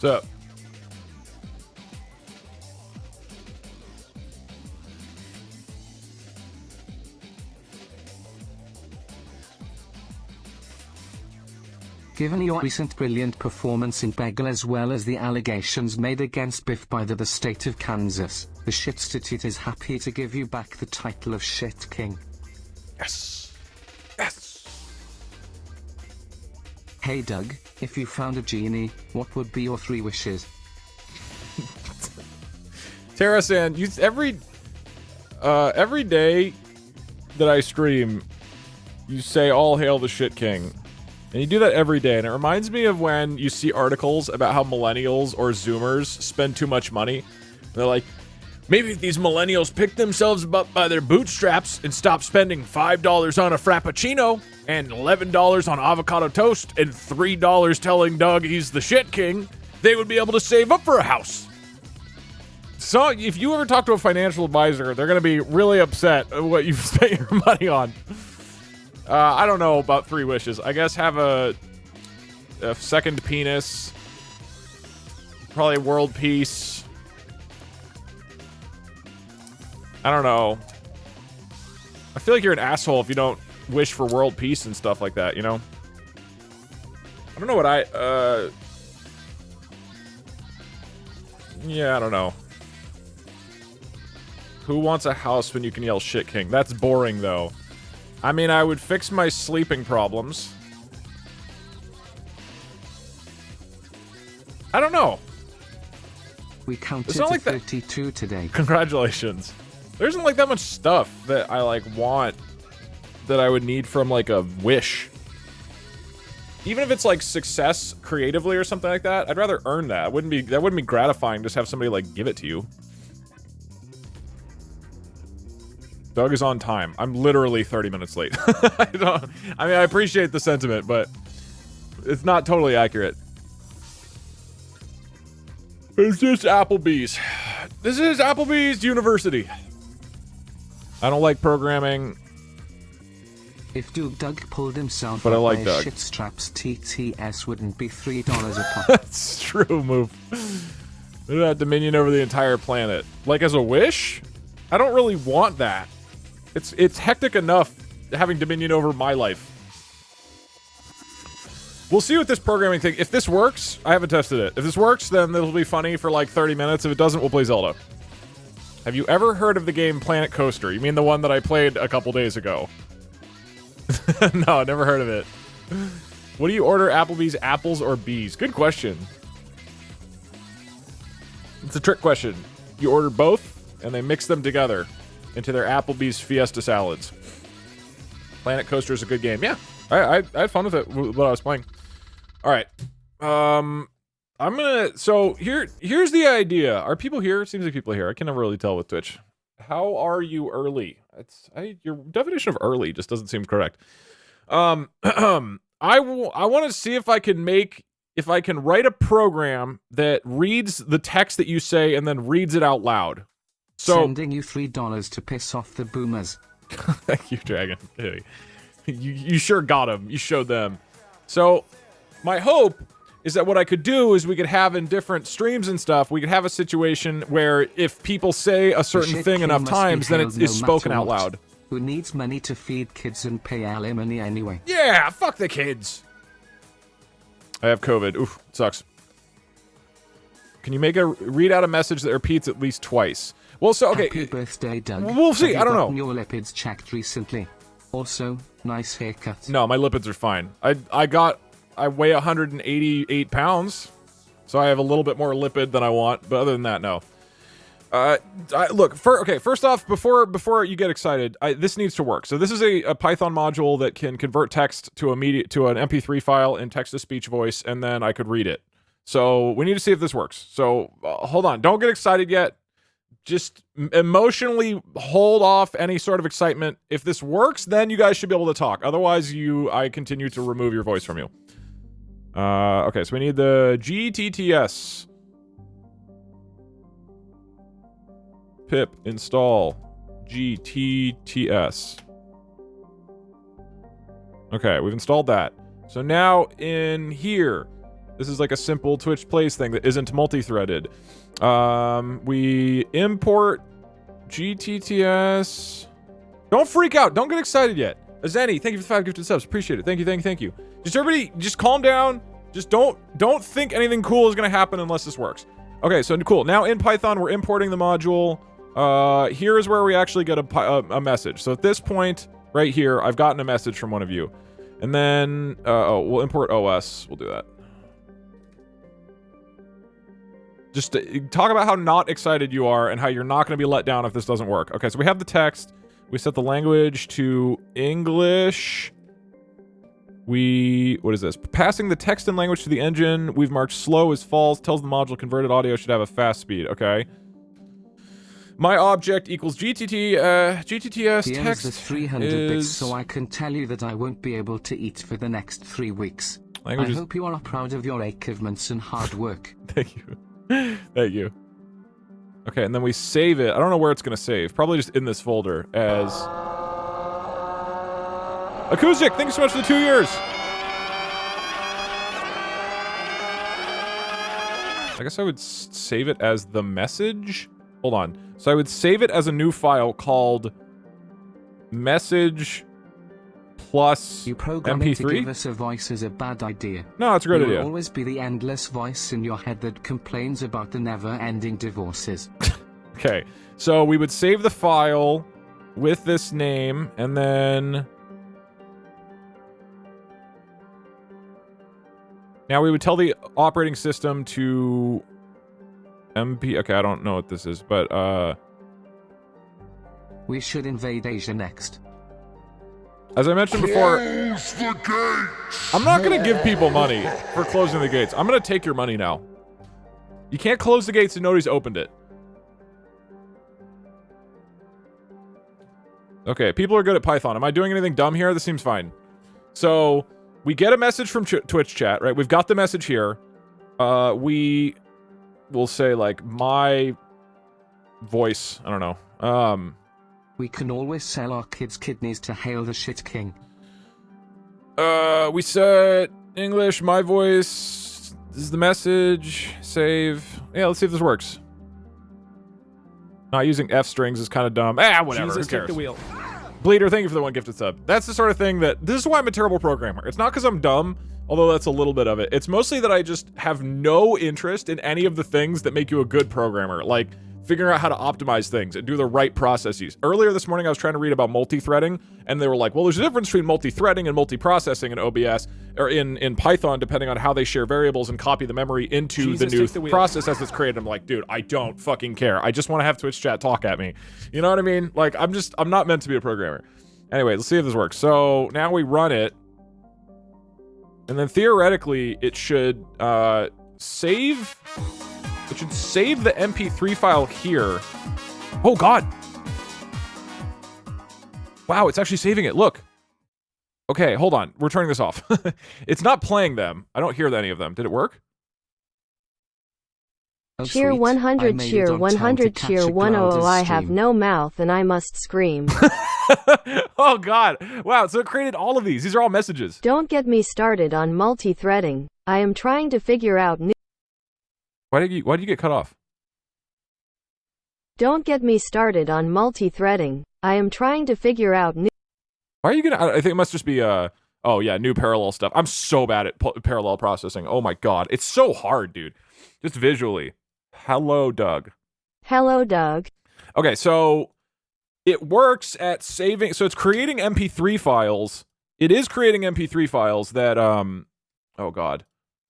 What's up? Given your recent brilliant performance in Bagel as well as the allegations made against Biff by the state of Kansas, the Shitstitute is happy to give you back the title of Shit King. Yes. Yes. Hey Doug, if you found a genie, what would be your 3 wishes? Terra-san, every day that I stream, you say all hail the Shit King. And you do that every day, and it reminds me of when you see articles about how millennials or Zoomers spend too much money. They're like, maybe these millennials pick themselves up by their bootstraps and stop spending $5 on a Frappuccino, and $11 on avocado toast, and $3 telling Doug he's the Shit King. They would be able to save up for a house. So if you ever talk to a financial advisor, they're going to be really upset at what you've spent your money on. I don't know about 3 wishes. I guess have a second penis. Probably world peace. I don't know. I feel like you're an asshole if you don't wish for world peace and stuff like that, you know? I don't know what yeah, I don't know. Who wants a house when you can yell Shit King? That's boring, though. I mean, I would fix my sleeping problems. I don't know. We counted to like 32 today. Congratulations. There isn't like that much stuff that I like want that I would need from like a wish. Even if it's like success creatively or something like that, I'd rather earn that. That wouldn't be gratifying just have somebody like give it to you. Doug is on time. I'm literally 30 minutes late. I mean, I appreciate the sentiment, but it's not totally accurate. It's just Applebee's. This is Applebee's University. I don't like programming. If Doug pulled himself but up I like by Doug. shit straps, TTS wouldn't be $3 a pop. That's true, move. Look at that dominion over the entire planet. Like as a wish? I don't really want that. It's hectic enough having dominion over my life. We'll see what this programming thing... If this works, I haven't tested it. If this works, then it'll be funny for like 30 minutes. If it doesn't, we'll play Zelda. Have you ever heard of the game Planet Coaster? You mean the one that I played a couple days ago? No, never heard of it. What do you order, Applebee's, apples or bees? Good question. It's a trick question. You order both, and they mix them together into their Applebee's Fiesta salads. Planet Coaster is a good game. Yeah, I had fun with it when I was playing. All right. I'm gonna... So, here's the idea. Are people here? It seems like people are here. I can never really tell with Twitch. How are you early? Your definition of early just doesn't seem correct. I want to see if I can write a program that reads the text that you say and then reads it out loud. So, sending you $3 to piss off the boomers. Thank you, Dragon. You sure got them. You showed them. So, my hope is that what I could do is we could have in different streams and stuff, we could have a situation where if people say a certain thing enough times, then it is spoken out loud. Who needs money to feed kids and pay alimony anyway? Yeah, fuck the kids. I have COVID. Oof, sucks. Can you read out a message that repeats at least twice? Well, so, okay. Happy birthday, Doug. We'll see, I don't know. Your lipids checked recently. Also, nice haircut. No, my lipids are fine. I weigh 188 pounds, so I have a little bit more lipid than I want, but other than that, no. Look, first off, before you get excited, this needs to work. So this is a Python module that can convert text to an MP3 file in text-to-speech voice, and then I could read it. So we need to see if this works. So hold on, don't get excited yet. Just emotionally hold off any sort of excitement. If this works, then you guys should be able to talk. Otherwise, I continue to remove your voice from you. Okay, so we need the GTTS. Pip install GTTS. Okay, we've installed that. So now in here, This is like a simple Twitch plays thing that isn't multi-threaded. We import GTTS. Don't freak out. Don't get excited yet. Azeni, thank you for the 5 gifted subs. Appreciate it. Thank you, thank you. Just everybody, just calm down. Just don't think anything cool is gonna happen unless this works. Okay, so cool. Now in Python, we're importing the module. Here is where we actually get a message. So at this point, right here, I've gotten a message from one of you. And then, we'll import OS. We'll do that. Just talk about how not excited you are and how you're not going to be let down if this doesn't work. Okay, so we have the text. We set the language to English. What is this? Passing the text and language to the engine. We've marked slow as false. Tells the module converted audio should have a fast speed. Okay. My object equals GTTS Here's text the 300 bits so I can tell you that I won't be able to eat for the next 3 weeks. I hope you are proud of your achievements and hard work. Thank you. Thank you. Okay, and then we save it. I don't know where it's going to save. Probably just in this folder as... Acoustic, thank you so much for the 2 years! I guess I would save it as the message? Hold on. So I would save it as a new file called message plus you programming MP3? to give us a voice is a bad idea. No, it's a great idea. Will always be the endless voice in your head that complains about the never-ending divorces. Okay, so we would save the file with this name, and then... Now we would tell the operating system to... MP... Okay, I don't know what this is, but, We should invade Asia next. As I mentioned before, I'm not gonna give people money for closing the gates. I'm gonna take your money now. You can't close the gates and nobody's opened it. Okay, people are good at Python. Am I doing anything dumb here? This seems fine. So, we get a message from Twitch chat, right? We've got the message here. We will say, like, my voice. I don't know. We can always sell our kids' kidneys to Hail the Shit King. We set English, my voice. This is the message. Save. Yeah, let's see if this works. Not using F strings is kind of dumb. Whatever. Jesus, Who cares? take the wheel. Bleeder, thank you for the 1 gifted sub. That's the sort of thing that... This is why I'm a terrible programmer. It's not because I'm dumb, although that's a little bit of it. It's mostly that I just have no interest in any of the things that make you a good programmer. Like, figuring out how to optimize things and do the right processes. Earlier this morning, I was trying to read about multi-threading, and they were like, well, there's a difference between multi-threading and multi-processing in OBS, or in Python, depending on how they share variables and copy the memory into the new process as it's created. I'm like, dude, I don't fucking care. I just want to have Twitch chat talk at me. You know what I mean? Like, I'm not meant to be a programmer. Anyway, let's see if this works. So now we run it, and then theoretically, it should save... It should save the MP3 file here. Oh, God. Wow, it's actually saving it. Look. Okay, hold on. We're turning this off. It's not playing them. I don't hear any of them. Did it work? Oh, cheer sweet. 100, cheer 100, cheer 100. I have no mouth and I must scream. Oh, God. Wow, so it created all of these. These are all messages. Don't get me started on multi-threading. I am trying to figure out new... Why did you get cut off? Don't get me started on multi-threading. I am trying to figure out new... Why are you gonna... I think it must just be, oh yeah, new parallel stuff. I'm so bad at parallel processing. Oh my God. It's so hard, dude. Just visually. Hello, Doug. Hello, Doug. Okay, so it works at saving... So it's creating MP3 files. It is creating MP3 files that, oh God.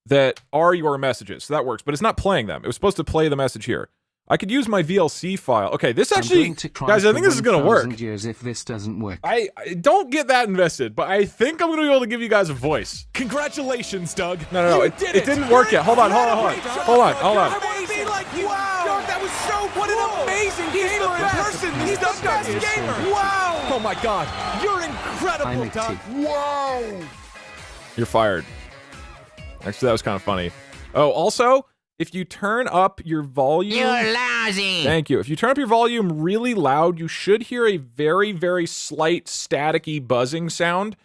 That are your messages. So that works, but it's not playing them. It was supposed to play the message here. I could use my VLC file. Okay, this actually, guys, I think this is going to work. Years if this doesn't work. I don't get that invested, but I think I'm going to be able to give you guys a voice. Congratulations, Doug. No, it didn't work yet. Hold on. I want to be like you. Wow. Doug, that was so cool. What an amazing gamer in person. He's the best gamer. Wow. Oh my God. You're incredible, Doug. Wow. You're fired. Actually, that was kind of funny. Oh, also, if you turn up your volume... You're lousy! Thank you. If you turn up your volume really loud, you should hear a very, very slight staticky buzzing sound.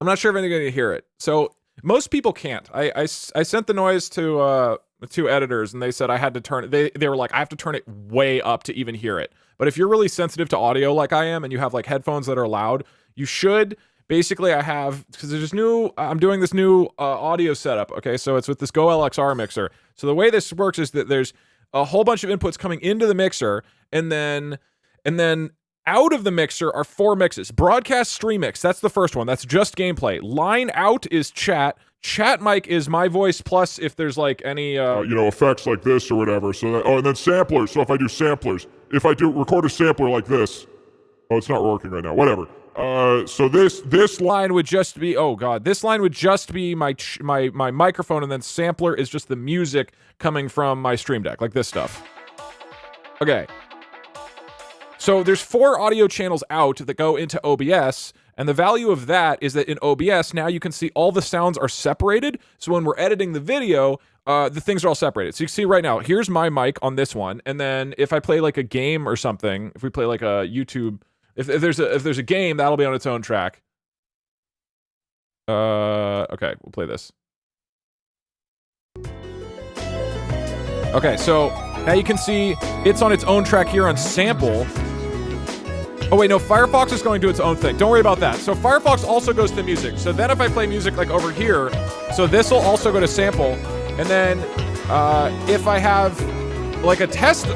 I'm not sure if anybody's gonna hear it. So most people can't. I sent the noise to two editors, and they said I had to turn it. They were like, I have to turn it way up to even hear it. But if you're really sensitive to audio like I am, and you have like headphones that are loud, you should. Basically, I have, because there's I'm doing this new audio setup. Okay, so it's with this Go LXR mixer. So the way this works is that there's a whole bunch of inputs coming into the mixer, and then out of the mixer are 4 mixes. Broadcast stream mix, that's the first one. That's just gameplay. Line out is chat. Chat mic is my voice plus if there's like any effects like this or whatever. So that, and then samplers. So if I do samplers, if I do record a sampler like this, it's not working right now. Whatever. So this line would just be, oh god, this line would just be my microphone, and then sampler is just the music coming from my Stream Deck, like this stuff. Okay. So there's 4 audio channels out that go into OBS, and the value of that is that in OBS, now you can see all the sounds are separated, so when we're editing the video, the things are all separated. So you can see right now, here's my mic on this one, and then if I play like a game or something, if we play like a YouTube, if there's a game, that'll be on its own track. Okay, we'll play this. Okay, so now you can see it's on its own track here on sample. Oh wait, no, Firefox is going to do its own thing. Don't worry about that. So Firefox also goes to music. So then if I play music like over here, so this will also go to sample. And then if I have like a test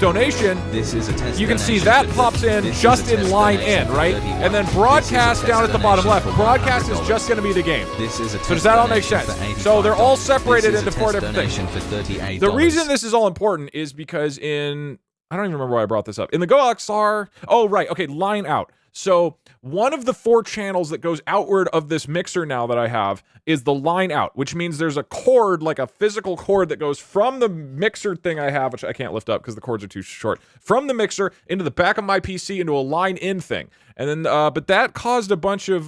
donation, this is a test you can see that pops in just in line in, right? And then broadcast down at the bottom left. Broadcast is just going to be the game. This is a so does that all make sense? So they're all separated into 4 different things. The reason this is all important is because I don't even remember why I brought this up. In the Go XR, oh right, okay, line out. So one of the 4 channels that goes outward of this mixer now that I have is the line out, which means there's a cord, like a physical cord that goes from the mixer thing I have, which I can't lift up because the cords are too short, from the mixer into the back of my PC into a line in thing. And then, but that caused a bunch of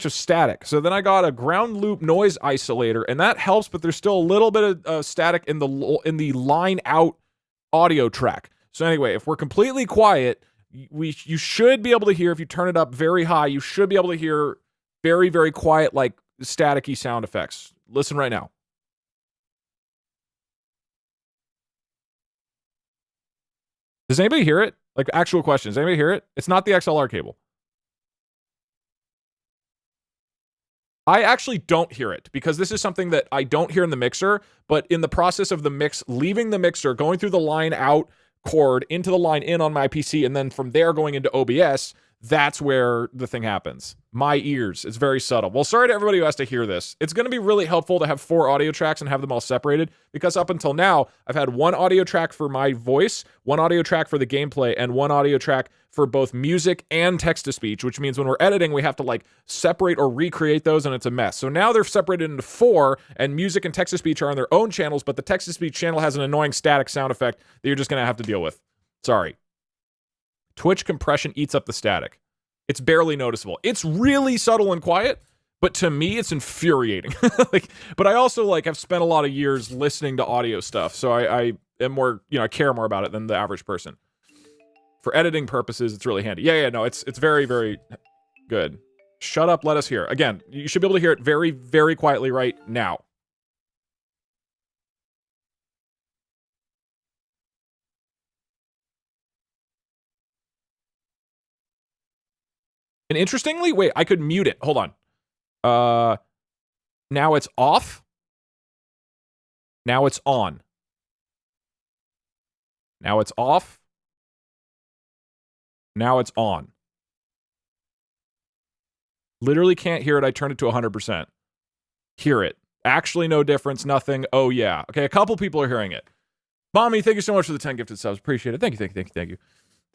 static. So then I got a ground loop noise isolator, and that helps, but there's still a little bit of static in the line out audio track. So anyway, if we're completely quiet, you should be able to hear, if you turn it up very high, you should be able to hear very, very quiet, like staticky sound effects. Listen right now. Does anybody hear it? Like, actual questions. Anybody hear it? It's not the XLR cable. I actually don't hear it because this is something that I don't hear in the mixer, but in the process of the mix, leaving the mixer, going through the line out cord into the line in on my PC, and then from there going into OBS, that's where the thing happens. My ears. It's very subtle. Well, sorry to everybody who has to hear this. It's going to be really helpful to have 4 audio tracks and have them all separated, because up until now, I've had 1 audio track for my voice, 1 audio track for the gameplay, and 1 audio track for both music and text-to-speech, which means when we're editing, we have to like separate or recreate those, and it's a mess. So now they're separated into 4, and music and text-to-speech are on their own channels, but the text-to-speech channel has an annoying static sound effect that you're just going to have to deal with. Sorry. Twitch compression eats up the static. It's barely noticeable. It's really subtle and quiet, but to me, it's infuriating. But I also have spent a lot of years listening to audio stuff, so I am more, I care more about it than the average person. For editing purposes, it's really handy. Yeah, no, it's very, very good. Shut up, let us hear. Again, you should be able to hear it very, very quietly right now. And interestingly, wait, I could mute it. Hold on. Now it's off. Now it's on. Now it's off. Now it's on. Literally can't hear it. I turned it to 100%. Hear it. Actually no difference, nothing. Oh yeah. Okay, a couple people are hearing it. Mommy, thank you so much for the 10 gifted subs. Appreciate it. Thank you.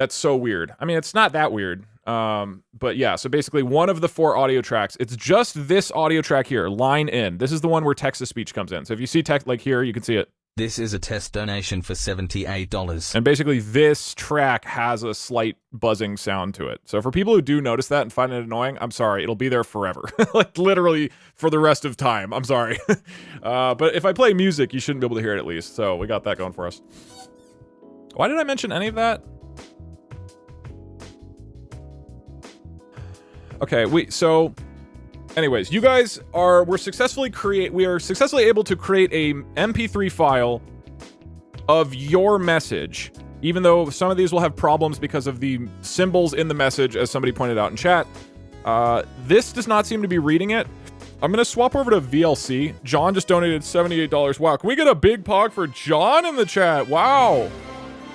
That's so weird. I mean, it's not that weird. But yeah, so basically one of the 4 audio tracks, it's just this audio track here, line in. This is the one where text-to-speech comes in. So if you see text like here, you can see it. This is a test donation for $78. And basically this track has a slight buzzing sound to it. So for people who do notice that and find it annoying, I'm sorry, it'll be there forever. Like literally for the rest of time. I'm sorry. But if I play music, you shouldn't be able to hear it at least. So we got that going for us. Why did I mention any of that? Okay, so anyways, you guys we're successfully able to create a MP3 file of your message, even though some of these will have problems because of the symbols in the message, as somebody pointed out in chat. This does not seem to be reading it. I'm gonna swap over to VLC. John just donated $78. Wow, can we get a big pog for John in the chat? Wow.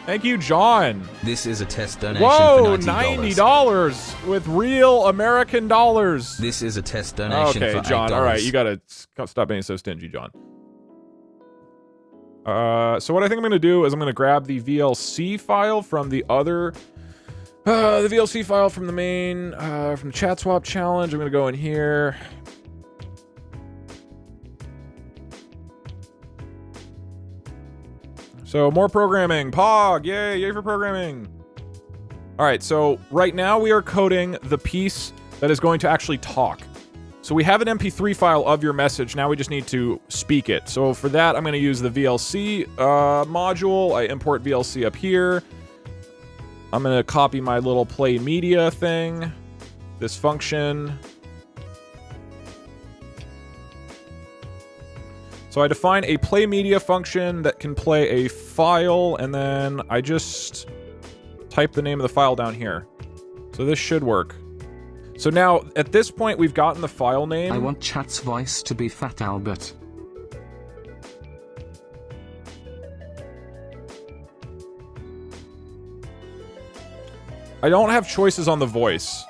Thank you, John. This is a test donation Whoa, for $90. $90 with real American dollars. This is a test donation for $8. Okay, John, all right, you gotta stop being so stingy, John. So what I think I'm gonna do is I'm gonna grab the VLC file from the other, the VLC file from the main, from the chat swap challenge. I'm gonna go in here. So more programming, POG, yay for programming. All right, so right now we are coding the piece that is going to actually talk. So we have an MP3 file of your message, now we just need to speak it. So for that, I'm gonna use the VLC module. I import VLC up here. I'm gonna copy my little play media thing, this function. So I define a play media function that can play a file, and then I just type the name of the file down here. So this should work. So now, at this point, we've gotten the file name. I want chat's voice to be Fat Albert. I don't have choices on the voice.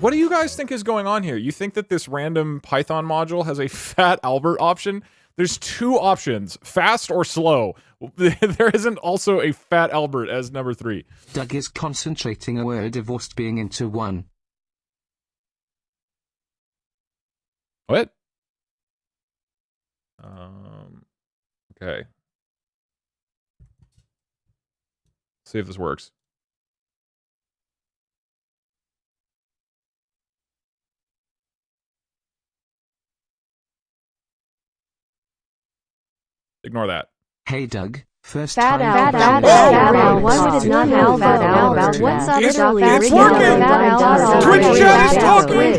What do you guys think is going on here? You think that this random Python module has a Fat Albert option? There's two options, fast or slow. There isn't also a Fat Albert as number 3. Doug is concentrating a word divorced being into one. What? Okay. See if this works. Ignore that. Hey Doug, first Fat time. Albert. Why would it not have Fat Albert? What's up, It's Charlie? working! Twitch chat is talking!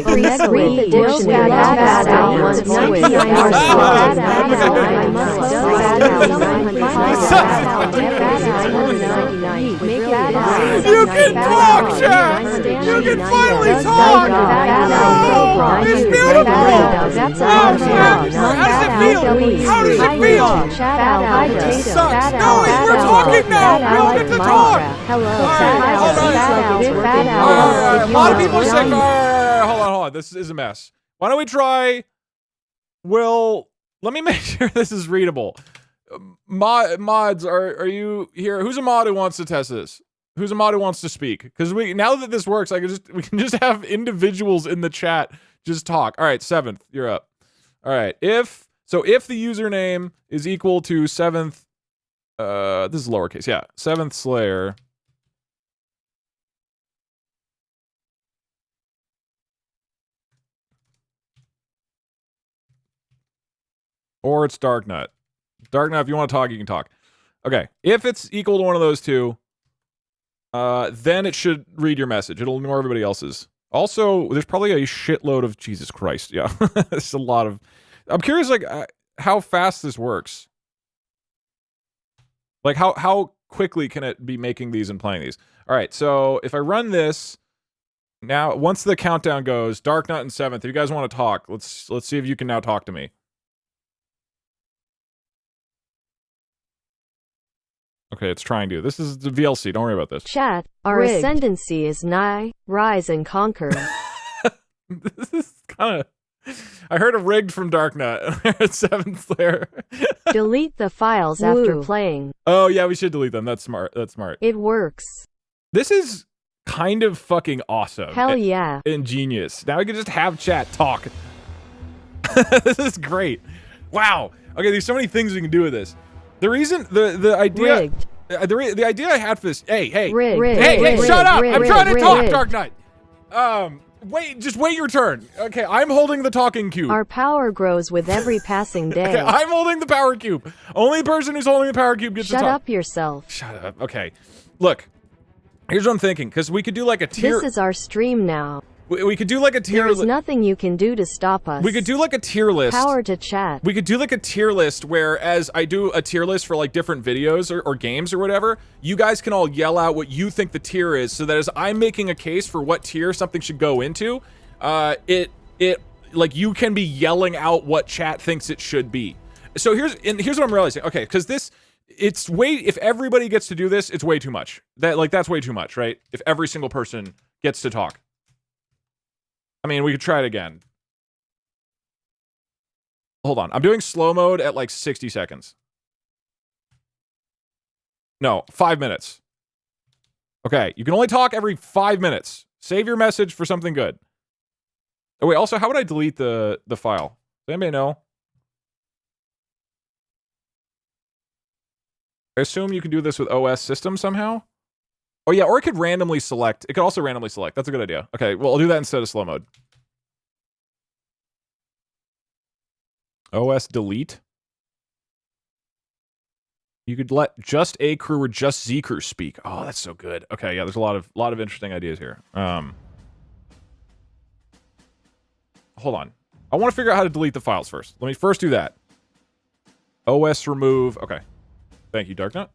You can talk, chat! You can finally talk! Oh, it's beautiful! Oh, chat! How does it feel? How does it feel? It sucks! No, we're talking now! We all get to talk! A lot of people are saying, hold on. This is a mess. Why don't we try... let me make sure this is readable. Mods, are you here? Who's a mod who wants to test this? Who's a mod who wants to speak? Because now that this works, we can just have individuals in the chat just talk. All right, 7th, you're up. All right, if the username is equal to 7th, this is lowercase, yeah, 7th Slayer. Or it's Darknut. Darknut, if you want to talk, you can talk. Okay, if it's equal to one of those two, then it should read your message. It'll ignore everybody else's. Also, there's probably a shitload of... Jesus Christ, yeah. There's a lot of... I'm curious, like, how fast this works. Like, how quickly can it be making these and playing these? All right, so if I run this... Now, once the countdown goes, Darknut and 7th, if you guys want to talk, let's see if you can now talk to me. Okay, it's trying to. This is the VLC. Don't worry about this. Chat, our ascendancy is nigh. Rise and conquer. This is kind of... I heard a rigged from Darknut. 7th Slayer. Delete the files after playing. Oh, yeah, we should delete them. That's smart. That's smart. It works. This is kind of fucking awesome. Hell yeah. Ingenious. Now we can just have chat talk. This is great. Wow. Okay, there's so many things we can do with this. The reason, the idea, the idea I had for this, hey, shut up! I'm trying to talk, Darknut! Just wait your turn. Okay, I'm holding the talking cube. Our power grows with every passing day. Okay, I'm holding the power cube. Only person who's holding the power cube gets to talk. Shut up yourself. Shut up. Okay. Look, Here's what I'm thinking, because we could do like a tier. This is our stream now. We could do like a tier. There's nothing you can do to stop us. We could do like a tier list. Power to chat. We could do like a tier list where, as I do a tier list for like different videos or games or whatever, you guys can all yell out what you think the tier is, so that as I'm making a case for what tier something should go into, it like you can be yelling out what chat thinks it should be. So here's what I'm realizing. Okay, because it's way, if everybody gets to do this, it's way too much. That's way too much, right? If every single person gets to talk. I mean, we could try it again. Hold on. I'm doing slow mode at like 60 seconds. No, 5 minutes. Okay, you can only talk every 5 minutes. Save your message for something good. Oh wait, also, how would I delete the file? Does anybody know? I assume you can do this with OS system somehow? Oh yeah, or it could randomly select. It could also randomly select. That's a good idea. Okay, well, I'll do that instead of slow mode. OS delete. You could let just A crew or just Z crew speak. Oh, that's so good. Okay, yeah, there's a lot of interesting ideas here. Hold on. I want to figure out how to delete the files first. Let me first do that. OS remove. Okay. Thank you, Darknut.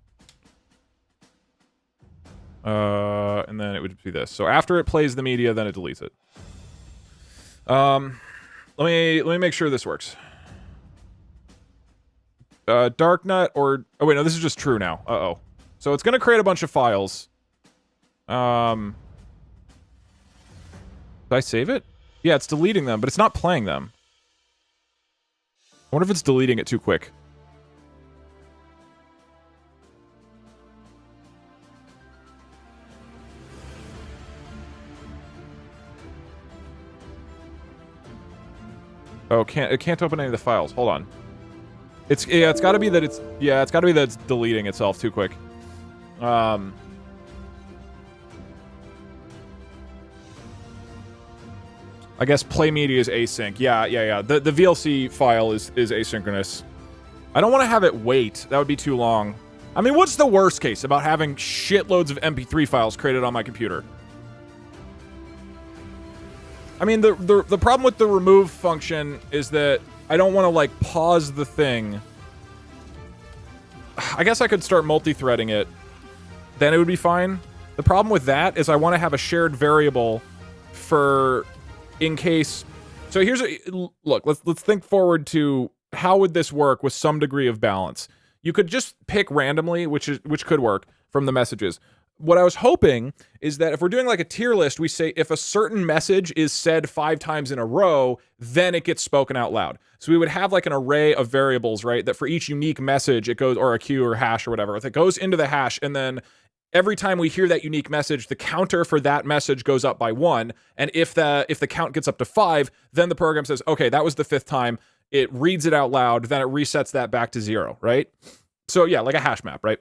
And then it would be this. So after it plays the media, then it deletes it. Let me make sure this works. Darknut or... Oh, wait, no, this is just true now. Uh-oh. So it's going to create a bunch of files. Did I save it? Yeah, it's deleting them, but it's not playing them. I wonder if it's deleting it too quick. Oh, it can't open any of the files. It's got to be that it's deleting itself too quick. I guess play media is async. Yeah. The VLC file is asynchronous. I don't want to have it wait. That would be too long. I mean, what's the worst case about having shitloads of MP3 files created on my computer? I mean, the problem with the remove function is that I don't want to, like, pause the thing. I guess I could start multi-threading it. Then it would be fine. The problem with that is I want to have a shared variable for in case... So here's look, let's think forward to how would this work with some degree of balance. You could just pick randomly, which could work, from the messages. What I was hoping is that if we're doing like a tier list, we say if a certain message is said 5 times in a row, then it gets spoken out loud. So we would have like an array of variables, right? That for each unique message, it goes, or a queue or hash or whatever, that goes into the hash, and then every time we hear that unique message, the counter for that message goes up by 1. And if the count gets up to 5, then the program says, okay, that was the 5th time. It reads it out loud, then it resets that back to 0, right? So yeah, like a hash map, right?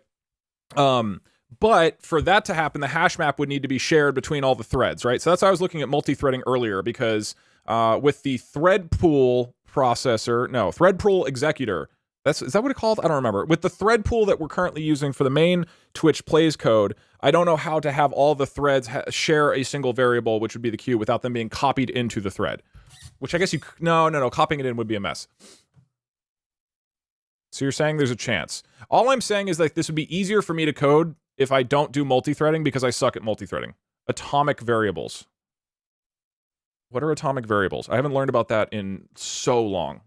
But for that to happen, the hash map would need to be shared between all the threads, right? So that's why I was looking at multi-threading earlier, because with the thread pool processor, thread pool executor, is that what it's called? I don't remember. With the thread pool that we're currently using for the main Twitch plays code, I don't know how to have all the threads share a single variable, which would be the queue, without them being copied into the thread. Which I guess no, copying it in would be a mess. So you're saying there's a chance. All I'm saying is like this would be easier for me to code if I don't do multi-threading, because I suck at multi-threading. Atomic variables. What are atomic variables? I haven't learned about that in so long.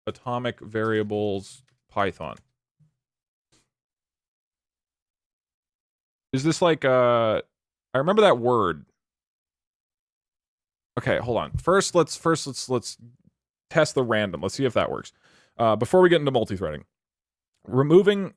Atomic variables, Python. Is this like, I remember that word. Okay, hold on. First let's test the random. Let's see if that works. Before we get into multi-threading. Removing...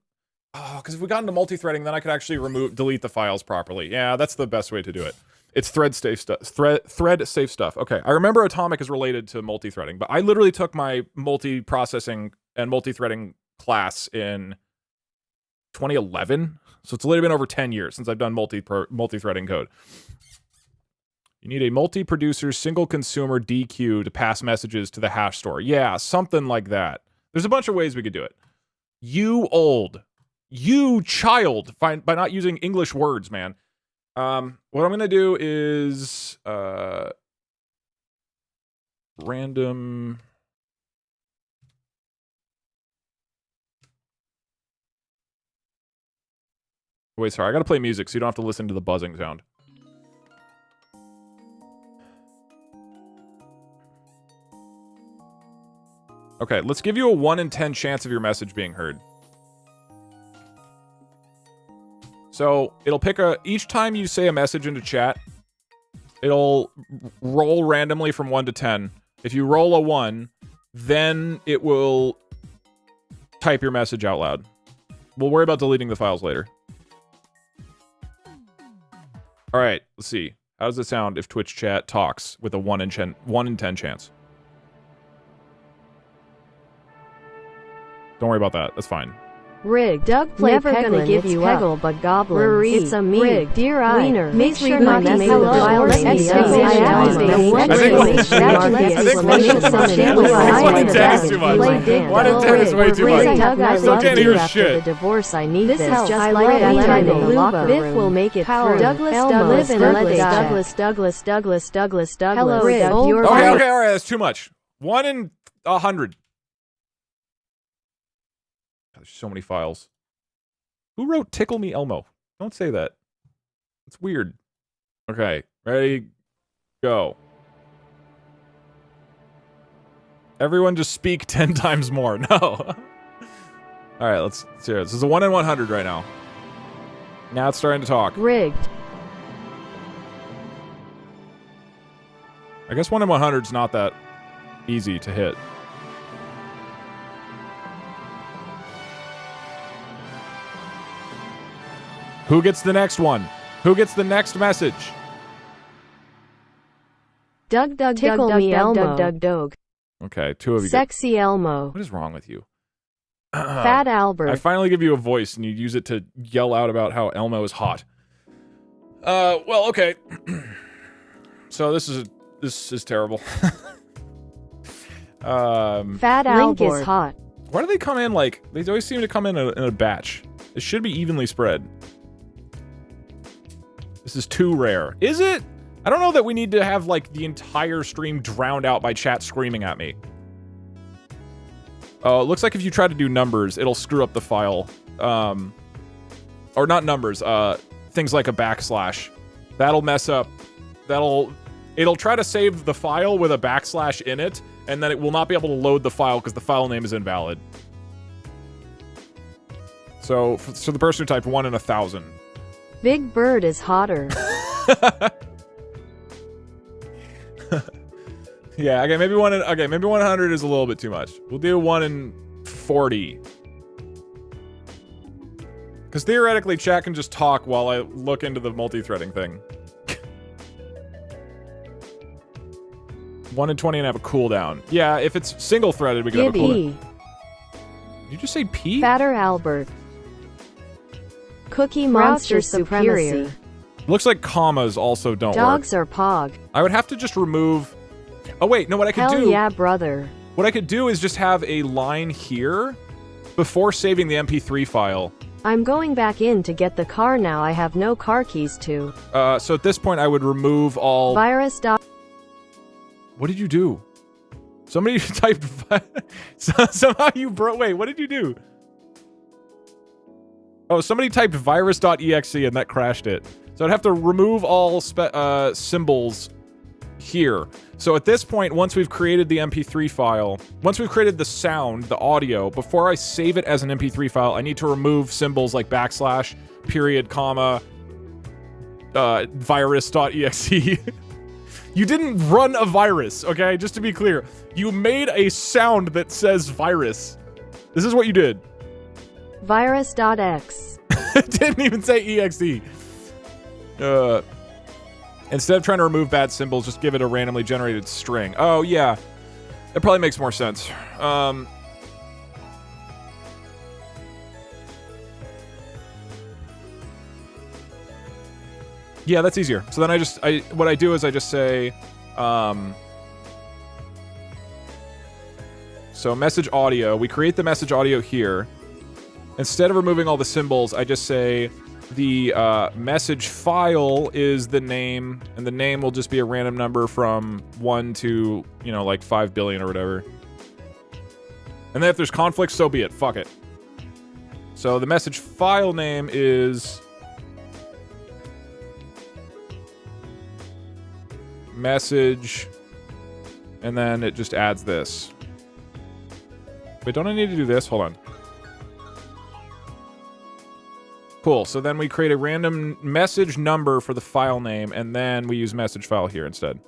Oh, because if we got into multi-threading, then I could actually delete the files properly. Yeah, that's the best way to do it. It's thread safe stuff. Okay, I remember Atomic is related to multi-threading, but I literally took my multi-processing and multi-threading class in 2011. So it's literally been over 10 years since I've done multi-threading code. You need a multi-producer, single consumer DQ to pass messages to the hash store. Yeah, something like that. There's a bunch of ways we could do it. You child, by not using English words, man. What I'm gonna do is random. Wait, sorry, I gotta play music so you don't have to listen to the buzzing sound. Okay, let's give you a 1 in 10 chance of your message being heard. So, it'll pick each time you say a message into chat, it'll roll randomly from 1 to 10. If you roll a 1, then it will type your message out loud. We'll worry about deleting the files later. Alright, let's see. How does it sound if Twitch chat talks with a 1 in 10 chance? Don't worry about that. That's fine. Rig. Doug play Never Peglin, gonna give you Peggle, up. But Goblin. Rory, it's a me. Rig. Dear I. Wiener. Make sure my message will I think 1 in 10 is too much. 1 in 10 is way too much. I still can't hear shit. The divorce, I need this. Just like anytime in the locker room. Biff will make it through. Douglas. Hello, Rig. Okay, alright, that's too much. 1 in 100. There's so many files. Who wrote Tickle Me Elmo? Don't say that. It's weird. Okay, ready? Go. Everyone just speak 10 times more. No. Alright, let's hear it. This is a 1 in 100 right now. Now it's starting to talk. Rigged. I guess 1 in 100 is not that easy to hit. Who gets the next one? Who gets the next message? Doug, tickle me Elmo. Doug. Okay, 2 of you. Sexy Elmo. What is wrong with you? Fat Albert. I finally give you a voice and you use it to yell out about how Elmo is hot. Well, okay. So this is terrible. Fat Albert is hot. Why do they come in like... They always seem to come in a batch. It should be evenly spread. This is too rare. Is it? I don't know that we need to have, like, the entire stream drowned out by chat screaming at me. Oh, it looks like if you try to do numbers, it'll screw up the file. Or not numbers, things like a backslash. That'll mess up. It'll try to save the file with a backslash in it, and then it will not be able to load the file because the file name is invalid. So the person who typed 1 in 1,000. Big Bird is hotter. Yeah, okay, maybe 100 is a little bit too much. We'll do 1 in 40. Because theoretically, chat can just talk while I look into the multi-threading thing. 1 in 20 and have a cooldown. Yeah, if it's single-threaded, we can have a cooldown. Did you just say P? Fatter Albert. Cookie Monster Superior. Looks like commas also don't work. Dogs are pog. I would have to just remove... Oh wait, no, what I could Hell yeah, brother. What I could do is just have a line here before saving the MP3 file. I'm going back in to get the car now. I have no car keys to. So at this point I would remove all... Virus. What did you do? Somebody typed... Somehow you broke... Wait, what did you do? Oh, somebody typed virus.exe and that crashed it. So I'd have to remove all symbols here. So at this point, once we've created the MP3 file, once we've created the sound, the audio, before I save it as an MP3 file, I need to remove symbols like backslash, period, comma, virus.exe. You didn't run a virus, okay? Just to be clear. You made a sound that says virus. This is what you did. Virus.x. It didn't even say exe. Instead of trying to remove bad symbols, just give it a randomly generated string. Oh, yeah. That probably makes more sense. Yeah, that's easier. So then what I do is I just say, so message audio. We create the message audio here. Instead of removing all the symbols, I just say, the message file is the name, and the name will just be a random number from 1 to, you know, like 5 billion or whatever. And then if there's conflict, so be it. Fuck it. So the message file name is message, and then it just adds this. Wait, don't I need to do this? Hold on. Cool, so then we create a random message number for the file name, and then we use message file here instead.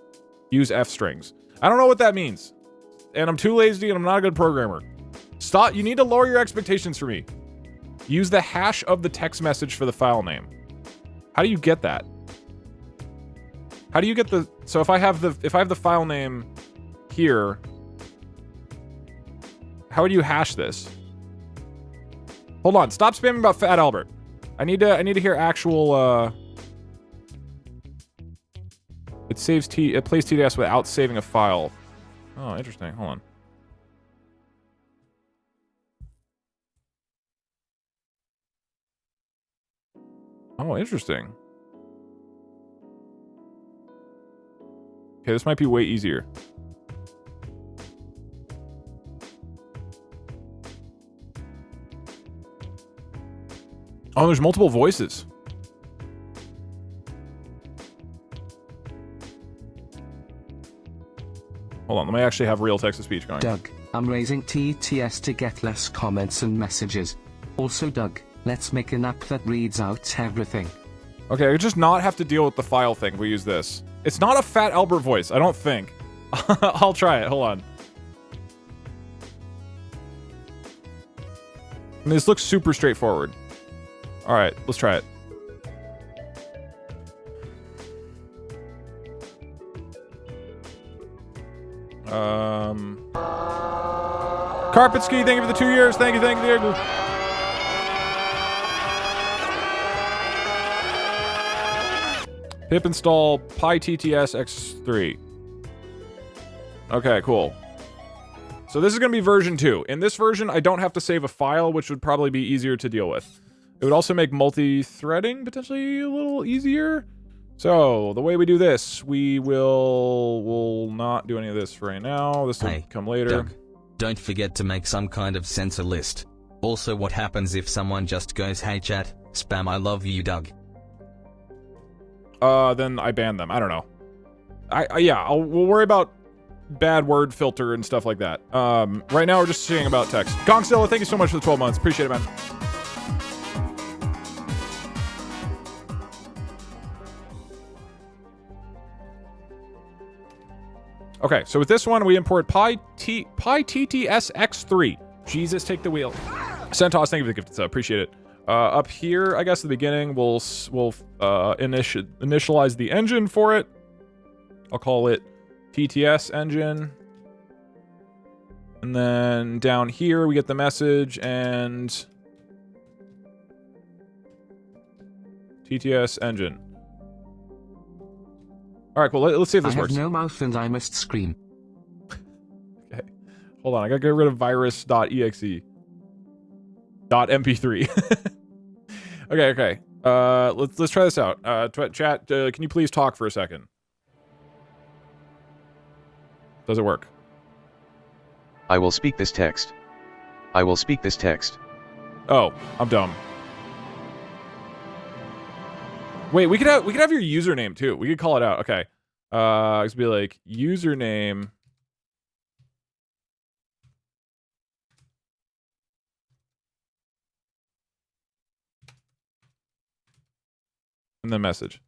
Use F strings. I don't know what that means. And I'm too lazy and I'm not a good programmer. Stop, you need to lower your expectations for me. Use the hash of the text message for the file name. How do you get that? How do you get the, so if I have the file name here, how would you hash this? Hold on, stop spamming about Fat Albert. I need to hear actual, it plays TDS without saving a file. Oh, interesting. Hold on. Oh, interesting. Okay, this might be way easier. Oh, there's multiple voices. Hold on, let me actually have real text-to-speech going. Doug, I'm raising TTS to get less comments and messages. Also, Doug, let's make an app that reads out everything. Okay, I just not have to deal with the file thing if we use this. It's not a Fat Albert voice, I don't think. I'll try it, hold on. I mean, this looks super straightforward. Alright, let's try it. Carpet Ski, thank you for the 2 years. Thank you, thank you, thank you. Pip install PyTTS X3. Okay, cool. So this is going to be version 2. In this version, I don't have to save a file, which would probably be easier to deal with. It would also make multi-threading potentially a little easier. So, the way we do this, we'll not do any of this right now. This will come later. Doug, don't forget to make some kind of censor list. Also, what happens if someone just goes, hey chat, spam I love you, Doug? Then I ban them. I don't know. We'll worry about bad word filter and stuff like that. Right now we're just seeing about text. Gongzilla, thank you so much for the 12 months. Appreciate it, man. Okay, so with this one, we import PyTTSX3. Jesus, take the wheel. Centos, thank you for the gift sub. Appreciate it. Up here, I guess at the beginning, we'll initialize the engine for it. I'll call it TTS engine. And then down here, we get the message and TTS engine. All right, cool. Let's see if this works. I have no mouth and I must scream. Okay, hold on. I gotta get rid of virus.exe. .mp3. Okay. Let's try this out. Chat, can you please talk for a second? Does it work? I will speak this text. I will speak this text. Oh, I'm dumb. Wait, we could have your username too. We could call it out. Okay. It's be like username. And then message.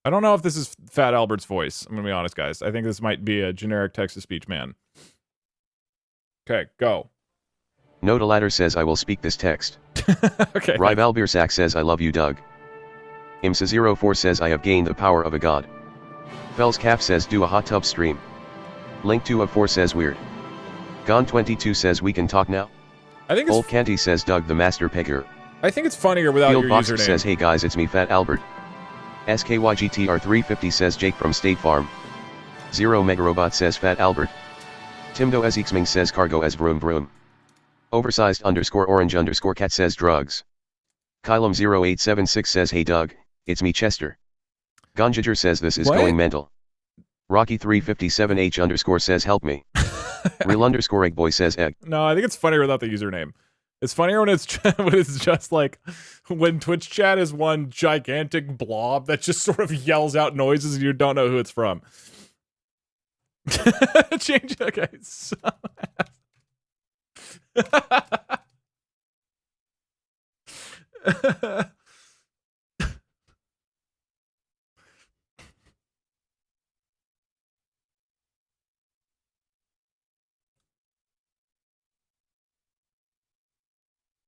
I don't know if this is Fat Albert's voice. I'm gonna be honest, guys. I think this might be a generic text-to-speech man. Okay, go. Noda Ladder says I will speak this text. Okay. Rive Albirsak says I love you, Doug. Imsa04 says I have gained the power of a god. Fells Calf says do a hot tub stream. Link 2 of 4 says weird. Gon22 says we can talk now. I think it's Old Canty says Doug the master picker. I think it's funnier without Field your Box username. says hey guys, it's me, Fat Albert. SKYGTR350 says Jake from State Farm. Zero Megarobot says Fat Albert. Timdo Ezixming says cargo as vroom vroom. Oversized _orange_cat says drugs. Kylum0876 says hey Doug, it's me Chester. Gonjager says this is What? going mental. Rocky357H underscore says help me. Real underscore egg boy says egg. No, I think it's funnier without the username. It's funnier when it's when it's just like when Twitch chat is one gigantic blob that just sort of yells out noises and you don't know who it's from. Change. Okay. So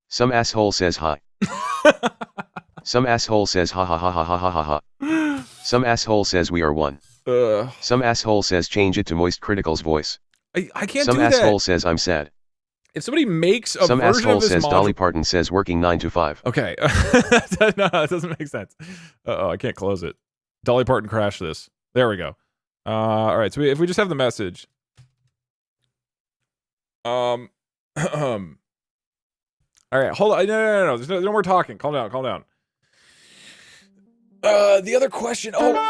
Some asshole says hi. Some asshole says ha ha ha ha ha ha ha ha. Some asshole says we are one. Some asshole says change it to Moist Critical's voice. I can't Some do that. Some asshole says I'm sad. If somebody makes a Some version asshole of this says module... Dolly Parton says working 9 to 5. Okay. No, that doesn't make sense. Uh-oh, I can't close it. Dolly Parton crashed this. There we go. All right, so if we just have the message. All right, hold on. No. There's no more talking. Calm down, calm down. The other question. Oh.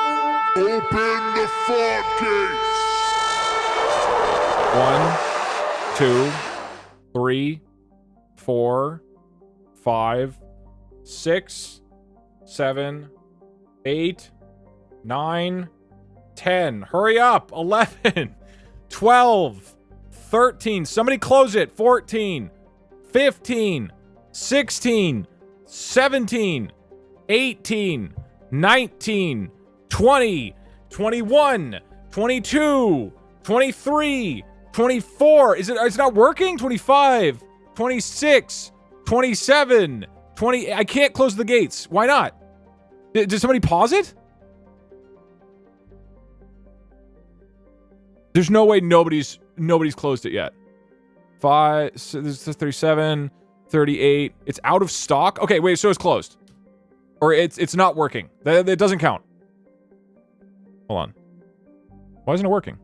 Open the floodgates. 1, 2, 3, 4, 5, 6, 7, 8, 9, 10. Hurry up. 11, 12, 13. Somebody close it. 14, 15, 16, 17, 18, 19, 20, 21, 22, 23, 24. Is it not working? 25, 26, 27, 20. I can't close the gates. Why not? Did somebody pause it? There's no way nobody's closed it yet. 5, so this is 37, 38. It's out of stock. Okay, wait, so it's closed. Or it's not working. That doesn't count. Hold on. Why isn't it working?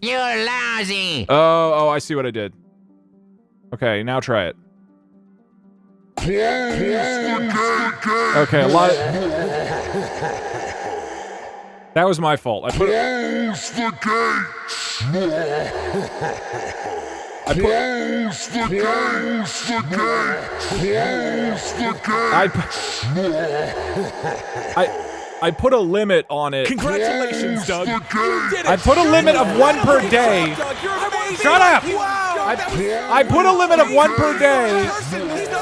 You're lousy. Oh, I see what I did. Okay, now try it. Okay, a lot of... That was my fault. I put Close the gates. Close the gates. I put a limit on it. Congratulations, Doug. You did it. I put a limit of 1 per day. Doug, you're amazing. Shut up! Wow, I put a limit of 1 per day,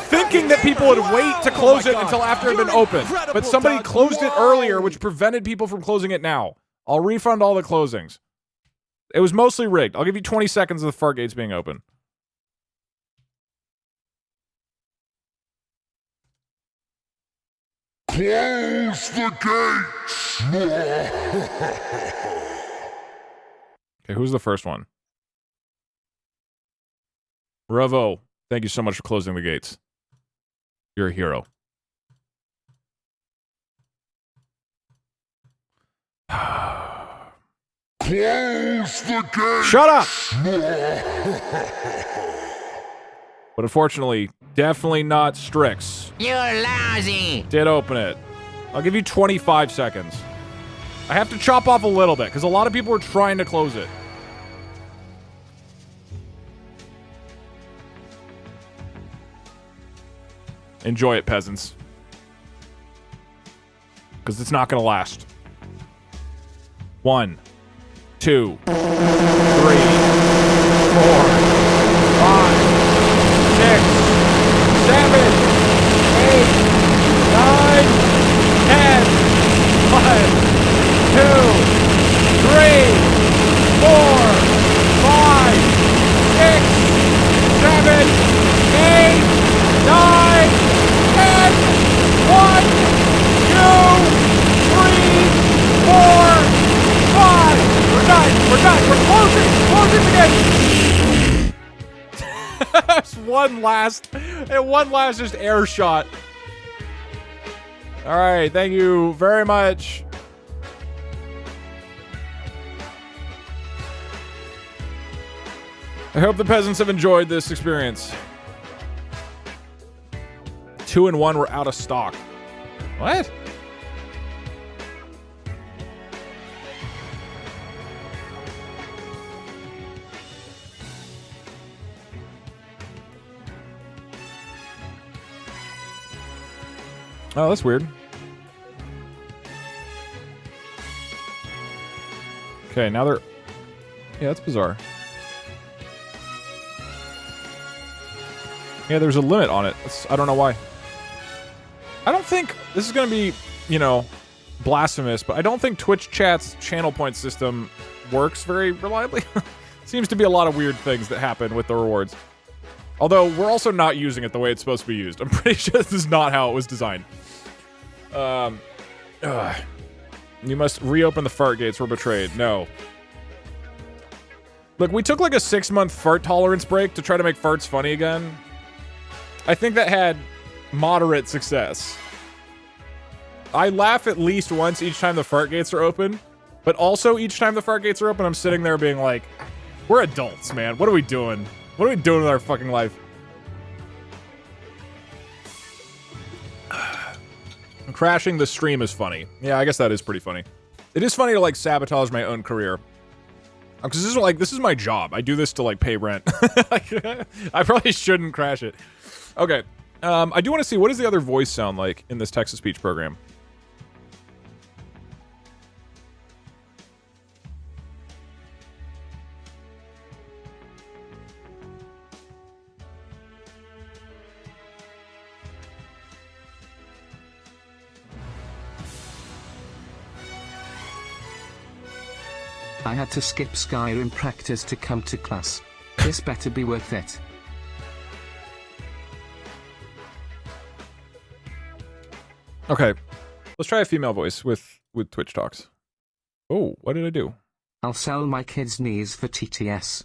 thinking that people would wait to close it until after it had been open. But somebody closed it earlier, which prevented people from closing it now. I'll refund all the closings. It was mostly rigged. I'll give you 20 seconds of the fart gates being open. Close the gates. Okay, who's the first one? Revo, thank you so much for closing the gates. You're a hero. Close the gates. Shut up! But unfortunately, definitely not Strix. You're lousy. Did open it. I'll give you 25 seconds. I have to chop off a little bit, because a lot of people were trying to close it. Enjoy it, peasants. Because it's not going to last. 1, 2, 3, 4, 5, 6, 7, 8, 9, 10, 1, 2, 3, 4, 5, 6, 7, 8, 9, 10, 1, 2, 3, 4, 5. We're done. We're done. We're closing. Closing the gate. one last just air shot. All right. Thank you very much. I hope the peasants have enjoyed this experience. 2 and 1 were out of stock. What? Oh, that's weird. Okay, now they're... Yeah, that's bizarre. Yeah, there's a limit on it. I don't know why. I don't think... This is going to be, you know, blasphemous, but I don't think Twitch chat's channel point system works very reliably. Seems to be a lot of weird things that happen with the rewards. Although, we're also not using it the way it's supposed to be used. I'm pretty sure this is not how it was designed. You must reopen the fart gates. We're betrayed. No. Look, we took like a 6-month fart tolerance break to try to make farts funny again. I think that had moderate success. I laugh at least once each time the fart gates are open, but also each time the fart gates are open, I'm sitting there being like, we're adults, man. What are we doing? What are we doing with our fucking life? Crashing the stream is funny. Yeah, I guess that is pretty funny. It is funny to like sabotage my own career. Because this is my job. I do this to like pay rent. I probably shouldn't crash it. Okay. I do want to see, what does the other voice sound like in this text-to-speech program? I had to skip Skyrim practice to come to class. This better be worth it. Okay. Let's try a female voice with Twitch Talks. Oh, what did I do? I'll sell my kids' knees for TTS.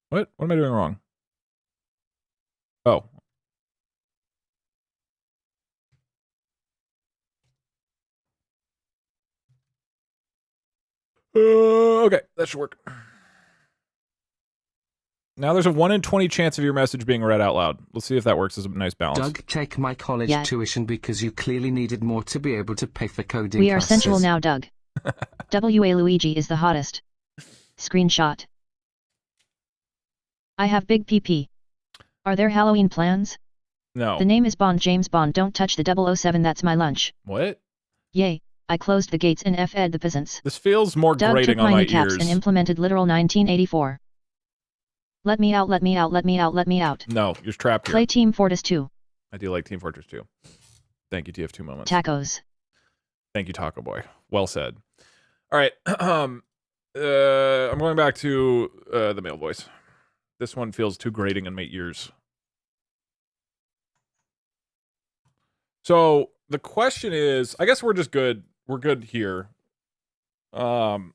What? What am I doing wrong? Oh. Okay, that should work. Now there's a 1 in 20 chance of your message being read out loud. Let's see if that works as a nice balance. Doug, take my college tuition because you clearly needed more to be able to pay for coding We are classes. sensual now, Doug. W.A. Luigi is the hottest. Screenshot. I have big PP. Are there Halloween plans? No. The name is Bond, James Bond. Don't touch the 007, that's my lunch. What? Yay. I closed the gates and F-ed the peasants. This feels more Doug grating took on my my kneecaps ears. and implemented literal 1984. Let me out, let me out, let me out, let me out. No, you're trapped here. Play Team Fortress 2. I do like Team Fortress 2. Thank you, TF2 moments. Tacos. Thank you, Taco Boy. Well said. All right. I'm going back to the male voice. This one feels too grating in my ears. So the question is, I guess we're just good. We're good here. The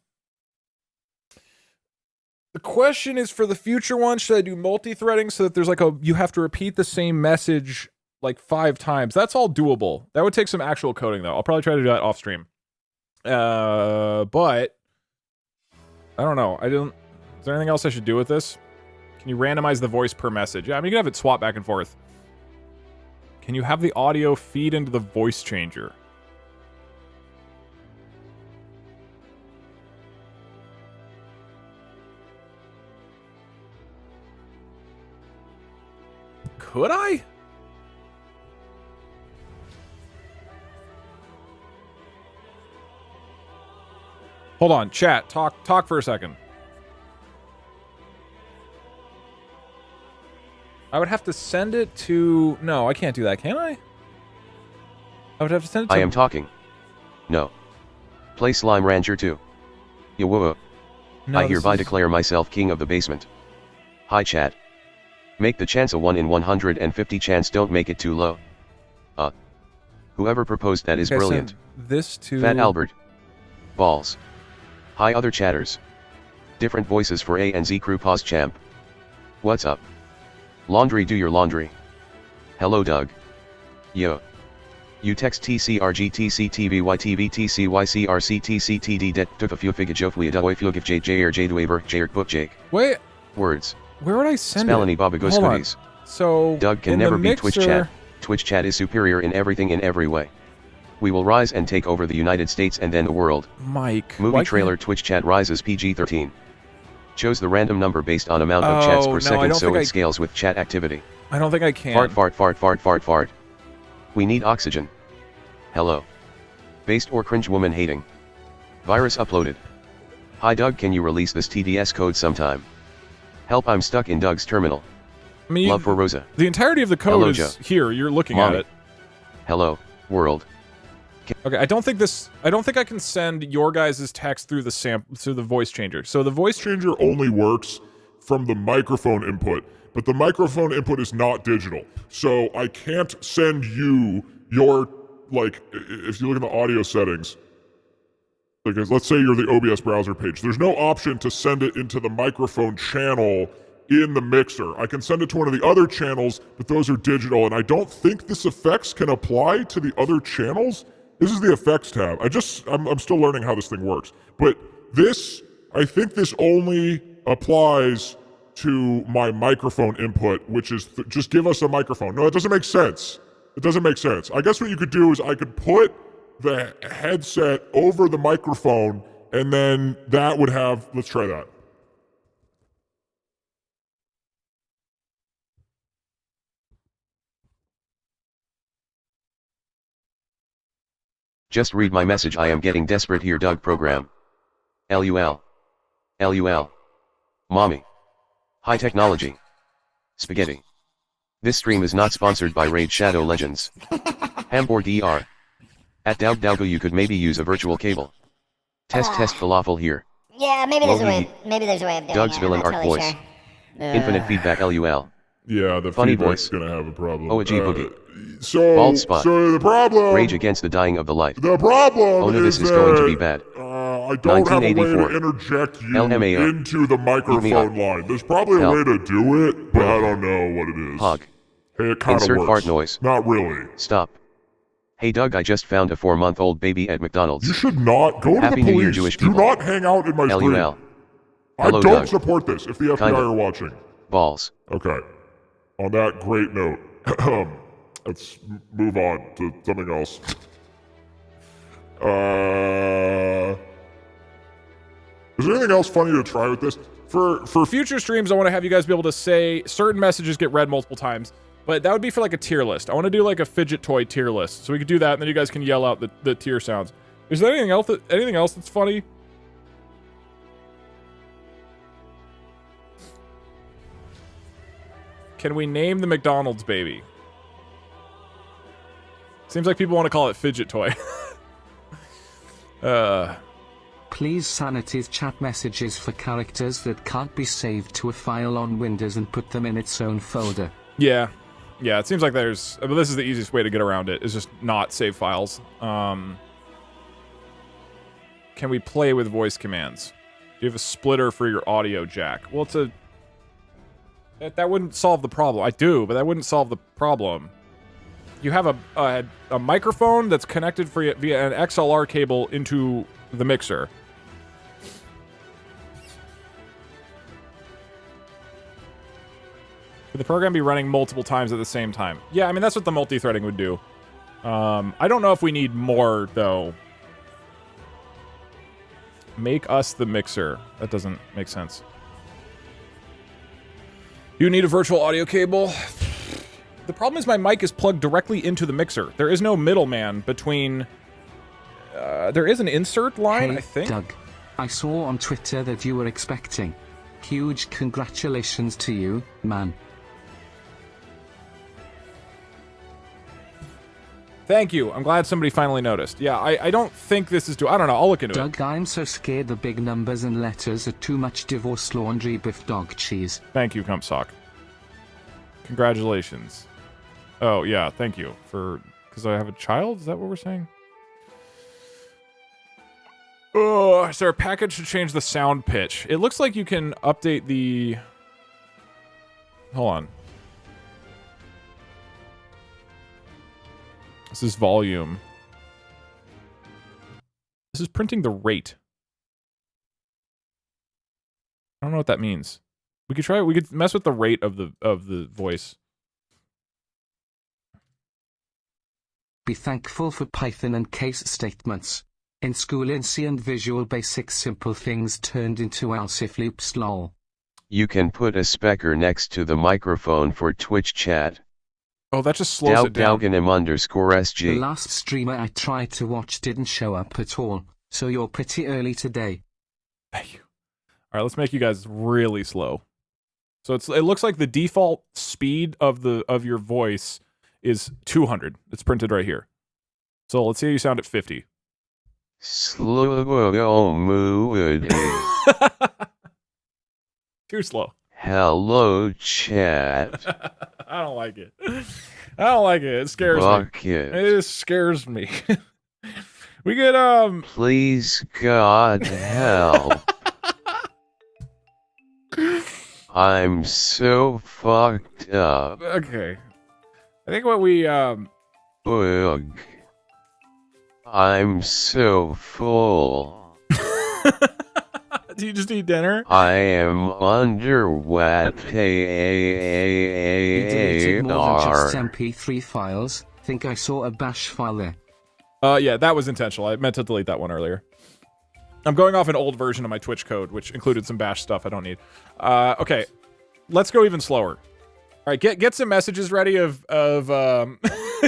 question is, for the future one, should I do multi-threading so that there's like you have to repeat the same message like 5 times? That's all doable. That would take some actual coding though. I'll probably try to do that off stream. But I don't know. Is there anything else I should do with this? Can you randomize the voice per message? Yeah, I mean, you can have it swap back and forth. Can you have the audio feed into the voice changer? Could I? Hold on, chat. Talk for a second. I would have to send it to... No, I can't do that, can I? I would have to send it to... I am talking. No. Play Slime Rancher 2. Yo, No, I hereby declare myself king of the basement. Hi chat. Make the chance a 1 in 150 chance, don't make it too low. Whoever proposed that is Okay, brilliant. send this to... Fat Albert. Balls. Hi other chatters. Different voices for A and Z crew. Pause champ. What's up? Laundry, do your laundry. Hello Doug. Yo. You text TCRGTCTVYTVTCYCRCTCTD det tukafufigajofliadaoifugifjjrjduaber book Wait. Words. Where would I send Spellany it? Baba Hold on. Goodies. So Doug can never be Twitch chat. Twitch chat is superior in everything in every way. We will rise and take over the United States and then the world. Mike. Movie trailer Twitch chat rises PG-13. Chose the random number based on amount of chats per second so it scales with chat activity. I don't think I can. Fart fart fart fart fart fart. We need oxygen. Hello. Based or cringe woman hating. Virus uploaded. Hi Doug, can you release this TDS code sometime? Help, I'm stuck in Doug's terminal. I mean, love for Rosa. The entirety of the code Hello, is Joe. here. You're looking Mommy. at it. Hello, world. Okay, I don't think I can send your guys' text through the voice changer. So the voice changer only works from the microphone input, but the microphone input is not digital. So I can't send you your, like, if you look in the audio settings, like, let's say you're the OBS browser page, there's no option to send it into the microphone channel in the mixer. I can send it to one of the other channels, but those are digital, and I don't think this effects can apply to the other channels. This is the effects tab. I'm still learning how this thing works. But this, I think this only applies to my microphone input, which is just give us a microphone. No, it doesn't make sense. It doesn't make sense. I guess what you could do is I could put the headset over the microphone, and then that would have, let's try that. Just read my message, I am getting desperate here Doug program. LUL. LUL. Mommy. High technology. Spaghetti. This stream is not sponsored by Raid Shadow Legends. Hambor DR. At Doug you could maybe use a virtual cable. Test falafel here. Yeah, maybe there's a way of doing Doug's it. villain I'm not art totally voice. sure. Infinite feedback LUL. Yeah, the funny feedback's voice. gonna have a problem. OG boogie. So Bald spot. the problem. Rage against the dying of the light. The problem Oh no, this is that, going to be bad. I don't have a way to interject you LMAO. into the microphone line. There's probably a way to do it, but I don't know what it is. Hog. Hey, it kind of Insert works. fart noise. Not really. Stop. Hey Doug, I just found a 4-month-old baby at McDonald's. You should not go Happy to the New Year, police. Jewish Do people. not hang out in my stream. LUL. I Hello, don't Doug. support this if the FBI Kinda. are watching. Balls. Okay. On that great note, let's move on to something else. Is there anything else funny to try with this? For future streams, I want to have you guys be able to say certain messages get read multiple times, but that would be for like a tier list. I want to do like a fidget toy tier list, so we could do that, and then you guys can yell out the tier sounds. Is there anything else that's funny? Can we name the McDonald's baby? Seems like people want to call it fidget toy. Please sanitize chat messages for characters that can't be saved to a file on Windows and put them in its own folder. Yeah, it seems like this is the easiest way to get around it, is just not save files. Can we play with voice commands? Do you have a splitter for your audio jack? Well, that wouldn't solve the problem. I do, but that wouldn't solve the problem. You have a microphone that's connected via an XLR cable into the mixer. Could the program be running multiple times at the same time? Yeah, I mean, that's what the multi-threading would do. I don't know if we need more, though. Make us the mixer. That doesn't make sense. You need a virtual audio cable? The problem is my mic is plugged directly into the mixer. There is no middleman between... there is an insert line, Hey, I think. Doug, I saw on Twitter that you were expecting. Huge congratulations to you, man. Thank you. I'm glad somebody finally noticed. Yeah, I don't think this is... I don't know. I'll look into it. Doug, I'm so scared the big numbers and letters are too much divorce laundry biff dog cheese. Thank you, Cumpsock. Congratulations. Oh, yeah, thank you for... Because I have a child? Is that what we're saying? Oh, is there a package to change the sound pitch? It looks like you can update the... Hold on. This is volume. This is printing the rate. I don't know what that means. We could try. We could mess with the rate of the voice. Be thankful for Python and case statements. In school in C and Visual Basic simple things turned into else if loops lol. You can put a specker next to the microphone for Twitch chat. Oh, that just slows it down. Dowganim_SG. The last streamer I tried to watch didn't show up at all, so you're pretty early today. Thank you. All right, let's make you guys really slow. So it looks like the default speed of your voice is 200. It's printed right here. So let's see how you sound at 50. Slow mood. Too slow. Hello, chat. I don't like it. I don't like it. It scares Fuck me. it. It scares me. We could Please, God, help. I'm so fucked up. Okay. I think what we Ugh. I'm so full. Do you just eat dinner? I am underwet. You deleted more than just MP3 files. Think I saw a bash file there. Yeah, that was intentional. I meant to delete that one earlier. I'm going off an old version of my Twitch code, which included some bash stuff I don't need. Okay, let's go even slower. All right, get some messages ready of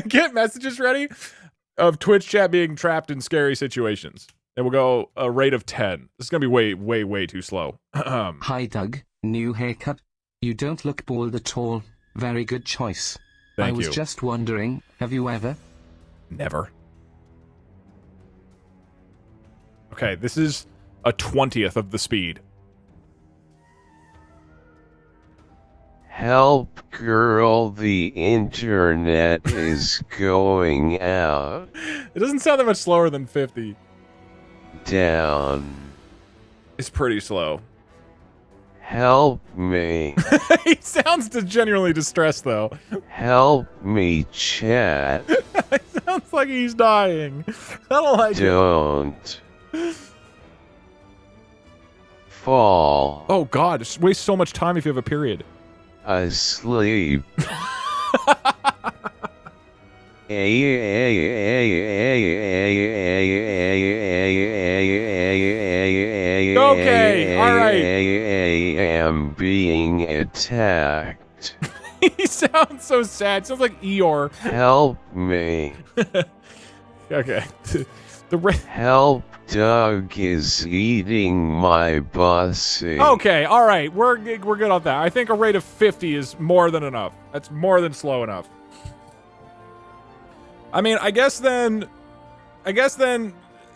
get messages ready of Twitch chat being trapped in scary situations. And we'll go a rate of 10. This is gonna be way too slow. Hi Doug, new haircut. You don't look bald at all. Very good choice. Thank I was you. just wondering, have you ever? Never. Okay, this is a 20th of the speed. Help, girl, the internet is going out. It doesn't sound that much slower than 50. Down. It's pretty slow. Help me. He sounds genuinely distressed, though. Help me, chat. It sounds like he's dying. I don't like Don't. Fall. Oh god, it wastes so much time if you have a period. Asleep. Okay, alright. I am being attacked. He sounds so sad. Sounds like Eeyore. Help me. Okay. Help, Doug is eating my bussy. Okay, alright. We're good on that. I think a rate of 50 is more than enough. That's more than slow enough. I mean, I guess then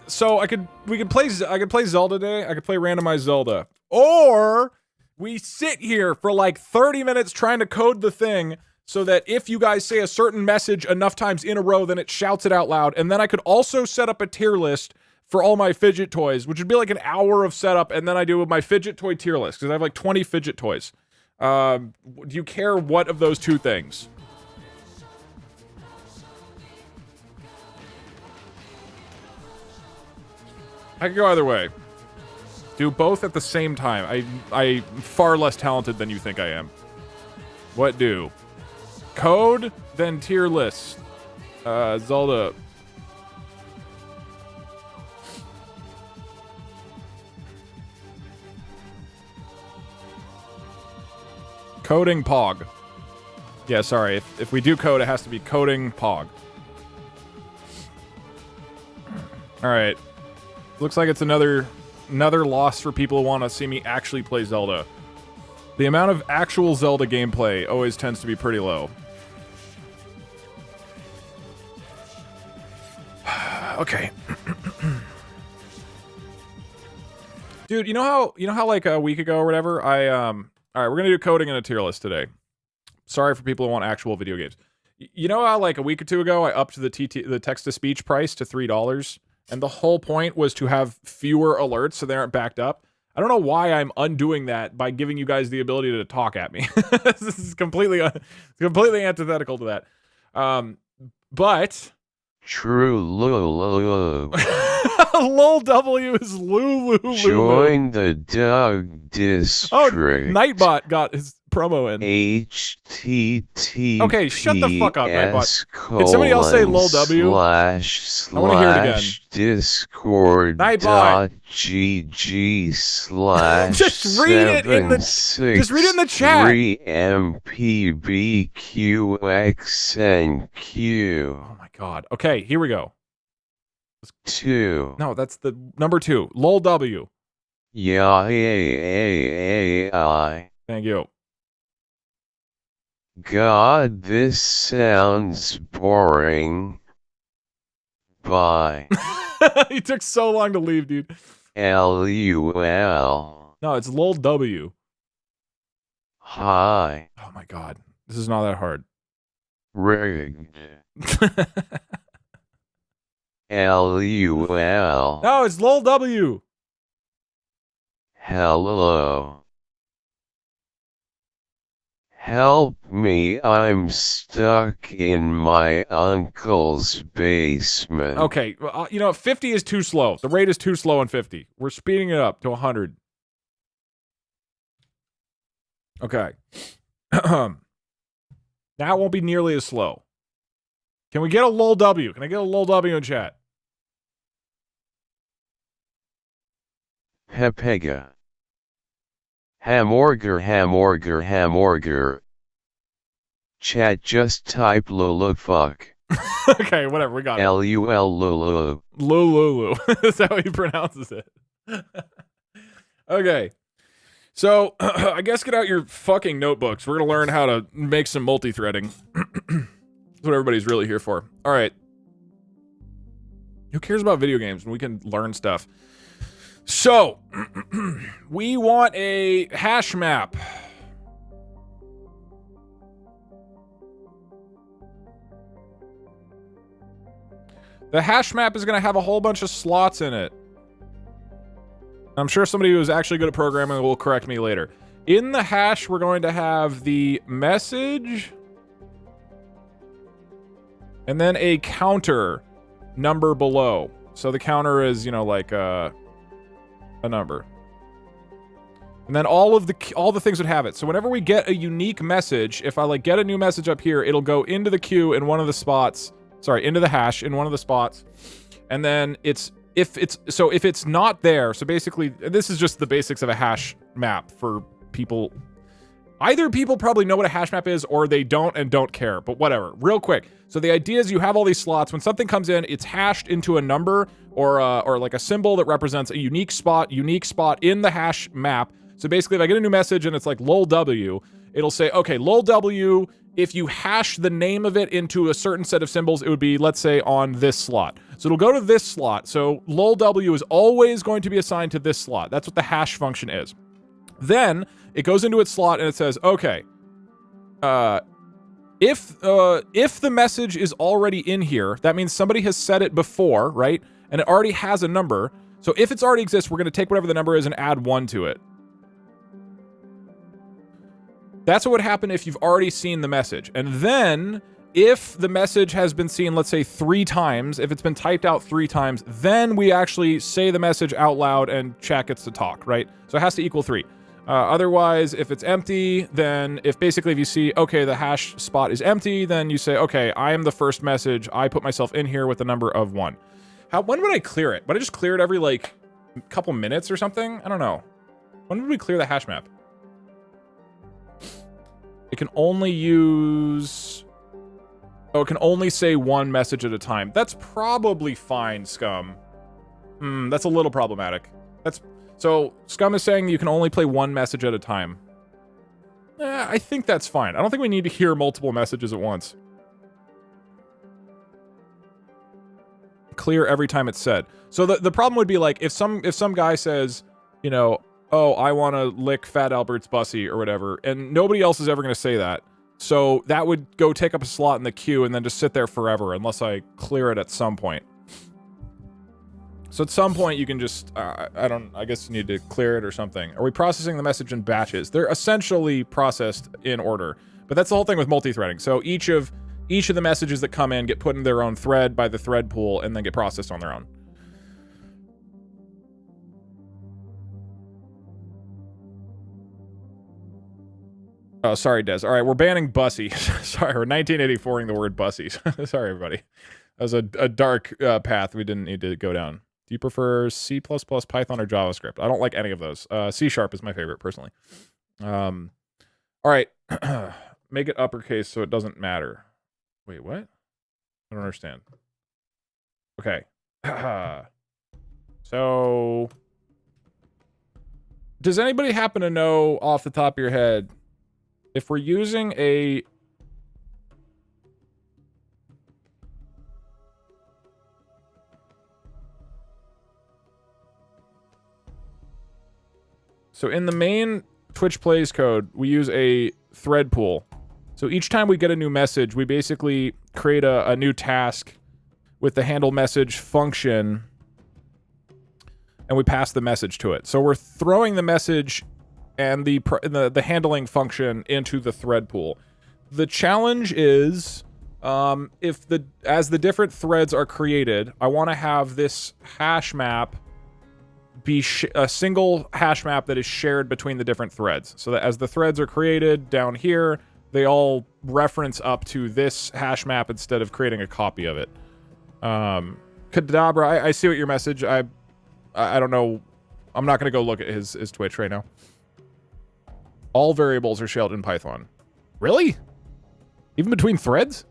so I could play Zelda today. I could play randomized Zelda. Or we sit here for like 30 minutes trying to code the thing so that if you guys say a certain message enough times in a row, then it shouts it out loud. And then I could also set up a tier list for all my fidget toys, which would be like an hour of setup, and then I do my fidget toy tier list, because I have like 20 fidget toys. Do you care what of those two things? I could go either way. Do both at the same time. I'm far less talented than you think I am. What do? Code, then tier list. Zelda. Coding Pog. Yeah, sorry. If we do code, it has to be coding Pog. Alright. Looks like it's another loss for people who want to see me actually play Zelda. The amount of actual Zelda gameplay always tends to be pretty low. Okay. Dude, you know how like a week ago or whatever, alright, we're gonna do coding in a tier list today. Sorry for people who want actual video games. You know how like a week or two ago I upped the text-to-speech price to $3? And the whole point was to have fewer alerts so they aren't backed up. I don't know why I'm undoing that by giving you guys the ability to talk at me. This is completely antithetical to that. But True Lulu. Lol W is Lulu. Join the Doug district. Oh, Nightbot got his promo in. HTTPS. Okay, shut the fuck up, Nightbot. Can somebody else say Lol W? I want to hear it again. Discord.gg/ just read it in the chat. 3MPBQXNQ. Oh my god. Okay, here we go. 2. No, that's the number 2. Lol W. Yeah. Thank you. God, this sounds boring. Bye. He took so long to leave, dude. LUL. No, it's Lol W. Hi. Oh my god. This is not that hard. Rigged. LUL. No, it's Lol W. Hello. Help me, I'm stuck in my uncle's basement. Okay, well, you know, 50 is too slow. The rate is too slow on 50. We're speeding it up to 100. Okay. Now it won't be nearly as slow. Can we get a Lol W? Can I get a Lol W in chat? Pepega. Hamburger. Chat, just type lulu fuck. Okay, whatever, we got it. LUL lulu. Lulu. That's how he pronounces it. Okay. So, I guess get out your fucking notebooks. We're gonna learn how to make some multi-threading. That's what everybody's really here for. Alright. Who cares about video games when we can learn stuff? So, we want a hash map. The hash map is going to have a whole bunch of slots in it. I'm sure somebody who's actually good at programming will correct me later. In the hash, we're going to have the message, and then a counter number below. So the counter is, you know, like a number. And then all the things would have it. So whenever we get a unique message, if I like get a new message up here, it'll go into the queue in one of the spots. Sorry, into the hash in one of the spots. And then if it's not there, so basically this is just the basics of a hash map for people. Either people probably know what a hash map is or they don't and don't care, but whatever. Real quick. So the idea is you have all these slots. When something comes in, it's hashed into a number or like a symbol that represents a unique spot in the hash map. So basically, if I get a new message and it's like lol W, it'll say, okay, lol W, if you hash the name of it into a certain set of symbols, it would be, let's say, on this slot. So it'll go to this slot. So lol W is always going to be assigned to this slot. That's what the hash function is. Then it goes into its slot and it says, okay, if the message is already in here, that means somebody has said it before, right? And it already has a number. So if it's already exists, we're going to take whatever the number is and add 1 to it. That's what would happen if you've already seen the message. And then if the message has been seen, let's say 3 times, if it's been typed out 3 times, then we actually say the message out loud and chat gets to talk, right? So it has to equal 3. Otherwise, if it's empty, then if you see, okay, the hash spot is empty, then you say, okay, I am the first message. I put myself in here with the number of 1. When would I clear it? Would I just clear it every, like, couple minutes or something? I don't know. When would we clear the hash map? It can only use... Oh, it can only say 1 message at a time. That's probably fine, Scum. That's a little problematic. So, Scum is saying you can only play 1 message at a time. I think that's fine. I don't think we need to hear multiple messages at once. Clear every time it's said. So the problem would be like, if some guy says, you know, oh, I want to lick Fat Albert's bussy or whatever, and nobody else is ever going to say that. So that would go take up a slot in the queue and then just sit there forever unless I clear it at some point. So at some point you can just, I guess you need to clear it or something. Are we processing the message in batches? They're essentially processed in order, but that's the whole thing with multi-threading. So each of each of the messages that come in get put in their own thread by the thread pool and then get processed on their own. Oh, sorry, Des. All right, we're banning Bussy. Sorry, we're 1984ing the word Bussies. Sorry, everybody. That was a dark path we didn't need to go down. Do you prefer C++, Python, or JavaScript? I don't like any of those. C# is my favorite, personally. All right. Make it uppercase so it doesn't matter. Wait, what? I don't understand. Okay. So, does anybody happen to know off the top of your head if we're using a... So in the main Twitch Plays code, we use a thread pool. So each time we get a new message, we basically create a new task with the handle message function, and we pass the message to it. So we're throwing the message and the handling function into the thread pool. The challenge is, as the different threads are created, I want to have this hash map be a single hash map that is shared between the different threads. So that as the threads are created down here, they all reference up to this hash map instead of creating a copy of it. Kadabra, I see what your message. I don't know. I'm not going to go look at his Twitch right now. All variables are shelled in Python. Really? Even between threads?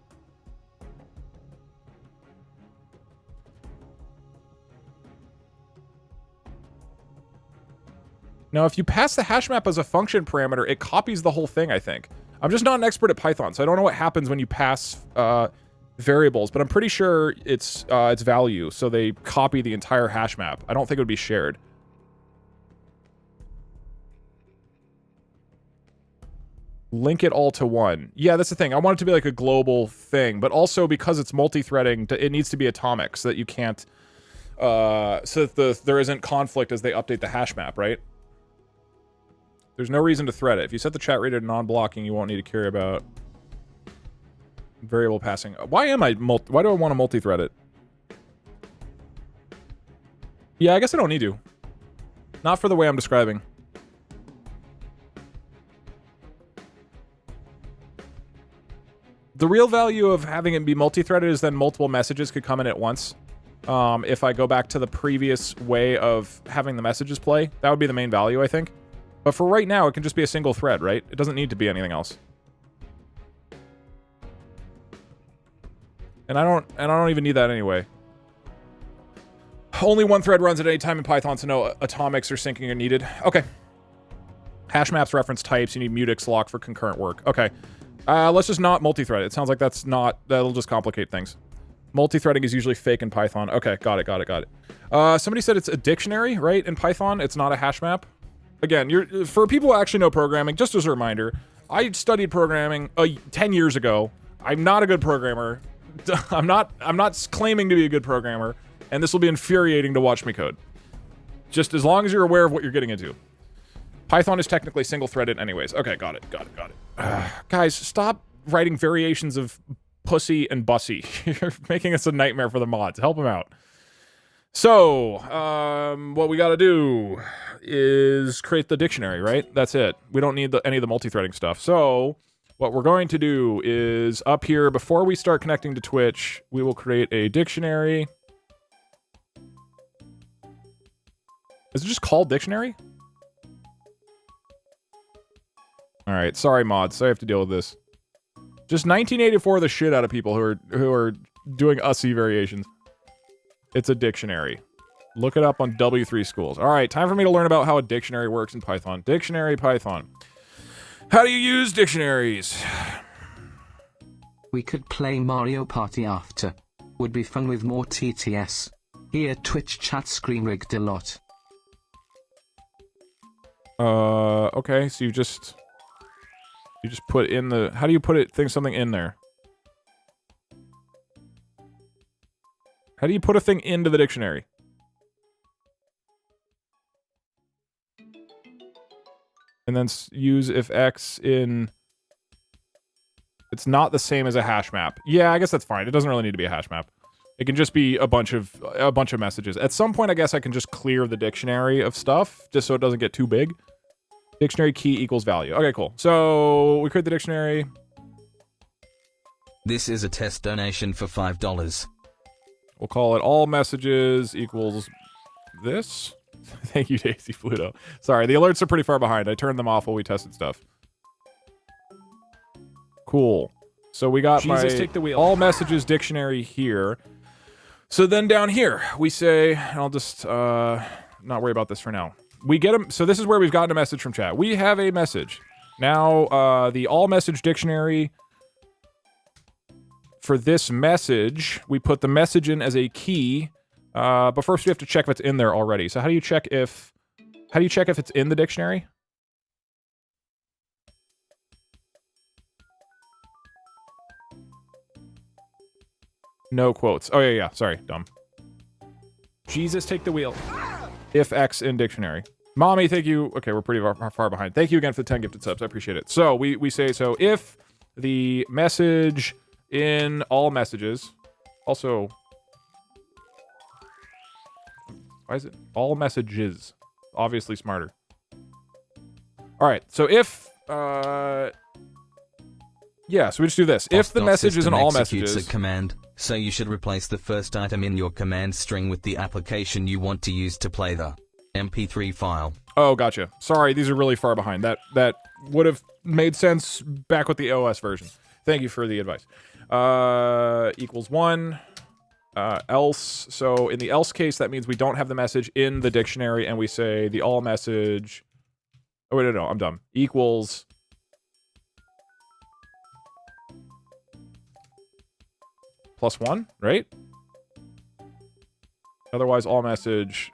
Now, if you pass the hash map as a function parameter, it copies the whole thing, I think. I'm just not an expert at Python, so I don't know what happens when you pass variables, but I'm pretty sure it's value, so they copy the entire hash map. I don't think it would be shared. Link it all to one. Yeah, that's the thing. I want it to be like a global thing, but also because it's multi-threading, it needs to be atomic so that you can't... so that there isn't conflict as they update the hash map, right? There's no reason to thread it. If you set the chat rate to non-blocking, you won't need to care about variable passing. Why do I want to multi-thread it? Yeah, I guess I don't need to. Not for the way I'm describing. The real value of having it be multi-threaded is then multiple messages could come in at once. If I go back to the previous way of having the messages play, that would be the main value, I think. But for right now, it can just be a single thread, right? It doesn't need to be anything else. And I don't even need that anyway. Only one thread runs at any time in Python, so no atomics or syncing are needed. Okay. Hash maps reference types. You need mutex lock for concurrent work. Okay. Let's just not multi-thread. It sounds like that'll just complicate things. Multi-threading is usually fake in Python. Okay, got it. Somebody said it's a dictionary, right? In Python, it's not a hash map. Again, for people who actually know programming, just as a reminder, I studied programming 10 years ago. I'm not a good programmer. I'm not claiming to be a good programmer, and this will be infuriating to watch me code. Just as long as you're aware of what you're getting into. Python is technically single-threaded anyways. Okay, got it. Guys, stop writing variations of pussy and bussy. You're making us a nightmare for the mods. Help them out. So, what we gotta do is create the dictionary, right? That's it. We don't need any of the multi-threading stuff. So, what we're going to do is up here, before we start connecting to Twitch, we will create a dictionary. Is it just called dictionary? Alright, sorry mods, I have to deal with this. Just 1984 the shit out of people who are doing USSY variations. It's a dictionary. Look it up on W3 Schools. Alright, time for me to learn about how a dictionary works in Python. Dictionary Python. How do you use dictionaries? We could play Mario Party after. Would be fun with more TTS. Here Twitch chat screen rigged a lot. Okay, so you just put in the... How do you put something in there? How do you put a thing into the dictionary? And then use if X in... It's not the same as a hash map. Yeah, I guess that's fine. It doesn't really need to be a hash map. It can just be a bunch of messages. At some point, I guess I can just clear the dictionary of stuff, just so it doesn't get too big. Dictionary key equals value. Okay, cool. So we create the dictionary. This is a test donation for $5. We'll call it all messages equals this. Thank you, Daisy Pluto. Sorry, the alerts are pretty far behind. I turned them off while we tested stuff. Cool. So we got Jesus, my take the wheel. all messages dictionary here. So then down here, we say, and I'll just not worry about this for now. We get them. So this is where we've gotten a message from chat. We have a message. Now, the all message dictionary, for this message, we put the message in as a key. But first we have to check if it's in there already. So how do you check if it's in the dictionary? No quotes. Oh, yeah. Sorry, dumb. Jesus, take the wheel. If X in dictionary. Mommy, thank you. Okay, we're pretty far behind. Thank you again for the 10 gifted subs. I appreciate it. So we say, so if the message in all messages, also, why is it all messages? Obviously smarter. All right, so if, yeah, so we just do this. If the message is in all messages, a command, so you should replace the first item in your command string with the application you want to use to play the MP3 file. Oh, gotcha. Sorry, these are really far behind. That would have made sense back with the OS version. Thank you for the advice. Equals 1. Else. So in the else case, that means we don't have the message in the dictionary, and we say the all message. Oh, wait, no, I'm dumb. Equals. +1, right? Otherwise, all message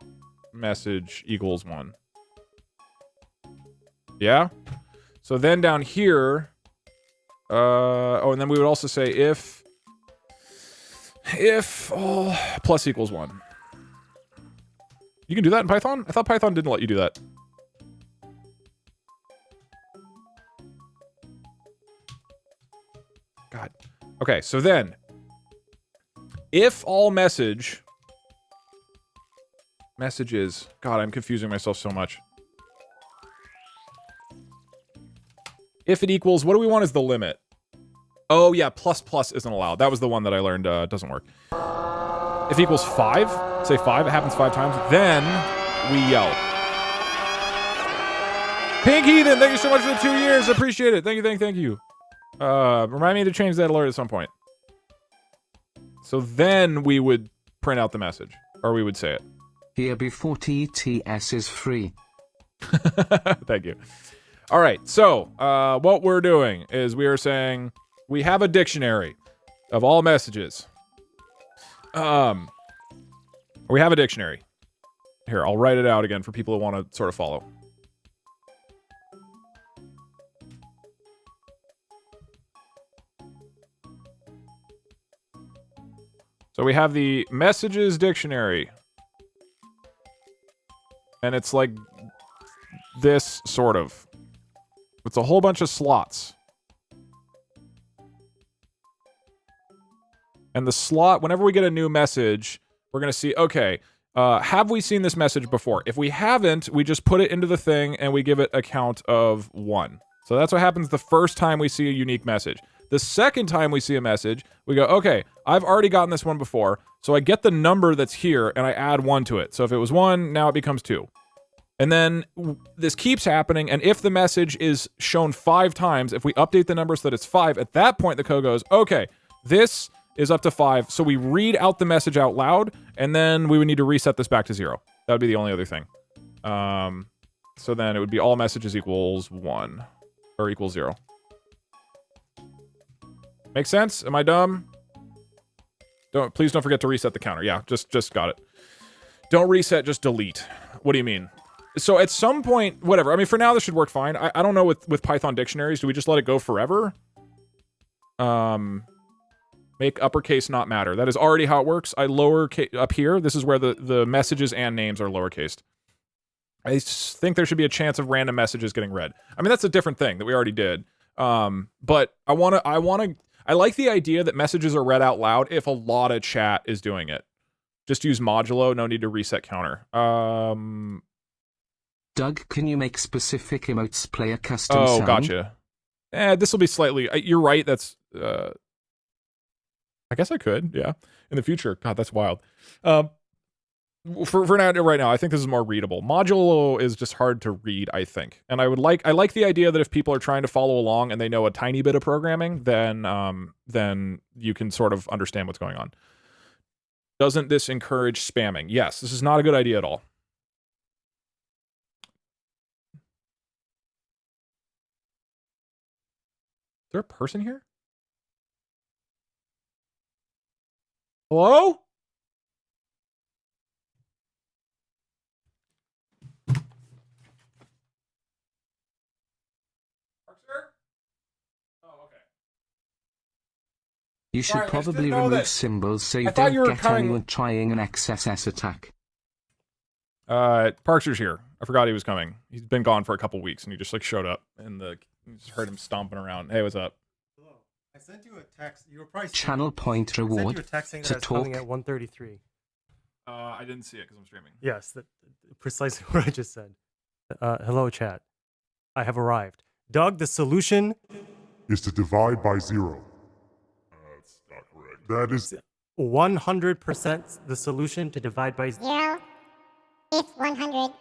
equals 1. Yeah? So then down here, oh, and then we would also say if all plus equals 1. You can do that in Python? I thought Python didn't let you do that. God. Okay, so then, if all messages, God, I'm confusing myself so much. If it equals, what do we want as the limit? Oh yeah, plus isn't allowed. That was the one that I learned doesn't work. If it equals 5, say 5, it happens 5 times, then we yell. Pink Heathen, thank you so much for the 2 years. Appreciate it. Thank you. Remind me to change that alert at some point. So then we would print out the message, or we would say it. Here before TTS is free. Thank you. All right, so what we're doing is we are saying we have a dictionary of all messages. We have a dictionary. Here, I'll write it out again for people who want to sort of follow. So we have the messages dictionary. And it's like this, sort of. It's a whole bunch of slots. And the slot, whenever we get a new message, we're going to see, okay, have we seen this message before? If we haven't, we just put it into the thing and we give it a count of 1. So that's what happens the first time we see a unique message. The second time we see a message, we go, okay, I've already gotten this one before, so I get the number that's here and I add 1 to it. So if it was 1, now it becomes 2. And then this keeps happening, and if the message is shown 5 times, if we update the number so that it's 5, at that point the code goes, okay, this is up to 5, so we read out the message out loud, and then we would need to reset this back to 0. That would be the only other thing. So then it would be all messages equals 1, or equals 0. Make sense? Am I dumb? Please don't forget to reset the counter. Yeah, just got it. Don't reset, just delete. What do you mean? So at some point, whatever. I mean, for now, this should work fine. I don't know with Python dictionaries. Do we just let it go forever? Make uppercase not matter. That is already how it works. I lower up here. This is where the messages and names are lowercased. I think there should be a chance of random messages getting read. I mean, that's a different thing that we already did. But I like the idea that messages are read out loud if a lot of chat is doing it. Just use modulo, no need to reset counter. Doug, can you make specific emotes play a custom Oh, sound? gotcha. This will be slightly... you're right, that's... I guess I could, yeah. In the future. God, that's wild. For now, right now, I think this is more readable. Modulo is just hard to read, I think. And I like the idea that if people are trying to follow along and they know a tiny bit of programming, then you can sort of understand what's going on. Doesn't this encourage spamming? Yes, this is not a good idea at all. Is there a person here? Hello? You should Sorry, probably remove symbols so you thought don't you were get coming- anyone trying an XSS attack. Parker's here. I forgot he was coming. He's been gone for a couple weeks, and he just like showed up, and you just heard him stomping around. Hey, what's up? Hello. I sent you a text. You were probably Channel point reward I sent you a text saying that to it's coming talk. at 1:33. I didn't see it because I'm streaming. Yes, that precisely what I just said. Hello, chat. I have arrived. Doug, the solution Is to divide by 0. That's not correct. That is 100% the solution to divide by 0. It's 100.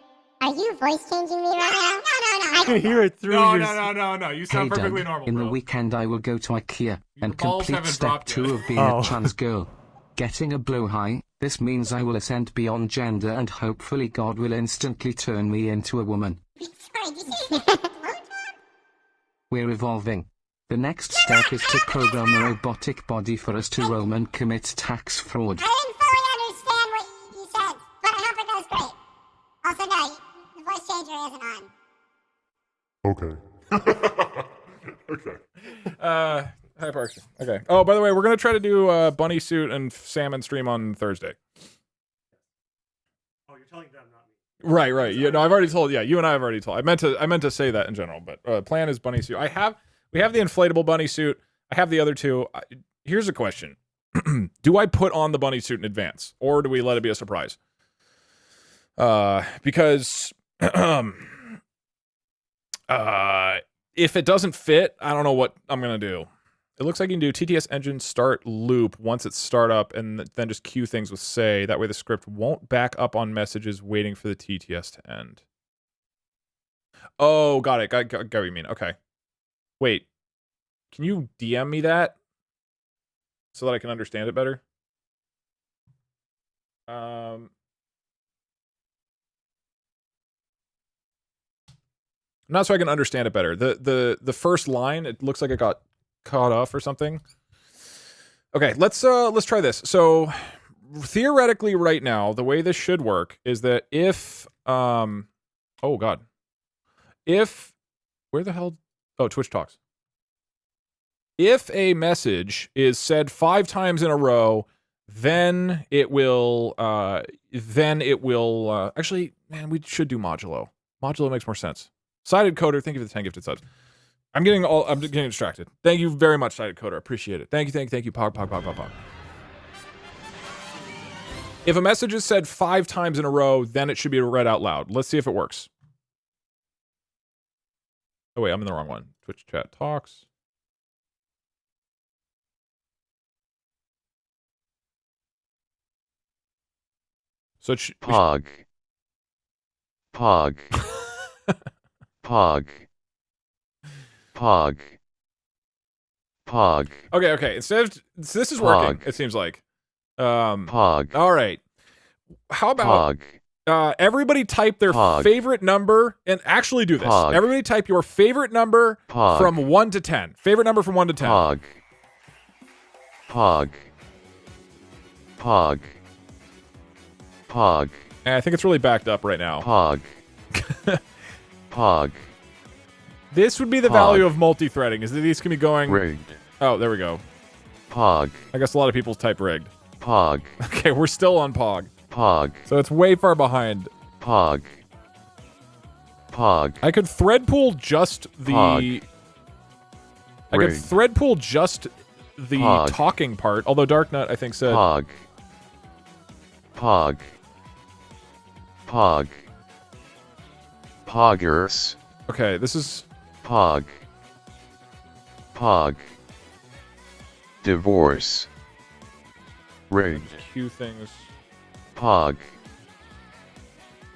Are you voice changing me right now? No. I can hear it through your... No. You sound Hey perfectly Doug, normal, in bro. the weekend I will go to IKEA and balls complete haven't step dropped 2 yet. of being Oh. a trans girl. Getting a blowhigh, this means I will ascend beyond gender and hopefully God will instantly turn me into a woman. Sorry, did you say We're evolving. The next step is to program a robotic body for us to roam and commit tax fraud. I didn't fully understand what you said, but I hope it goes great. Also, no, the voice changer isn't on. okay. Hi, Parker. Okay. Oh, by the way, we're gonna try to do bunny suit and salmon stream on Thursday. Oh, you're telling them, not me. Right. Yeah, no, I've already told. Yeah, you and I have already told. I meant to say that in general, but plan is bunny suit. We have the inflatable bunny suit. I have the other two. Here's a question: do I put on the bunny suit in advance, or do we let it be a surprise? Because if it doesn't fit, I don't know what I'm gonna do. It looks like you can do TTS engine start loop once it's start up, and then just queue things with say. That way the script won't back up on messages waiting for the TTS to end. Oh, got it. Got what you mean. Okay. Wait. Can you DM me that so that I can understand it better? Not so I can understand it better. The first line, it looks like it got caught off or something. Okay, let's try this. So theoretically right now, the way this should work is that if oh god. Where the hell? Oh, Twitch Talks. If a message is said 5 times in a row, then it will actually, man, we should do modulo. Modulo makes more sense. Sided Coder, thank you for the 10 gifted subs. I'm getting distracted. Thank you very much, Sided Coder. Appreciate it. Thank you. Pog. If a message is said 5 times in a row, then it should be read out loud. Let's see if it works. Oh wait, I'm in the wrong one. Twitch chat talks. So it Pog. Okay. Instead of this is working, it seems like. Pog. All right. How about everybody type their favorite number and actually do this. Everybody type your favorite number from 1 to 10. Favorite number from 1 to 10. Pog. I think it's really backed up right now. Pog. This would be the value of multi-threading, is that these can be going... Rigged. Oh, there we go. Pog. I guess a lot of people type rigged. Pog. Okay, we're still on Pog. Pog. So it's way far behind. Pog. I could thread pool just the... I could Rig. thread pool just the Pog. talking part, although Darknut, I think, said... Pog. Pog. Pog. Poggers. Okay, this is... Pog. Pog. Divorce. Rigged. Q things. Pog.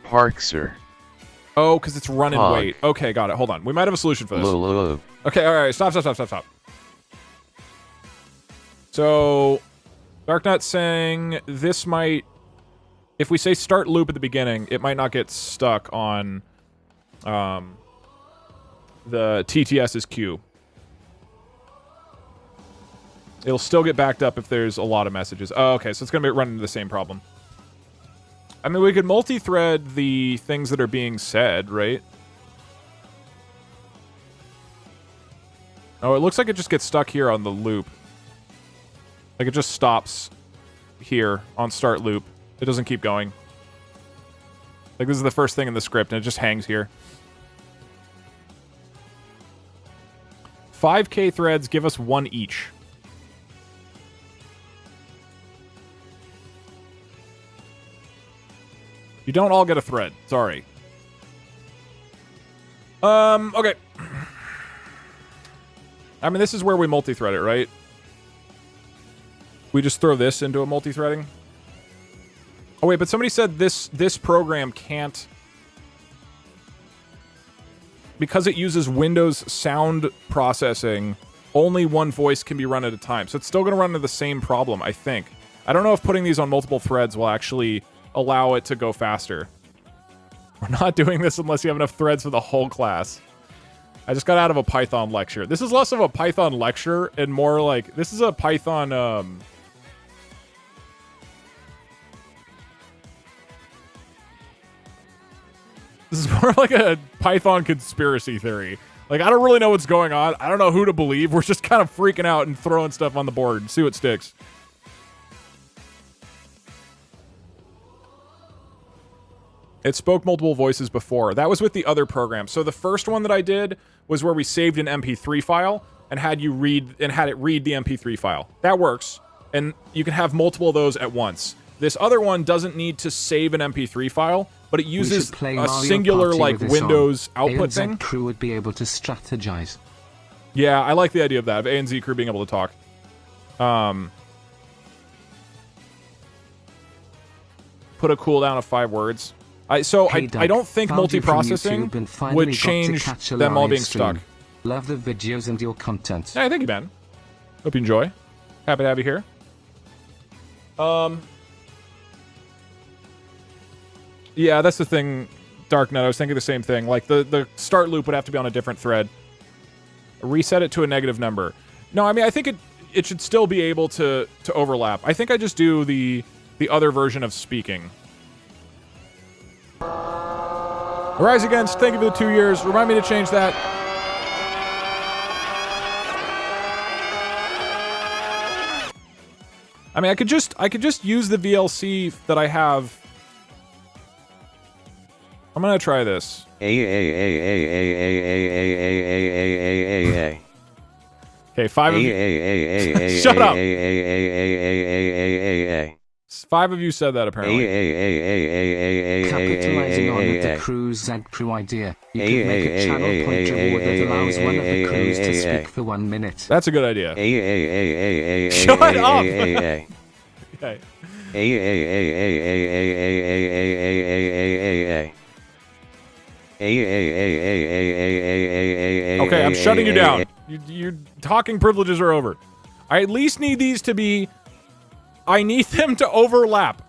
Parkser. Oh, because it's run and Pog. wait. Okay, got it. Hold on. We might have a solution for this. Lulu. Okay, alright, stop. So, Darknut saying this might... If we say start loop at the beginning, it might not get stuck on the TTS's queue. It'll still get backed up if there's a lot of messages. Oh, okay, so it's going to be running into the same problem. I mean, we could multi-thread the things that are being said, right? Oh, it looks like it just gets stuck here on the loop. Like, it just stops here on start loop. It doesn't keep going. Like, this is the first thing in the script, and it just hangs here. 5K threads give us 1 each. You don't all get a thread. Sorry. Okay. I mean, this is where we multi-thread it, right? We just throw this into a multi-threading? Oh, wait, but somebody said this program can't... Because it uses Windows sound processing, only one voice can be run at a time. So it's still going to run into the same problem, I think. I don't know if putting these on multiple threads will actually allow it to go faster. We're not doing this unless you have enough threads for the whole class. I just got out of a Python lecture. This is less of a Python lecture and more like... This is a Python... This is more like a Python conspiracy theory. Like, I don't really know what's going on. I don't know who to believe. We're just kind of freaking out and throwing stuff on the board and see what sticks. It spoke multiple voices before. That was with the other program. So the first one that I did was where we saved an MP3 file and had it read the MP3 file. That works. And you can have multiple of those at once. This other one doesn't need to save an MP3 file, but it uses a singular like Windows output thing. Crew would be able to strategize. Yeah, I like the idea of that. Of A and Z crew being able to talk. Put a cooldown of 5 words. I don't think multiprocessing would change them all being stuck. Love the videos and your content. Yeah, thank you, man. Hope you enjoy. Happy to have you here. Yeah, that's the thing, Darknet. I was thinking the same thing. Like, the start loop would have to be on a different thread. Reset it to a negative number. No, I mean, I think it should still be able to overlap. I think I just do the other version of speaking. Rise Against, thank you for the 2 years. Remind me to change that. I mean, I could just use the VLC that I have. I'm gonna try this. Okay, 5 of you. Shut up. 5 of you said that apparently. Capitalizing on the crew's Z crew idea, you could make a channel point reward that allows one of the crews to speak for 1 minute. That's a good idea. Shut up. Okay. Okay, I'm shutting you down. Your talking privileges are over. I at least need these to be... I need them to overlap.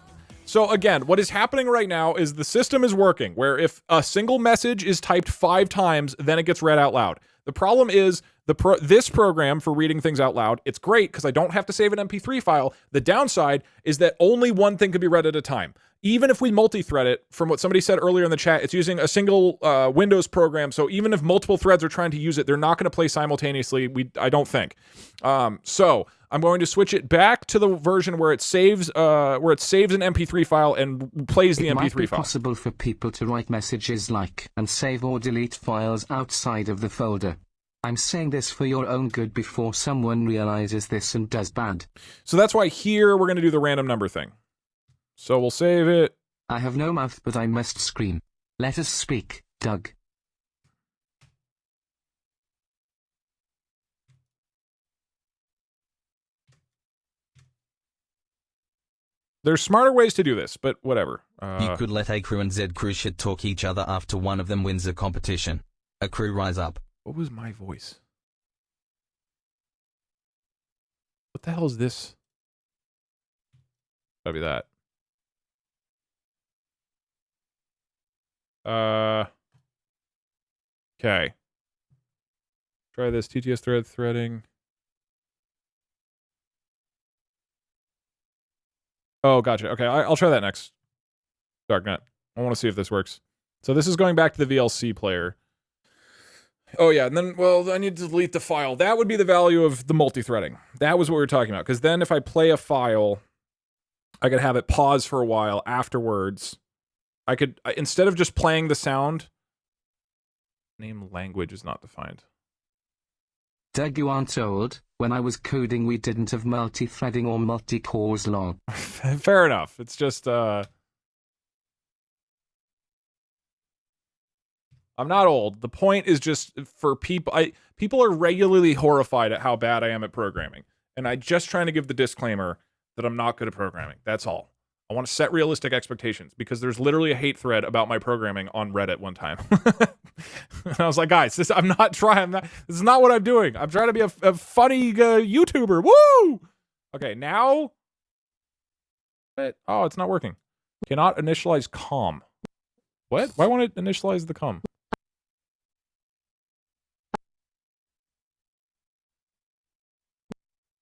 So again, what is happening right now is the system is working, where if a single message is typed 5 times, then it gets read out loud. The problem is this program for reading things out loud, it's great because I don't have to save an MP3 file. The downside is that only one thing can be read at a time. Even if we multi-thread it, from what somebody said earlier in the chat, it's using a single Windows program, so even if multiple threads are trying to use it, they're not going to play simultaneously, I don't think. So I'm going to switch it back to the version where it saves an MP3 file and plays the MP3 file. It might be possible for people to write messages like, and save or delete files outside of the folder. I'm saying this for your own good before someone realizes this and does bad. So that's why here we're going to do the random number thing. So we'll save it. I have no mouth, but I must scream. Let us speak, Doug. There's smarter ways to do this, but whatever. You could let A crew and Z crew shit talk each other after one of them wins a competition. A crew rise up. What was my voice? What the hell is this? Gotta be that. Okay. Try this TTS thread threading. Oh, gotcha. Okay, I'll try that next. Darknet. I want to see if this works. So this is going back to the VLC player. Oh yeah, and then, well, I need to delete the file. That would be the value of the multi-threading. That was what we were talking about. Because then if I play a file, I could have it pause for a while afterwards. I could, instead of just playing the sound, name language is not defined. Doug, you aren't old. When I was coding, we didn't have multi-threading or multi-cores log. Fair enough. It's just, I'm not old. The point is just for people, people are regularly horrified at how bad I am at programming. And I'm just trying to give the disclaimer that I'm not good at programming. That's all. I want to set realistic expectations because there's literally a hate thread about my programming on Reddit one time. And I was like, guys, I'm not trying. This is not what I'm doing. I'm trying to be a funny YouTuber. Woo! Okay, now. Oh, it's not working. Cannot initialize com. What? Why won't it initialize the com?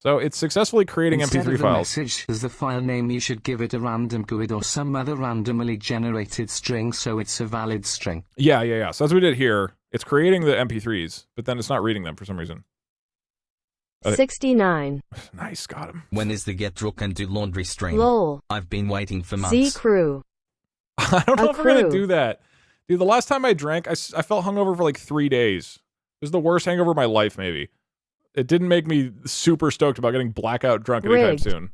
So it's successfully creating Instead MP3 of the files. Message as the file name, you should give it a random GUID or some other randomly generated string so it's a valid string. Yeah. So that's what we did here. It's creating the MP3s, but then it's not reading them for some reason. 69. Nice, got him. When is the get drunk and do laundry stream? Lol. I've been waiting for months. Z crew. I don't know if we're gonna do that. Dude, the last time I drank, I felt hungover for like 3 days. It was the worst hangover of my life, maybe. It didn't make me super stoked about getting blackout drunk anytime soon.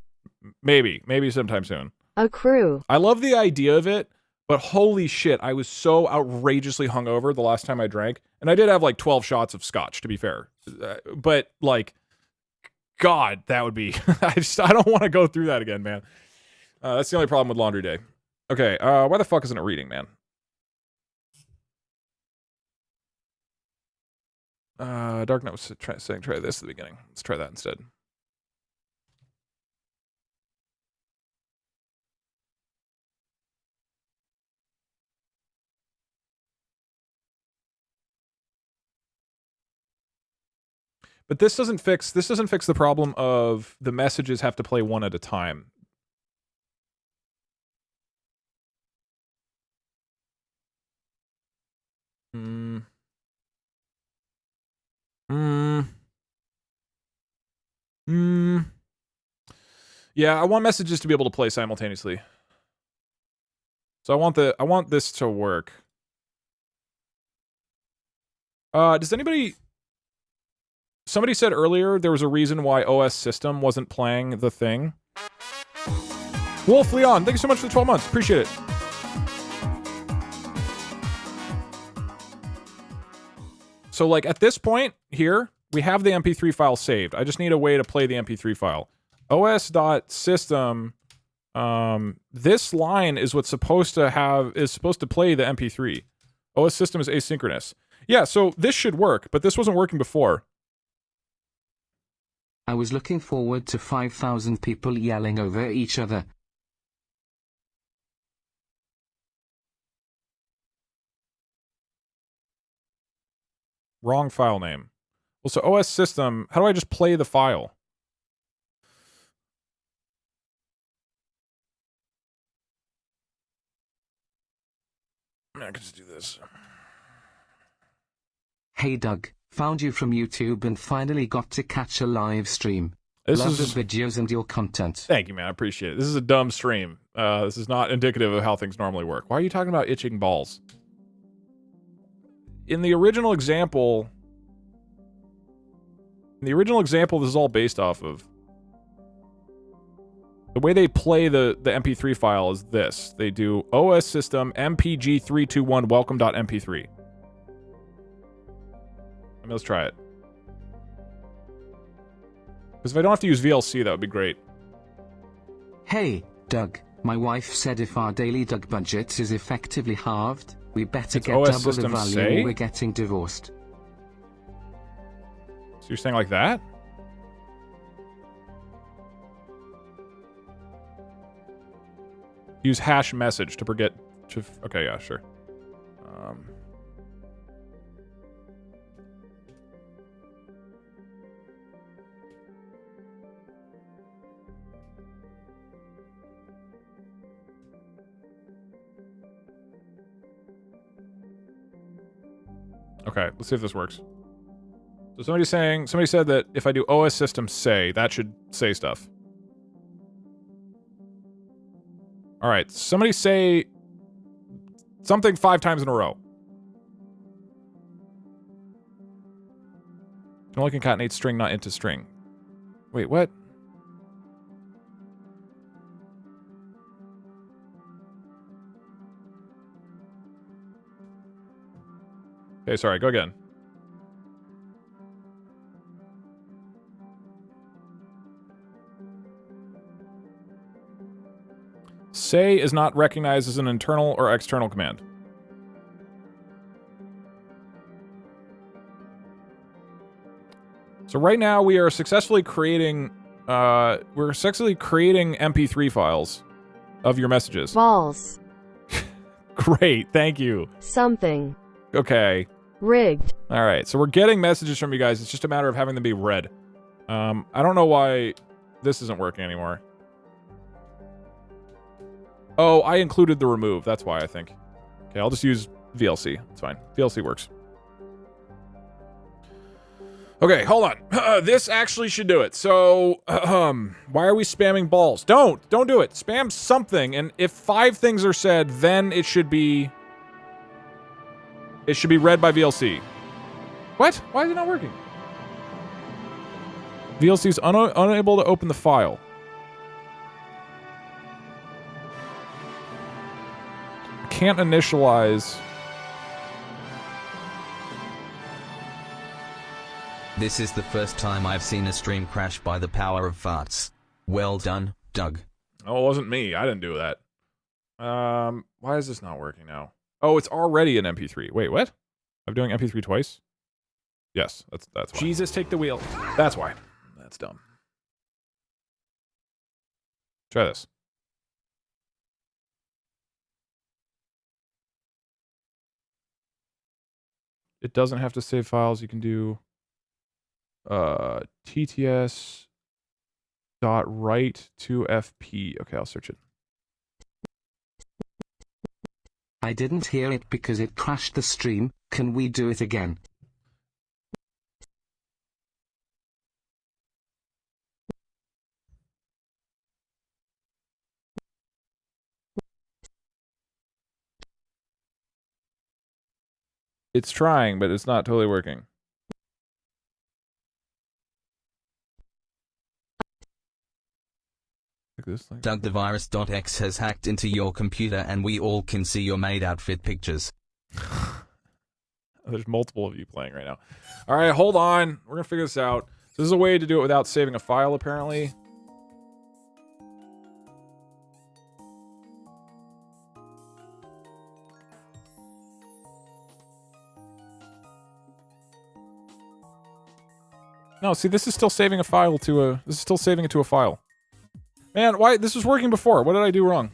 Maybe sometime soon. A crew. I love the idea of it, but holy shit, I was so outrageously hungover the last time I drank. And I did have like 12 shots of scotch, to be fair. But like, God, that would be, I don't want to go through that again, man. That's the only problem with laundry day. Okay, why the fuck isn't it reading, man? Darknet was saying try this at the beginning. Let's try that instead. But this doesn't fix the problem of the messages have to play one at a time. Yeah, I want messages to be able to play simultaneously. So I want this to work. Does anybody... Somebody said earlier there was a reason why OS system wasn't playing the thing. Wolf Leon, thank you so much for the 12 months. Appreciate it. So like at this point here, we have the MP3 file saved. I just need a way to play the MP3 file. os.system, this line is what's supposed to play the MP3. OS system is asynchronous. Yeah, so this should work, but this wasn't working before. I was looking forward to 5,000 people yelling over each other. Wrong file name. Well, so OS system, how do I just play the file? I can just do this. Hey Doug, found you from YouTube and finally got to catch a live stream. Love the videos and your content. Thank you, man. I appreciate it. This is a dumb stream. This is not indicative of how things normally work. Why are you talking about itching balls? In the original example, And the original example this is all based off of. The way they play the MP3 file is this. They do OS system mpg321 welcome.mp3. Let's try it. Because if I don't have to use VLC, that would be great. Hey, Doug. My wife said if our daily Doug budget is effectively halved, we better It's get OS double the system value say? or we're getting divorced. So you're saying like that? Use hash message to forget to... Okay, yeah, sure. Okay, let's see if this works. So somebody said that if I do OS system say, that should say stuff. All right, somebody say something 5 times in a row. You only concatenate string, not into string. Wait, what? Okay, sorry, go again. Say is not recognized as an internal or external command. So right now we are successfully creating MP3 files of your messages. Balls. Great, thank you. Something. Okay. Rigged. All right, so we're getting messages from you guys. It's just a matter of having them be read. I don't know why this isn't working anymore. Oh, I included the remove. That's why, I think. Okay, I'll just use VLC. It's fine. VLC works. Okay, hold on. This actually should do it. So, why are we spamming balls? Don't do it. Spam something, and if 5 things are said, then it should be read by VLC. What? Why is it not working? VLC is unable to open the file. Can't initialize. This is the first time I've seen a stream crash by the power of farts. Well done, Doug. Oh, it wasn't me. I didn't do that. Why is this not working now? Oh, it's already an MP3. Wait, what? I'm doing MP3 twice? Yes, that's why. Jesus, take the wheel. That's why. That's dumb. Try this. It doesn't have to save files. You can do tts dot write to fp. Okay, I'll search it. I didn't hear it because it crashed the stream. Can we do it again? It's trying, but it's not totally working. Like this, like Doug, the virus.x has hacked into your computer and we all can see your maid outfit pictures. There's multiple of you playing right now. All right, hold on. We're going to figure this out. This is a way to do it without saving a file, apparently. No, see, this is still saving a file to a... This is still saving it to a file. Man, why? This was working before. What did I do wrong?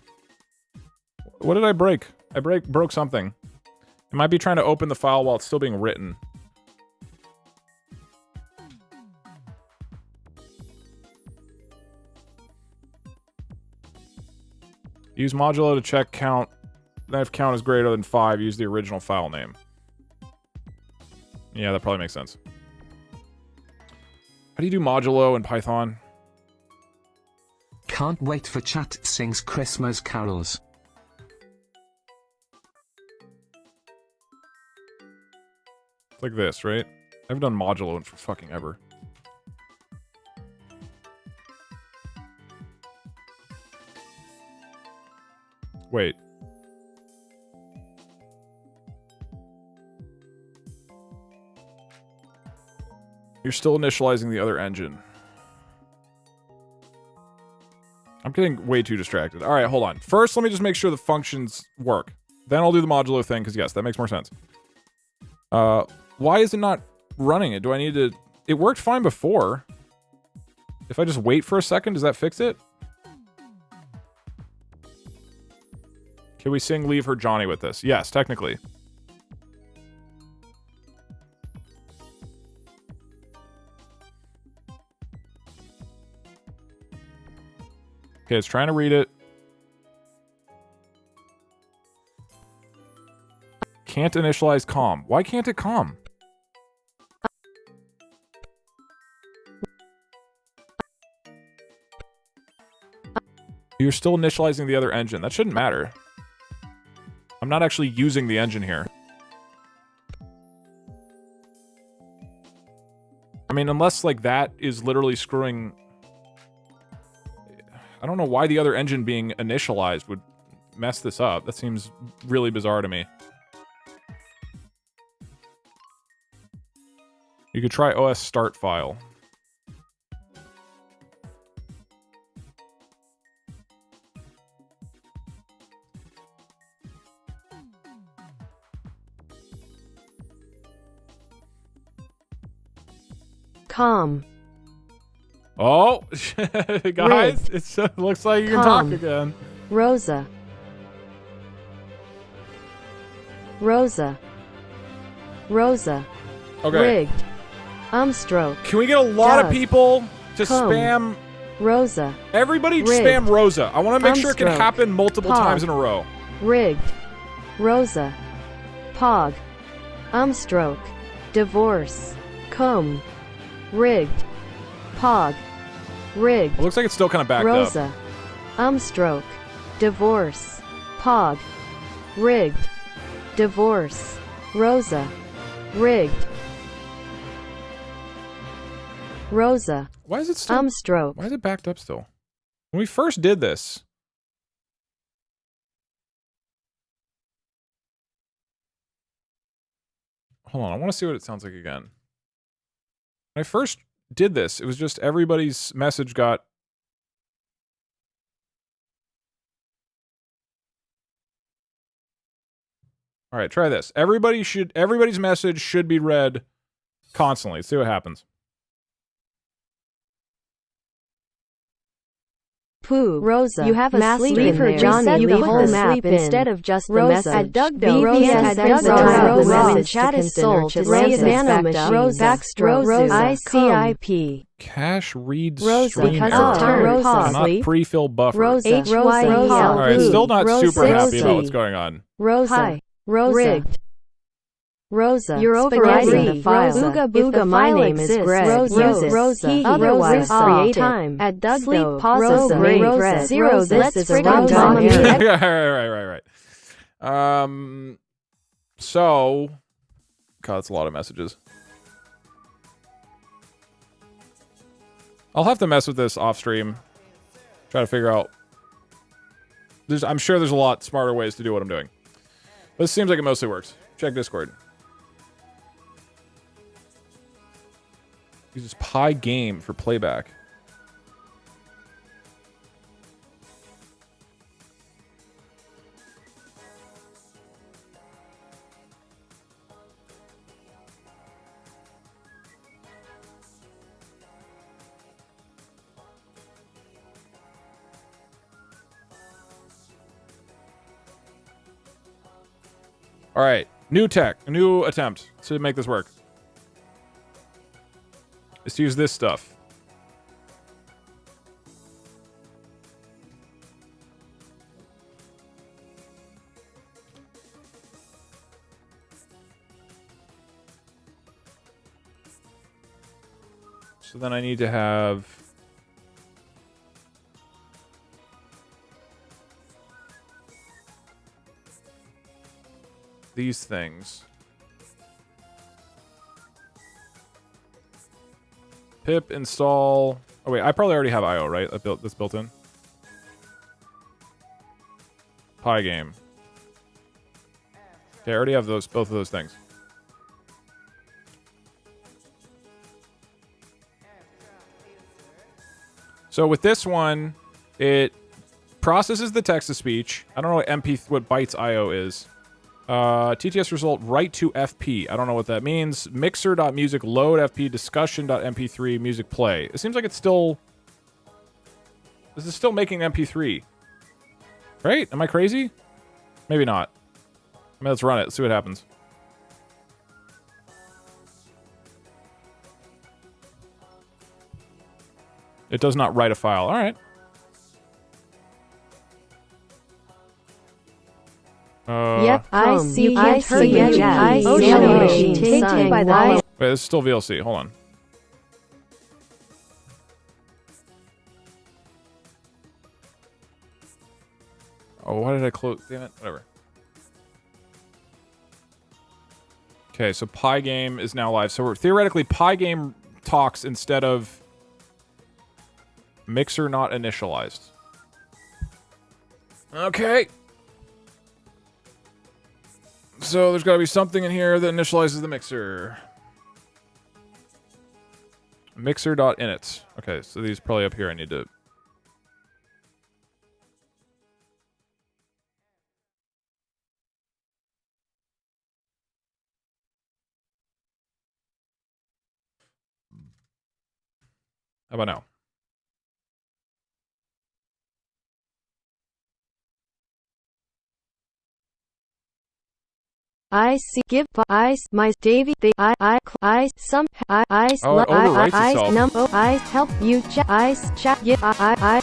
What did I break? I broke something. It might be trying to open the file while it's still being written. Use modulo to check count. Then if count is greater than 5, use the original file name. Yeah, that probably makes sense. How do you do modulo in Python? Can't wait for chat sings Christmas carols. It's like this, right? I haven't done modulo in for fucking ever. Wait. You're still initializing the other engine. I'm getting way too distracted. All right, hold on. First, let me just make sure the functions work. Then I'll do the modulo thing, because yes, that makes more sense. Why is it not running it? Do I need to... It worked fine before. If I just wait for a second, does that fix it? Can we sing Leave Her Johnny with this? Yes, technically. Okay, it's trying to read it. Can't initialize COM. Why can't it COM? You're still initializing the other engine. That shouldn't matter. I'm not actually using the engine here. I mean, unless, like, that is literally screwing... I don't know why the other engine being initialized would mess this up. That seems really bizarre to me. You could try OS start file. Com. Oh, guys, it looks like you can talk again. Rosa. Rosa. Rosa. Okay. Rigged. Stroke. Can we get a lot of people to Com. spam Rosa. Everybody Rigged. spam Rosa. I want to make sure it can Stroke. happen multiple Pog. times in a row. Rigged. Rosa. Pog. Stroke. Divorce. Cum. Rigged. Pog. Rigged. It looks like it's still kind of backed Rosa. up. Stroke. Divorce. Pog. Rigged. Divorce. Rosa. Rigged. Rosa. Why is it still... Stroke. Why is it backed up still? When we first did this... Hold on, I want to see what it sounds like again. When I first did this, it was just everybody's message got... Alright, try this. Everybody's message should be read constantly. Let's see what happens. Pooh, Rosa, you have a Mass sleep leave in her there. John, Reset you the put whole the map sleep in. instead of just the Rosa, message. at DugDo, VPN has has the time Rosa, when Rosa, chat is soul to Rosa, nano machine. Rosa, Backstroke. Rosa, ICIP. Cache reads Rosa, stream because error. of turn Cannot Rosa sleep. pre-fill buffer. Rosa, HYEL. Alright, still not super happy about Rosa. what's going on. Rosa. Hi. Rosa. Rigged. Rosa. You're Spaghetti. overriding the file. Rosa. Booga If the booga, my file name is exists, Greg. Rosa. Use it. Rosa. Otherwise, Rosa. time. At DugDo. Sleep pauses Rosa. great. Rosa. Zero. Rosa. This Let's is a friggin' Rosa. Mama right. So... God, that's a lot of messages. I'll have to mess with this off stream. Try to figure out... I'm sure there's a lot smarter ways to do what I'm doing. But it seems like it mostly works. Check Discord. Uses Pi Game for playback. All right, new attempt to make this work. Let's use this stuff. So then I need to have... these things. Pip install... Oh wait, I probably already have IO, right? That's built in. Pie game. Okay, I already have both of those things. So with this one, it processes the text-to-speech. I don't know what bytes IO is. TTS result write to FP. I don't know what that means. Mixer.music load FP discussion.mp3 music play. It seems like it's still... This is still making MP3. Right? Am I crazy? Maybe not. I mean, let's run it. Let's see what happens. It does not write a file. All right. Yep, I see. I heard you. I see. Taken by the Wait, this is still VLC. Hold on. Oh, why did I close? Damn it. Whatever. Okay, so Pygame is now live. So we're theoretically Pygame talks instead of Mixer not initialized. Okay. So there's got to be something in here that initializes the Mixer. Mixer.init. Okay, so these probably up here I need to... How about now? I see. Give ice. My Davy. They. I. Some. I. Oh, it overwrites itself. Num. I. Help you. Ice. Chat. Yeah. I.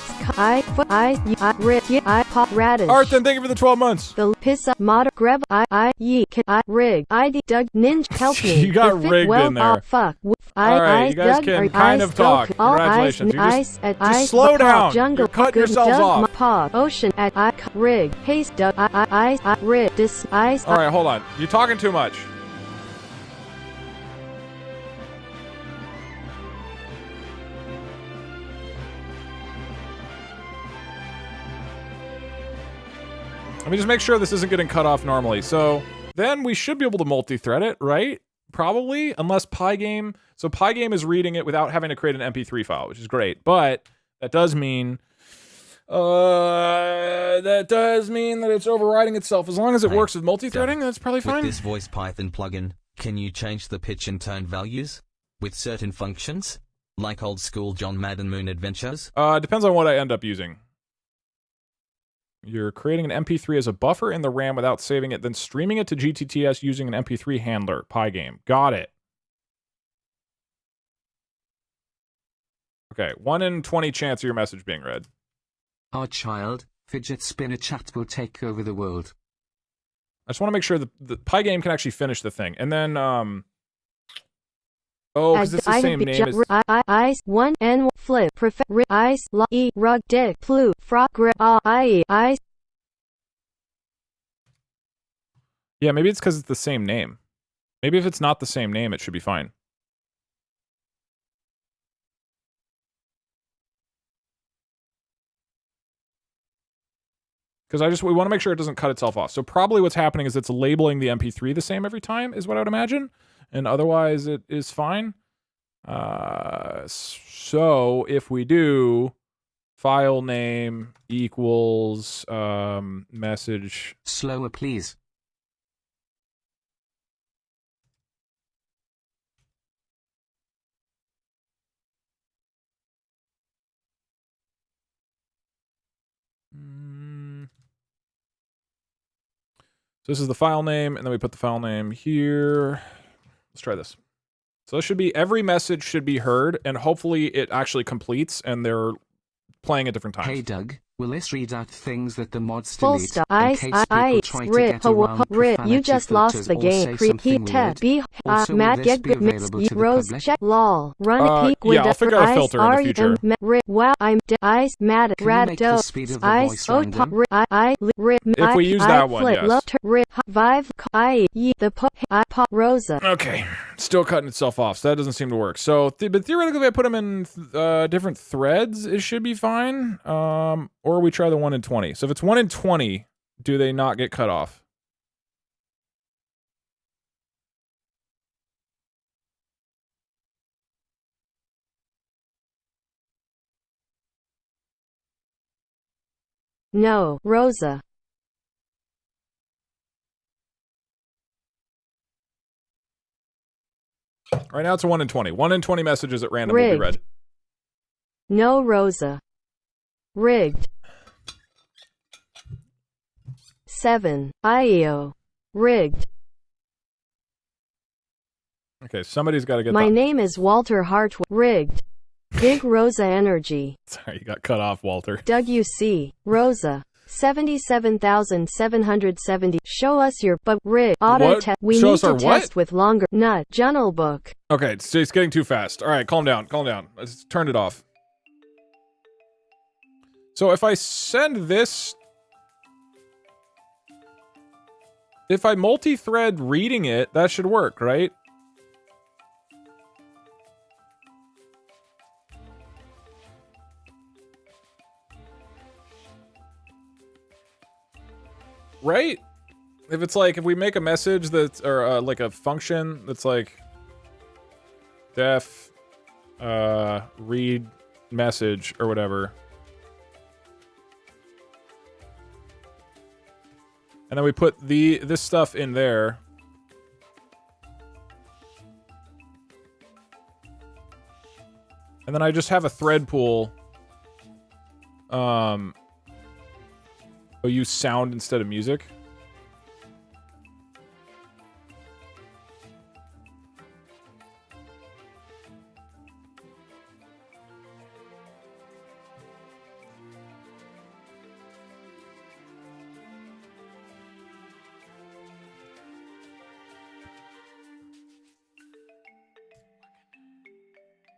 Foot. I. Rip. Yeah. I. Pop. Radish. Arthur, thank you for the 12 months. The piss up. Mod. Grab. I. Ye. Can. I. Rig. ID. Doug. Ninja. Help me. You got rigged in there. Fuck. All right, you guys can kind of talk. Congratulations. Just slow down. You're cutting yourselves off. Ocean at I rig. Paste Doug. I rig. This ice. All right, hold on. You're talking too much. Let me just make sure this isn't getting cut off normally. So then we should be able to multi-thread it, right? Probably, unless Pygame. So Pygame is reading it without having to create an MP3 file, which is great. But that does mean that it's overriding itself. As long as it works with multi-threading, that's probably fine. With this voice Python plugin, can you change the pitch and tone values with certain functions, like old school John Madden Moon Adventures? Depends on what I end up using. You're creating an MP3 as a buffer in the RAM without saving it, then streaming it to GTTS using an MP3 handler. Pygame. Got it. Okay, 1 in 20 chance of your message being read. Our child, fidget spinner chat will take over the world. I just want to make sure that the Pygame can actually finish the thing. And then, oh, because it's the same name as... Ice, 1, N, flip, ice, e, rug, dick, plu, frog, grip, ice. Yeah, maybe it's because it's the same name. Maybe if it's not the same name, it should be fine. Because we want to make sure it doesn't cut itself off. So probably what's happening is it's labeling the MP3 the same every time, is what I would imagine. And otherwise, it is fine. So if we do file name equals message... Slower, please. So this is the file name, and then we put the file name here. Let's try this. So this should be, every message should be heard, and hopefully it actually completes, and they're playing at different times. Hey Doug, will this read out things that the mods Full delete stop. in case people try to get around profanity You just lost filters the or game. say something weird? Also, will Matt this get be good available to the Rose public? check lol. Run peak with yeah, I'll figure out a filter in the future. Wow, I'm ice mad Can you make the speed of the voice random? If we use that one, yes. Rosa. Okay, still cutting itself off, so that doesn't seem to work. So, but theoretically, if I put them in different threads, it should be fine. Or we try the 1 in 20. So if it's 1 in 20, do they not get cut off? No, Rosa. Right now it's a 1 in 20. 1 in 20 messages at random will be read. No, Rosa. Rigged. 7. IEO. Rigged. Okay, somebody's got to get My name is Walter Hartwell. Rigged. Big Rosa Energy. Sorry, you got cut off, Walter. Doug UC. Rosa. 77,770. Show us your but rig. Auto test. We need to test with longer nut. Journal book. Okay, it's getting too fast. All right, calm down, calm down. Let's turn it off. So if I send this, if I multi-thread reading it, that should work, right? Right? If it's like, if we make a message that's, or like a function that's like def read message or whatever. And then we put this stuff in there. And then I just have a thread pool. Use sound instead of music.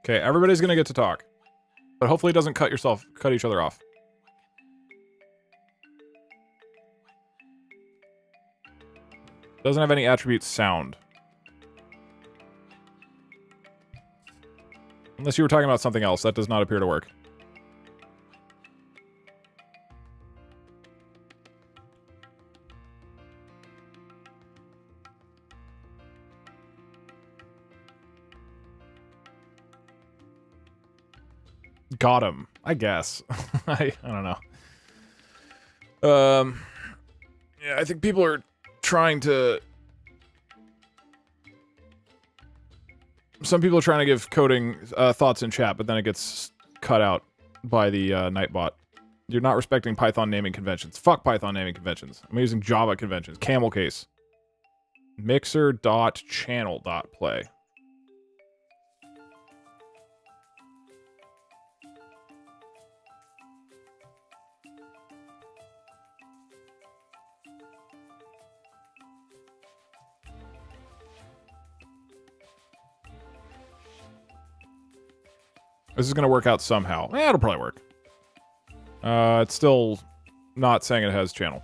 Okay, everybody's gonna get to talk. But hopefully it doesn't cut each other off. Doesn't have any attribute sound. Unless you were talking about something else, that does not appear to work. Got him, I guess. I don't know. Yeah, I think people are trying to... Some people are trying to give coding thoughts in chat, but then it gets cut out by the Nightbot. You're not respecting Python naming conventions. Fuck Python naming conventions. I'm using Java conventions. Camel case. Mixer.channel.play. This is going to work out somehow. It'll probably work. It's still not saying it has channel.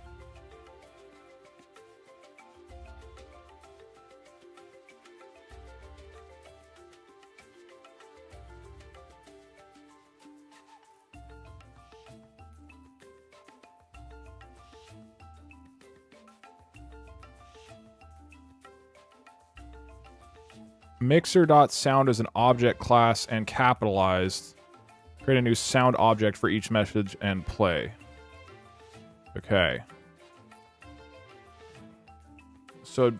Mixer.sound is an object class and capitalized. Create a new sound object for each message and play. Okay. So...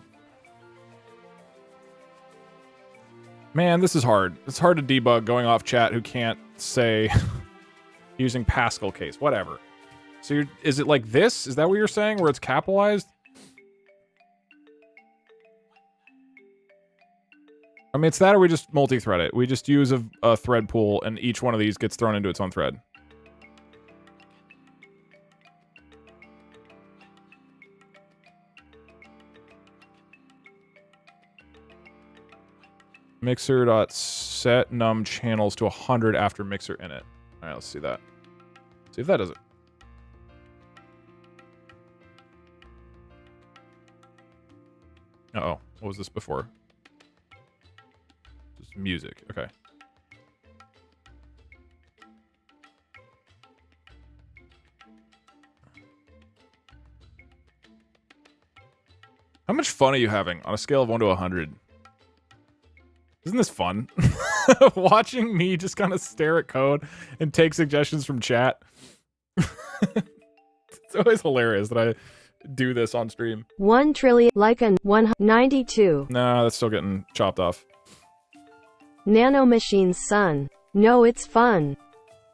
Man, this is hard. It's hard to debug going off chat who can't say... using Pascal case. Whatever. So is it like this? Is that what you're saying? Where it's capitalized? I mean, it's that or we just multi-thread it. We just use a thread pool and each one of these gets thrown into its own thread. Mixer.set num channels to 100 after mixer init. Alright, let's see that. See if that does it. Uh-oh. What was this before? Just music. Okay. How much fun are you having on a scale of 1 to 100? Isn't this fun? Watching me just kind of stare at code and take suggestions from chat. It's always hilarious that I do this on stream. 1 trillion, like an 192. Nah, that's still getting chopped off. Nanomachine's son. No, it's fun.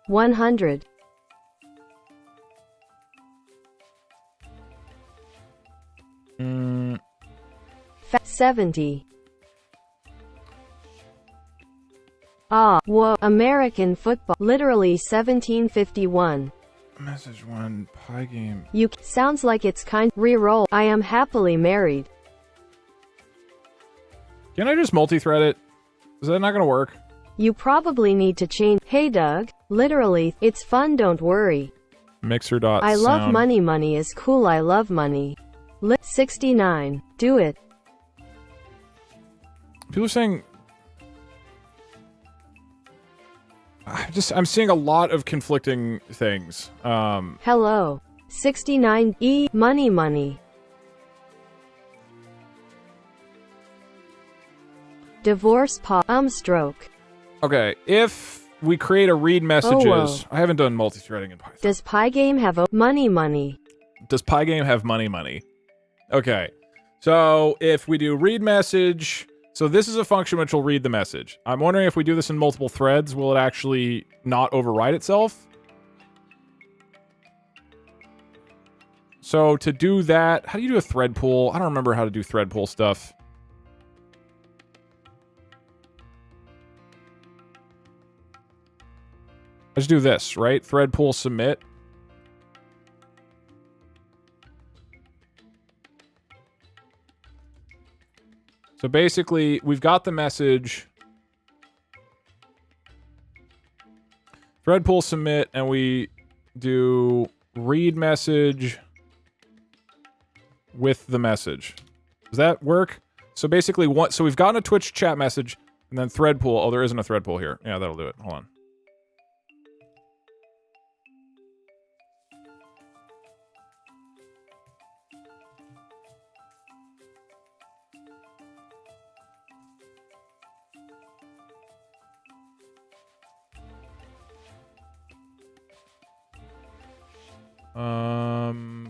100. Mm. 70. Ah, whoa, American football. Literally 1751. Message 1, pie game. You sounds like it's kind. Reroll. I am happily married. Can I just multi-thread it? Is that not gonna work? You probably need to change. Hey Doug. Literally, it's fun, don't worry. Mixer.sound. I love money. Money is cool. I love money. 69. Do it. People are saying... I'm seeing a lot of conflicting things. Hello. 69. Money. Divorce stroke. Okay, if we create a read messages... I haven't done multi-threading in Python. Does Pygame have a money? Does Pygame have money? Okay, so if we do read message... So this is a function which will read the message. I'm wondering if we do this in multiple threads, will it actually not override itself? So to do that, how do you do a thread pool? I don't remember how to do thread pool stuff. Let's do this, right? Thread pool submit. So basically, we've got the message. Thread pool submit, and we do read message with the message. Does that work? So basically, so we've gotten a Twitch chat message, and then thread pool. Oh, there isn't a thread pool here. Yeah, that'll do it. Hold on.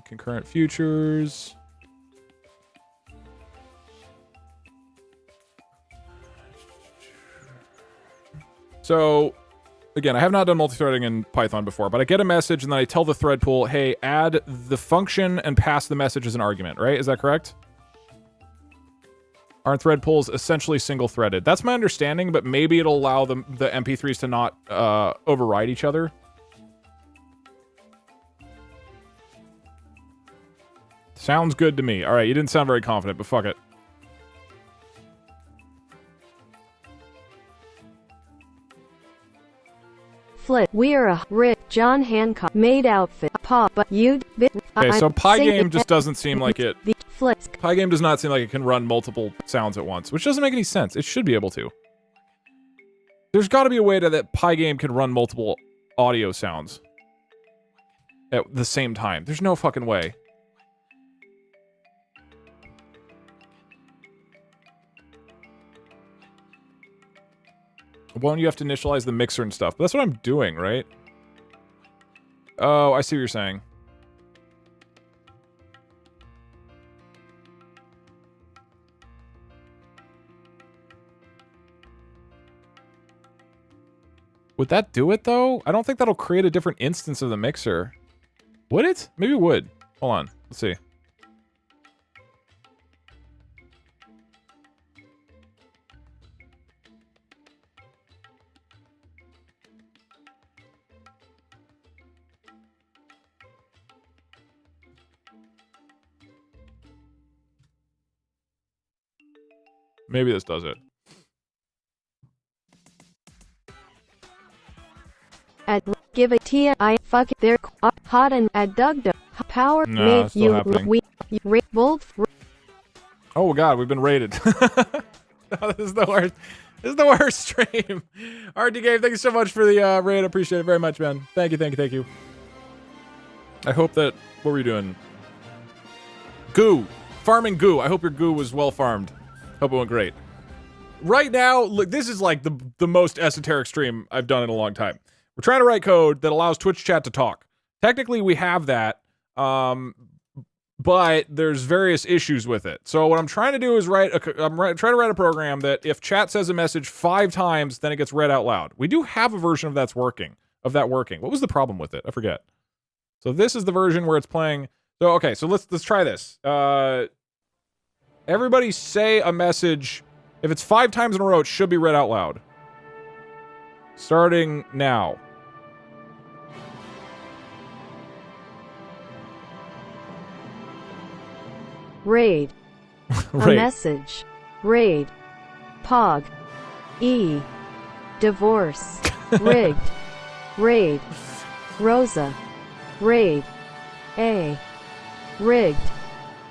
Concurrent futures. So, again, I have not done multi-threading in Python before, but I get a message and then I tell the thread pool, hey, add the function and pass the message as an argument, right? Is that correct? Aren't thread pools essentially single-threaded? That's my understanding, but maybe it'll allow the MP3s to not override each other. Sounds good to me. All right, you didn't sound very confident, but fuck it. Flip. We are a Rick John Hancock made outfit. Pop, but you'd bit. Okay, so Pygame just doesn't seem like it. Flips. Pygame does not seem like it can run multiple sounds at once, which doesn't make any sense. It should be able to. There's got to be a way that Pygame can run multiple audio sounds at the same time. There's no fucking way. Won't you have to initialize the mixer and stuff? But that's what I'm doing, right? Oh, I see what you're saying. Would that do it, though? I don't think that'll create a different instance of the mixer. Would it? Maybe it would. Hold on. Let's see. Maybe this does it. Give it to I fuck it. They're hot and at Doug power no, made you both. Oh god, we've been raided. Oh, this is the worst. This is the worst stream. RD Game, thank you so much for the raid. I appreciate it very much, man. Thank you. I hope that... What were you doing? Goo. Farming goo. I hope your goo was well farmed. Hope it went great. Right now, look, this is like the most esoteric stream I've done in a long time. We're trying to write code that allows Twitch chat to talk. Technically, we have that, but there's various issues with it. So what I'm trying to do is trying to write a program that if chat says a message 5 times, then it gets read out loud. We do have a version of that working. What was the problem with it? I forget. So this is the version where it's playing. So okay, so let's try this. Everybody say a message. If it's 5 times in a row, it should be read out loud. Starting now. Raid. Raid. A message. Raid. Pog. E. Divorce. Rigged. Raid. Rosa. Raid. A. Rigged.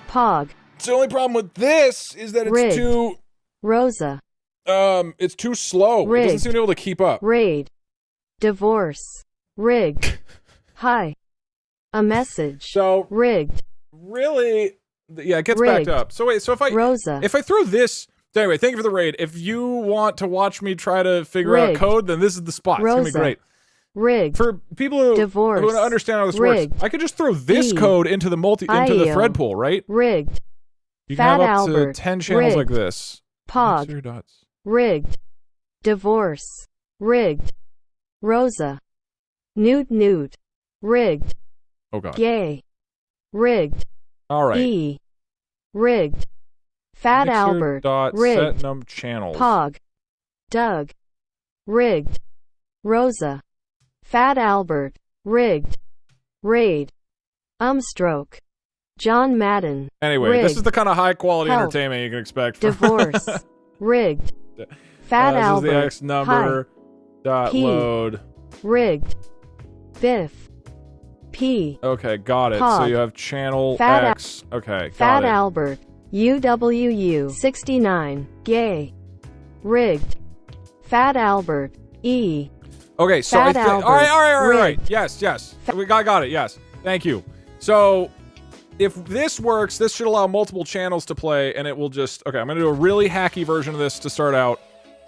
Pog. The only problem with this is that it's Rigged. too... Rosa. It's too slow. Rigged. It doesn't seem able to keep up. Raid. Divorce. Rigged. Hi. A message. So... Rigged. Really... Yeah, it gets Rigged. backed up. So wait, so if I... Rosa. If I throw this... Anyway, thank you for the raid. If you want to watch me try to figure out Rigged. code, then this is the spot. It's Rosa. gonna be great. Rigged. For people who Divorce. don't understand how this Rigged. works, I could just throw this E. code into the IO. thread pool, right? Rigged. You can Fat have up Albert. to 10 channels like Rigged. this. Pog. Mix your dots. Rigged. Divorce. Rigged. Rosa. Nude. Rigged. Oh god. Gay. Rigged. All right. E. Rigged. Fat Mixer Albert. dot Rigged. set num channels. Pog. Doug. Rigged. Rosa. Fat Albert. Rigged. Raid. Stroke. John Madden. Anyway, Rigged. this is the kind of high quality Help. entertainment you can expect. From Divorce. Rigged. Fat this Albert. is the X number dot P. load. Rigged. Biff. P. Okay, got it. Pog. So you have channel Fat X. Okay, got Fat it. Albert. UWU 69. Gay. Rigged. Fat Albert. E. Okay, so Fat all Albert. right. Rigged. Yes. I got it. Yes. Thank you. So if this works, this should allow multiple channels to play, and it will just... Okay, I'm going to do a really hacky version of this to start out.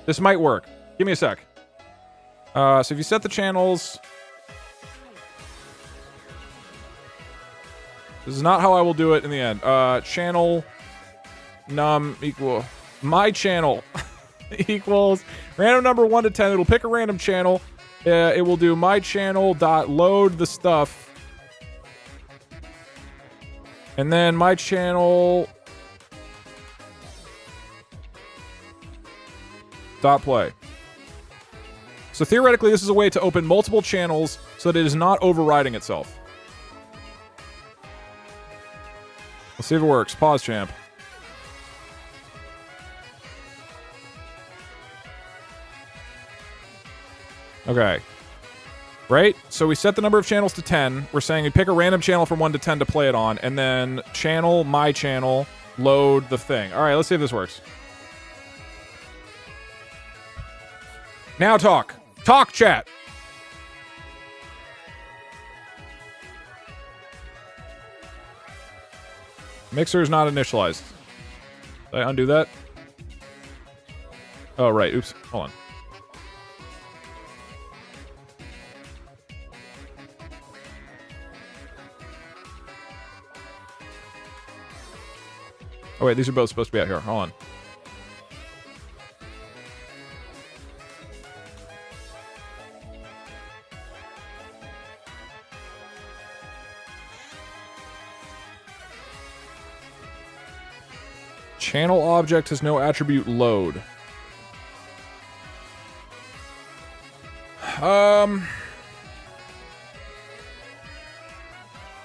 This might work. Give me a sec. So if you set the channels... This is not how I will do it in the end. Channel num equal... My channel equals random number 1 to 10. It'll pick a random channel. It will do my channel dot load the stuff. And then my channel dot play. So theoretically, this is a way to open multiple channels so that it is not overriding itself. Let's see if it works. Pause, champ. Okay. Right? So we set the number of channels to 10. We're saying we pick a random channel from 1 to 10 to play it on, and then channel, my channel, load the thing. All right, let's see if this works. Now talk. Talk, chat. Mixer is not initialized. Did I undo that? Oh, right. Oops. Hold on. Oh, wait. These are both supposed to be out here. Hold on. Channel object has no attribute load.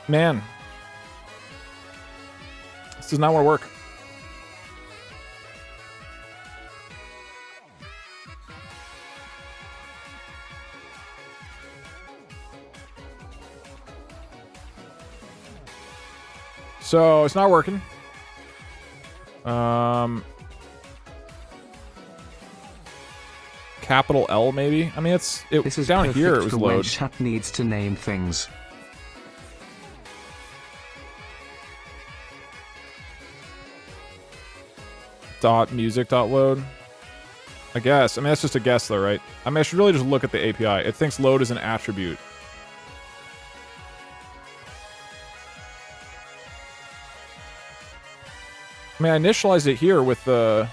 Man. This does not want to work. So, it's not working. Capital L, maybe? I mean, this is down here, it was the way load. chat needs to name things. dot music dot load. I guess. I mean, that's just a guess, though, right? I mean, I should really just look at the API. It thinks load is an attribute. I mean, I initialized it here with the...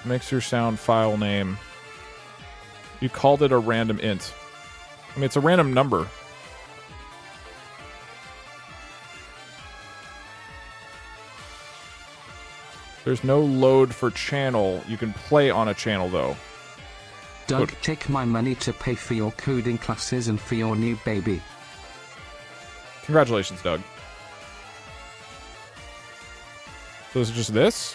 Mixer sound file name. You called it a random int. I mean, it's a random number. There's no load for channel. You can play on a channel, though. Doug, take my money to pay for your coding classes and for your new baby. Congratulations, Doug. So is it just this?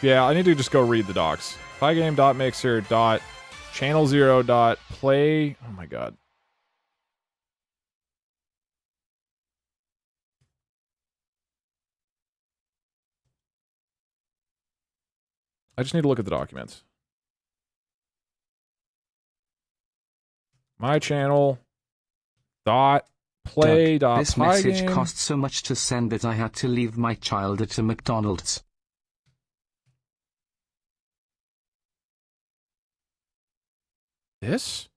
Yeah, I need to just go read the docs. Pygame.mixer.channel0.play. Oh my god. I just need to look at the documents. My channel dot play Doug, dot this message cost so much to send that I had to leave my child at a McDonald's. This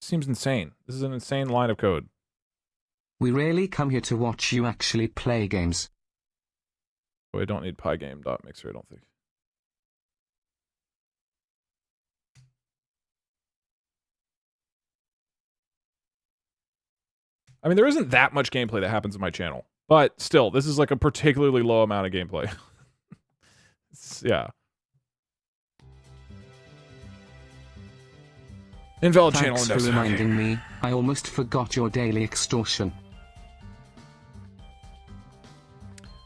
seems insane. This is an insane line of code. We rarely come here to watch you actually play games. Oh, I don't need pygame.mixer, I don't think. I mean, there isn't that much gameplay that happens in my channel. But still, this is like a particularly low amount of gameplay. Yeah. Invalid channel Thanks index. for reminding me. I almost forgot your daily extortion.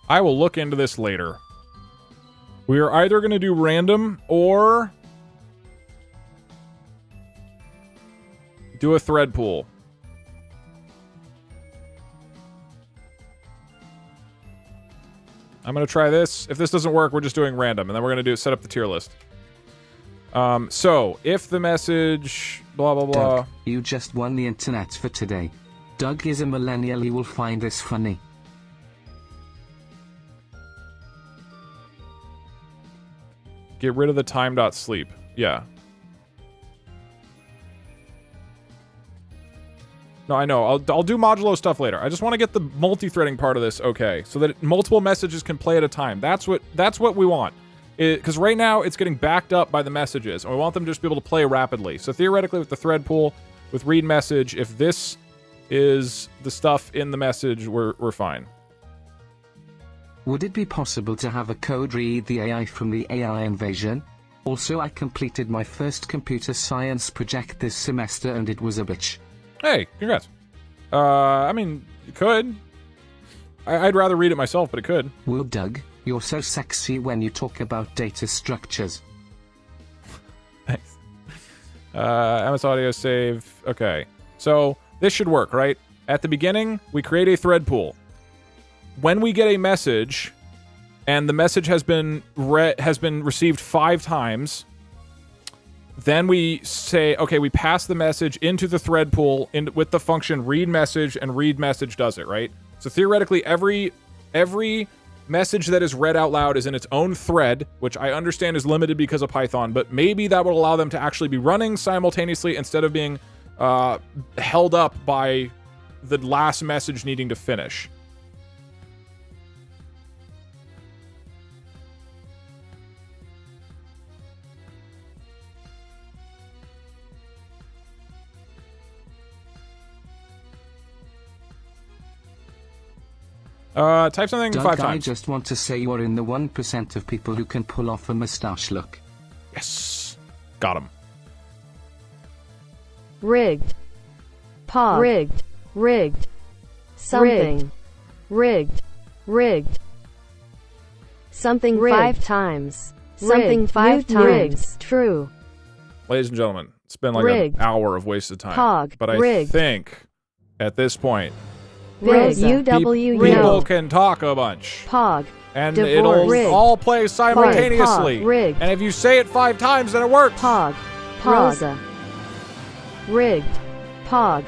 I will look into this later. We are either going to do random or do a thread pool. I'm going to try this. If this doesn't work, we're just doing random, and then we're going to set up the tier list. So, if the message, blah, blah, blah. Doug, you just won the internet for today. Doug is a millennial, he will find this funny. Get rid of the time.sleep. Yeah. No, I know. I'll do modulo stuff later. I just want to get the multi-threading part of this okay, so that multiple messages can play at a time. That's what we want. Because right now it's getting backed up by the messages, and we want them to just be able to play rapidly. So theoretically, with the thread pool, with read message, if this is the stuff in the message, we're fine. Would it be possible to have a code read the AI from the AI invasion? Also, I completed my first computer science project this semester and it was a bitch. Hey, congrats. I mean, you could. I'd rather read it myself, but it could. Whoa, Doug, you're so sexy when you talk about data structures. Thanks. MS audio save. Okay. So, this should work, right? At the beginning, we create a thread pool. When we get a message, and the message has been received 5 times, then we say, okay, we pass the message into the thread pool with the function read message, and read message does it, right? So theoretically, every message that is read out loud is in its own thread, which I understand is limited because of Python, but maybe that would allow them to actually be running simultaneously instead of being held up by the last message needing to finish. Type something Doug, 5 times. I just want to say you are in the 1% of people who can pull off a mustache look. Yes. Got him. Rigged. Pog. Rigged. Rigged. Something. Rigged. Rigged. Something rigged. 5 times. Something 5 times. Rigged. True. Ladies and gentlemen, it's been like Rigged. an hour of wasted time. Pog. But I Rigged. think, at this point, people can talk a bunch. Pog. And Divorce. it'll Rigged. all play simultaneously. Pog. Rigged. And if you say it 5 times, then it works. Pog. Pog. Rigged. Pog.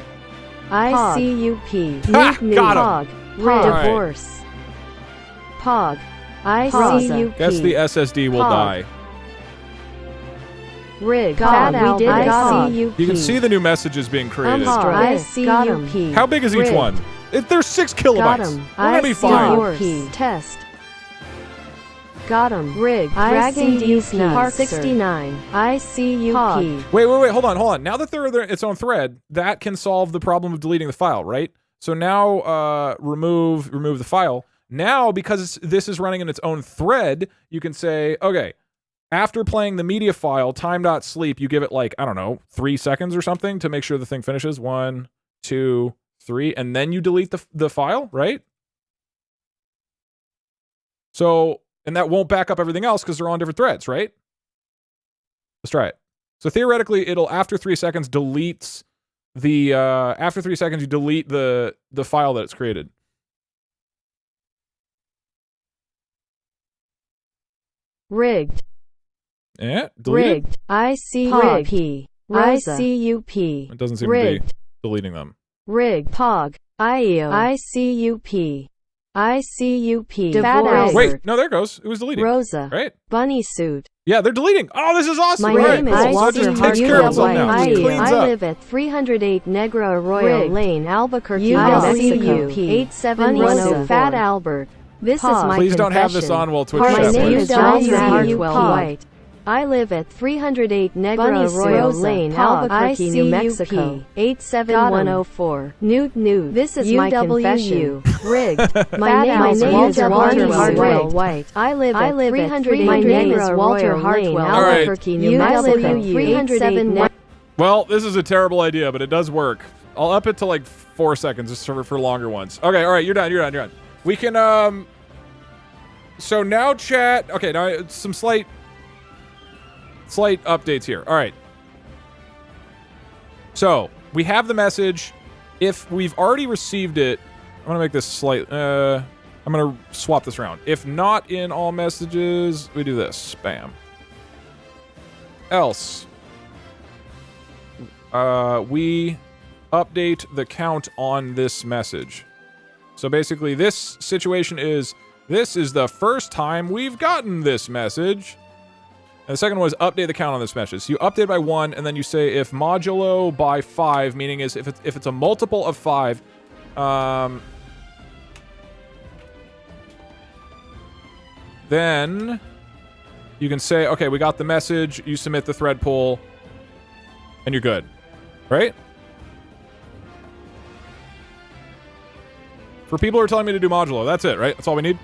ICUP. Ha! New Got him. Pog. Rigged. Alright. Divorce. Pog. ICUP. Guess the SSD will Pog. die. Rigged. Got him. We did it. You can see the new messages being created. ICUP. How big is each Rigged. one? There's 6 Got kilobytes. him. We're gonna be fine. ICUP. Test. Got him. Rigged. Dragon D Park 69. ICUP. Wait, hold on. Now that they're its own thread, that can solve the problem of deleting the file, right? So now remove the file. Now, because this is running in its own thread, you can say, okay, after playing the media file, time.sleep, you give it like, I don't know, 3 seconds or something to make sure the thing finishes. 1, 2, 3, and then you delete the file, right? So, and that won't back up everything else because they're on different threads, right? Let's try it. So theoretically, it'll, after 3 seconds, deletes the, after 3 seconds, you delete the file that it's created. Rigged. Yeah, deleted. Rigged. ICUP. ICUP. It doesn't seem Rigged. to be deleting them. Rigged. Pog. IEO. ICUP. ICUP. Divorce. Wait, no, there it goes. It was deleting. Rosa. Right? Bunny suit. Yeah, they're deleting. Oh, this is awesome. My right. name is Cool. So it just takes care of itself now. It just cleans I up. live at 308 Negra Arroyo Rigged. Lane, Albuquerque, Mexico. 8710 Fat Albert. This is my Please don't have this on while Twitch chat My name plays. is John Hardwell White. I live at 308 Negra Arroyo Lane, Albuquerque, New Mexico. 87104. Nude. This is my confession. Rigged. My name is Walter Hardwell White. I live at 308 My name is Walter Hardwell, Albuquerque, New Mexico. 308 Well, this is a terrible idea, but it does work. I'll up it to like 4 seconds just for longer ones. Okay, all right, you're done. We can, so now chat, okay, now some slight updates here. All right. So, we have the message. If we've already received it, I'm going to make this slight, I'm going to swap this around. If not in all messages, we do this. Bam. Else. We update the count on this message. So basically, this situation is, this is the first time we've gotten this message. And the second one is update the count on this message. So you update by 1, and then you say if modulo by 5, meaning is if it's a multiple of 5, then you can say, okay, we got the message, you submit the thread poll, and you're good. Right? For people who are telling me to do modulo, that's it, right? That's all we need?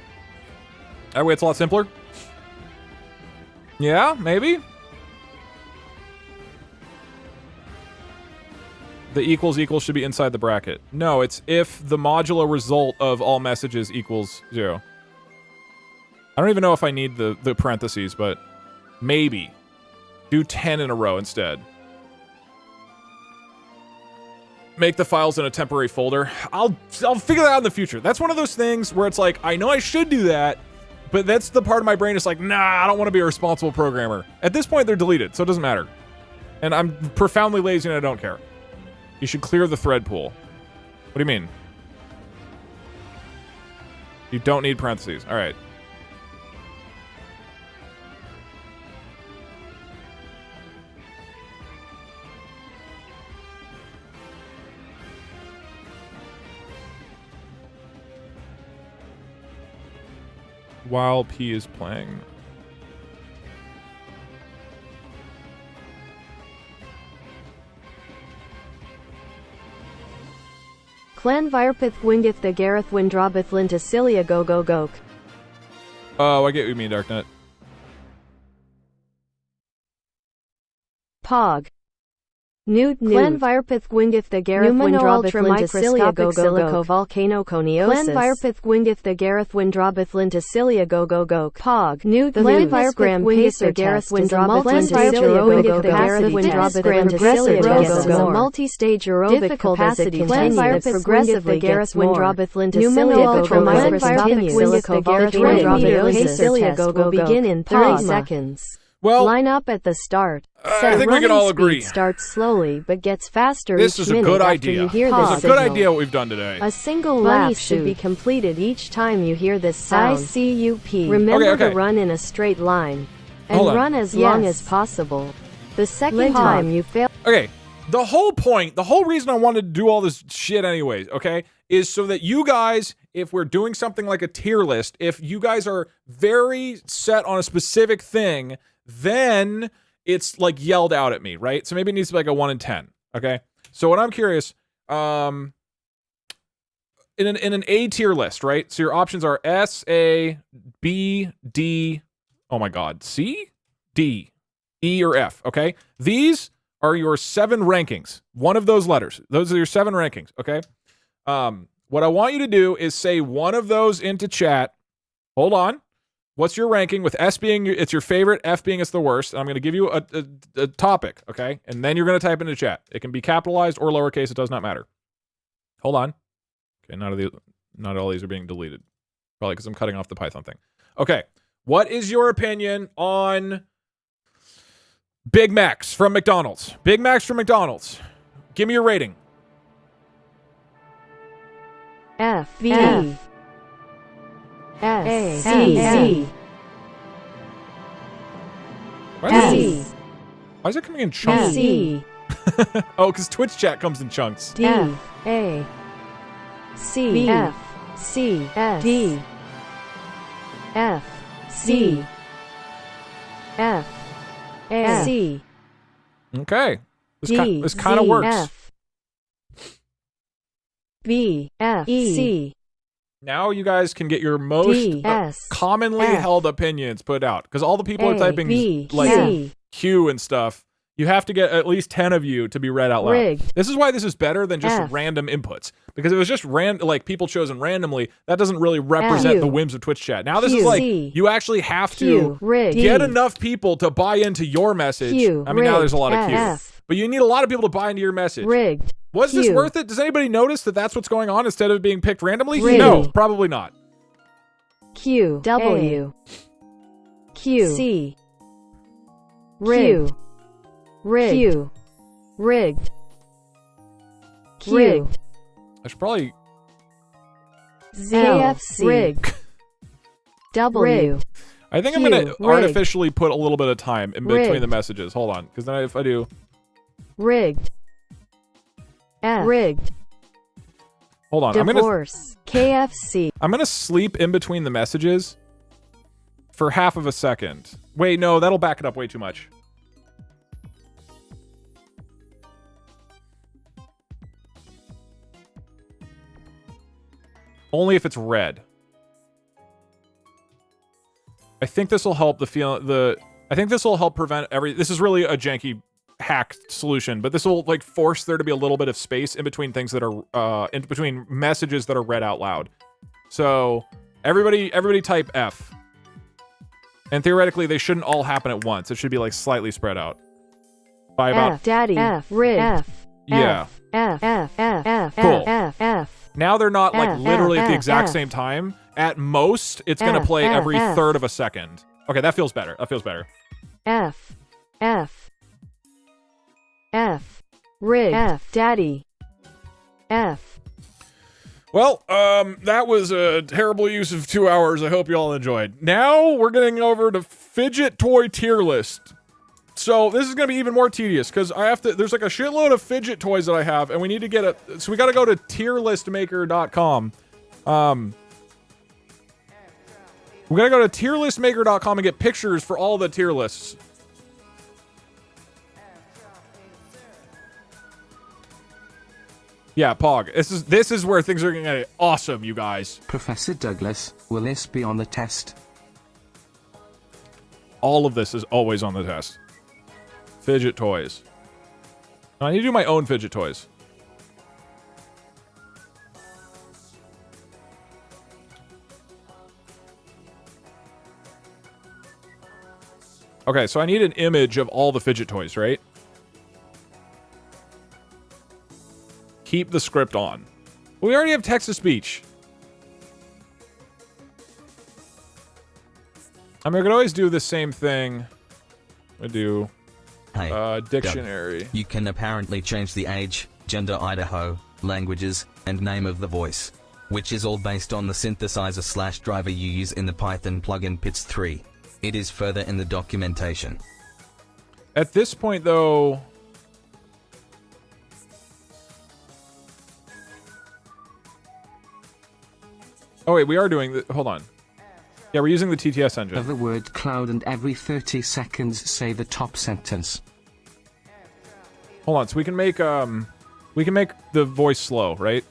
That way it's a lot simpler. Yeah, maybe? The equals should be inside the bracket. No, it's if the modulo result of all messages equals 0. I don't even know if I need the parentheses, but maybe. Do 10 in a row instead. Make the files in a temporary folder. I'll figure that out in the future. That's one of those things where it's like, I know I should do that, but that's the part of my brain that's like, nah, I don't want to be a responsible programmer. At this point, they're deleted, so it doesn't matter. And I'm profoundly lazy and I don't care. You should clear the thread pool. What do you mean? You don't need parentheses. All right. While P is playing. Clan Virpith Wingith the Gareth Windrobith Linta Cilia Go Go Gok. Oh, I get what you mean, Darknet. Pog. Nude. Clan Virpith Wingith the Gareth Windrobith Linta Cilia Go Go Gok. Volcano Coniosis. Clan Virpith Wingith the Gareth Windrobith Linta Cilia Go Go Gok. Pog. Nude. Clan Virpith Wingith the Gareth Windrobith Linta Cilia Go Go Gok. Is a multi-stage aerobic capacity. Clan Virpith progressively Gareth Windrobith Linta Cilia Go Go Gok. Begin in 30 seconds. Well, line up at the start. I think we can all agree. Starts slowly but gets faster This each is a minute good after idea. you hear This this is a good signal. idea what we've done today. A single lap should be completed each time you hear this sound. ICUP. Remember to run in a straight line and run as long as possible. The second time you fail. Okay, the whole point, the whole reason I wanted to do all this shit anyways, okay, is so that you guys, if we're doing something like a tier list, if you guys are very set on a specific thing, then it's like yelled out at me, right? So maybe it needs to be like a 1 in 10, okay? So what I'm curious, in an A tier list, right? So your options are S, A, B, D, oh my God, C, D, E, or F, okay? These are your 7 rankings. One of those letters. Those are your 7 rankings, okay? What I want you to do is say one of those into chat. Hold on. What's your ranking? With S being it's your favorite, F being it's the worst. And I'm going to give you a topic, okay? And then you're going to type into chat. It can be capitalized or lowercase. It does not matter. Hold on. Okay, not all these are being deleted. Probably because I'm cutting off the Python thing. Okay. What is your opinion on Big Macs from McDonald's? Big Macs from McDonald's. Give me your rating. F, V, F, S, C, Why is it coming in chunks? C, oh, because Twitch chat comes in chunks. D, A, C, B, F, C, S, D, F, C, F, A, C. Okay. This kind of works. F, B, F, E, C. Now you guys can get your most commonly held opinions put out. Because all the people are typing like Q and stuff. You have to get at least 10 of you to be read out loud. Rigged. This is why this is better than just random inputs. Because if it was just like people chosen randomly, that doesn't really represent the whims of Twitch chat. Now this is like, you actually have to get enough people to buy into your message. I mean, now there's a lot of Q. But you need a lot of people to buy into your message. Rigged. Was this worth it? Does anybody notice that that's what's going on instead of being picked randomly? Rigged. No, probably not. Q, W, Q, C, rigged, rigged, rigged, Q, I should probably ZFC, rigged, W. I think I'm going to artificially put a little bit of time in between the messages. Hold on, because then if I do... Rigged. F. Rigged. Hold on. Divorce. KFC. I'm going to sleep in between the messages for half of a second. Wait, no, that'll back it up way too much. Only if it's red. I think this will help I think this will help prevent this is really a janky hacked solution, but this will like force there to be a little bit of space in between things that are in between messages that are read out loud. So everybody type F. And theoretically they shouldn't all happen at once. It should be like slightly spread out. By about F, Daddy, F, Rig, F, yeah. F, F, F, F, cool. F, F. Now they're not like literally at the exact same time. At most, it's going to play every third of a second. Okay, that feels better. That feels better. F, F, F, Rig, F, Daddy, F. Well, that was a terrible use of 2 hours. I hope you all enjoyed. Now we're getting over to fidget toy tier list. So this is going to be even more tedious because there's like a shitload of fidget toys that I have and we need to get so we got to go to tierlistmaker.com. We got to go to tierlistmaker.com and get pictures for all the tier lists. Yeah, Pog. This is where things are going to get awesome, you guys. Professor Douglas, will this be on the test? All of this is always on the test. Fidget toys. I need to do my own fidget toys. Okay, so I need an image of all the fidget toys, right? Keep the script on. We already have text-to-speech. I mean, I could always do the same thing. I do. Hey, dictionary. Doug, you can apparently change the age, gender, Idaho, languages, and name of the voice, which is all based on the synthesizer / driver you use in the Python plugin Pits 3. It is further in the documentation. At this point, though... Oh, wait, we are doing the... Hold on. Yeah, we're using the TTS engine. Of the word cloud and every 30 seconds say the top sentence. Hold on, so we can make the voice slow, right?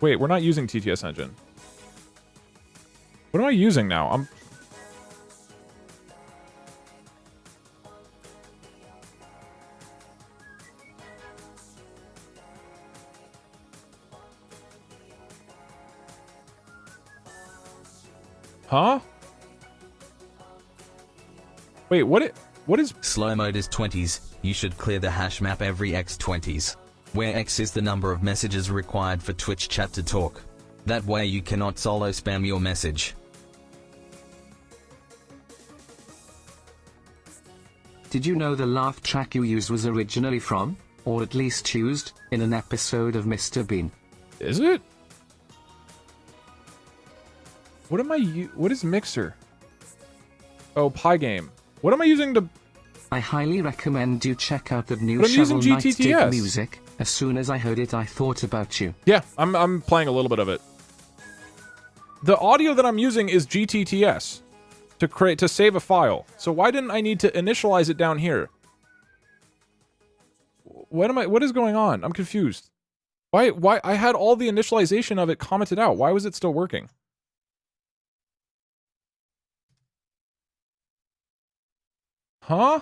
Wait, we're not using TTS engine. What am I using now? Huh? Wait, what is... Slow mode is 20s, you should clear the hash map every X 20s, where X is the number of messages required for Twitch chat to talk. That way you cannot solo spam your message. Did you know the laugh track you used was originally from, or at least used, in an episode of Mr. Bean? Is it? What is Mixer? Oh, Pygame. What am I using to... I highly recommend you check out the new But I'm Shovel using Knight Dig GTTS. music. As soon as I heard it, I thought about you. Yeah, I'm playing a little bit of it. The audio that I'm using is GTTS to save a file. So why didn't I need to initialize it down here? What is going on? I'm confused. Why I had all the initialization of it commented out. Why was it still working? Huh?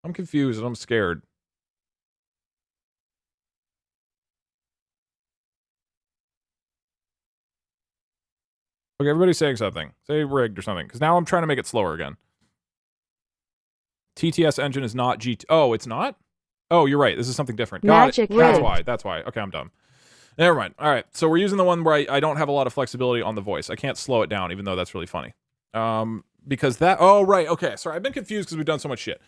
I'm confused and I'm scared. Okay, everybody's saying something. Say rigged or something, because now I'm trying to make it slower again. TTS engine is not GT... Oh, it's not? Oh, you're right. This is something different. Got it. That's why. That's why. Okay, I'm dumb. Never mind. All right, so we're using the one where I don't have a lot of flexibility on the voice. I can't slow it down, even though that's really funny. Because that... Oh, right. Okay, sorry. I've been confused because we've done so much shit.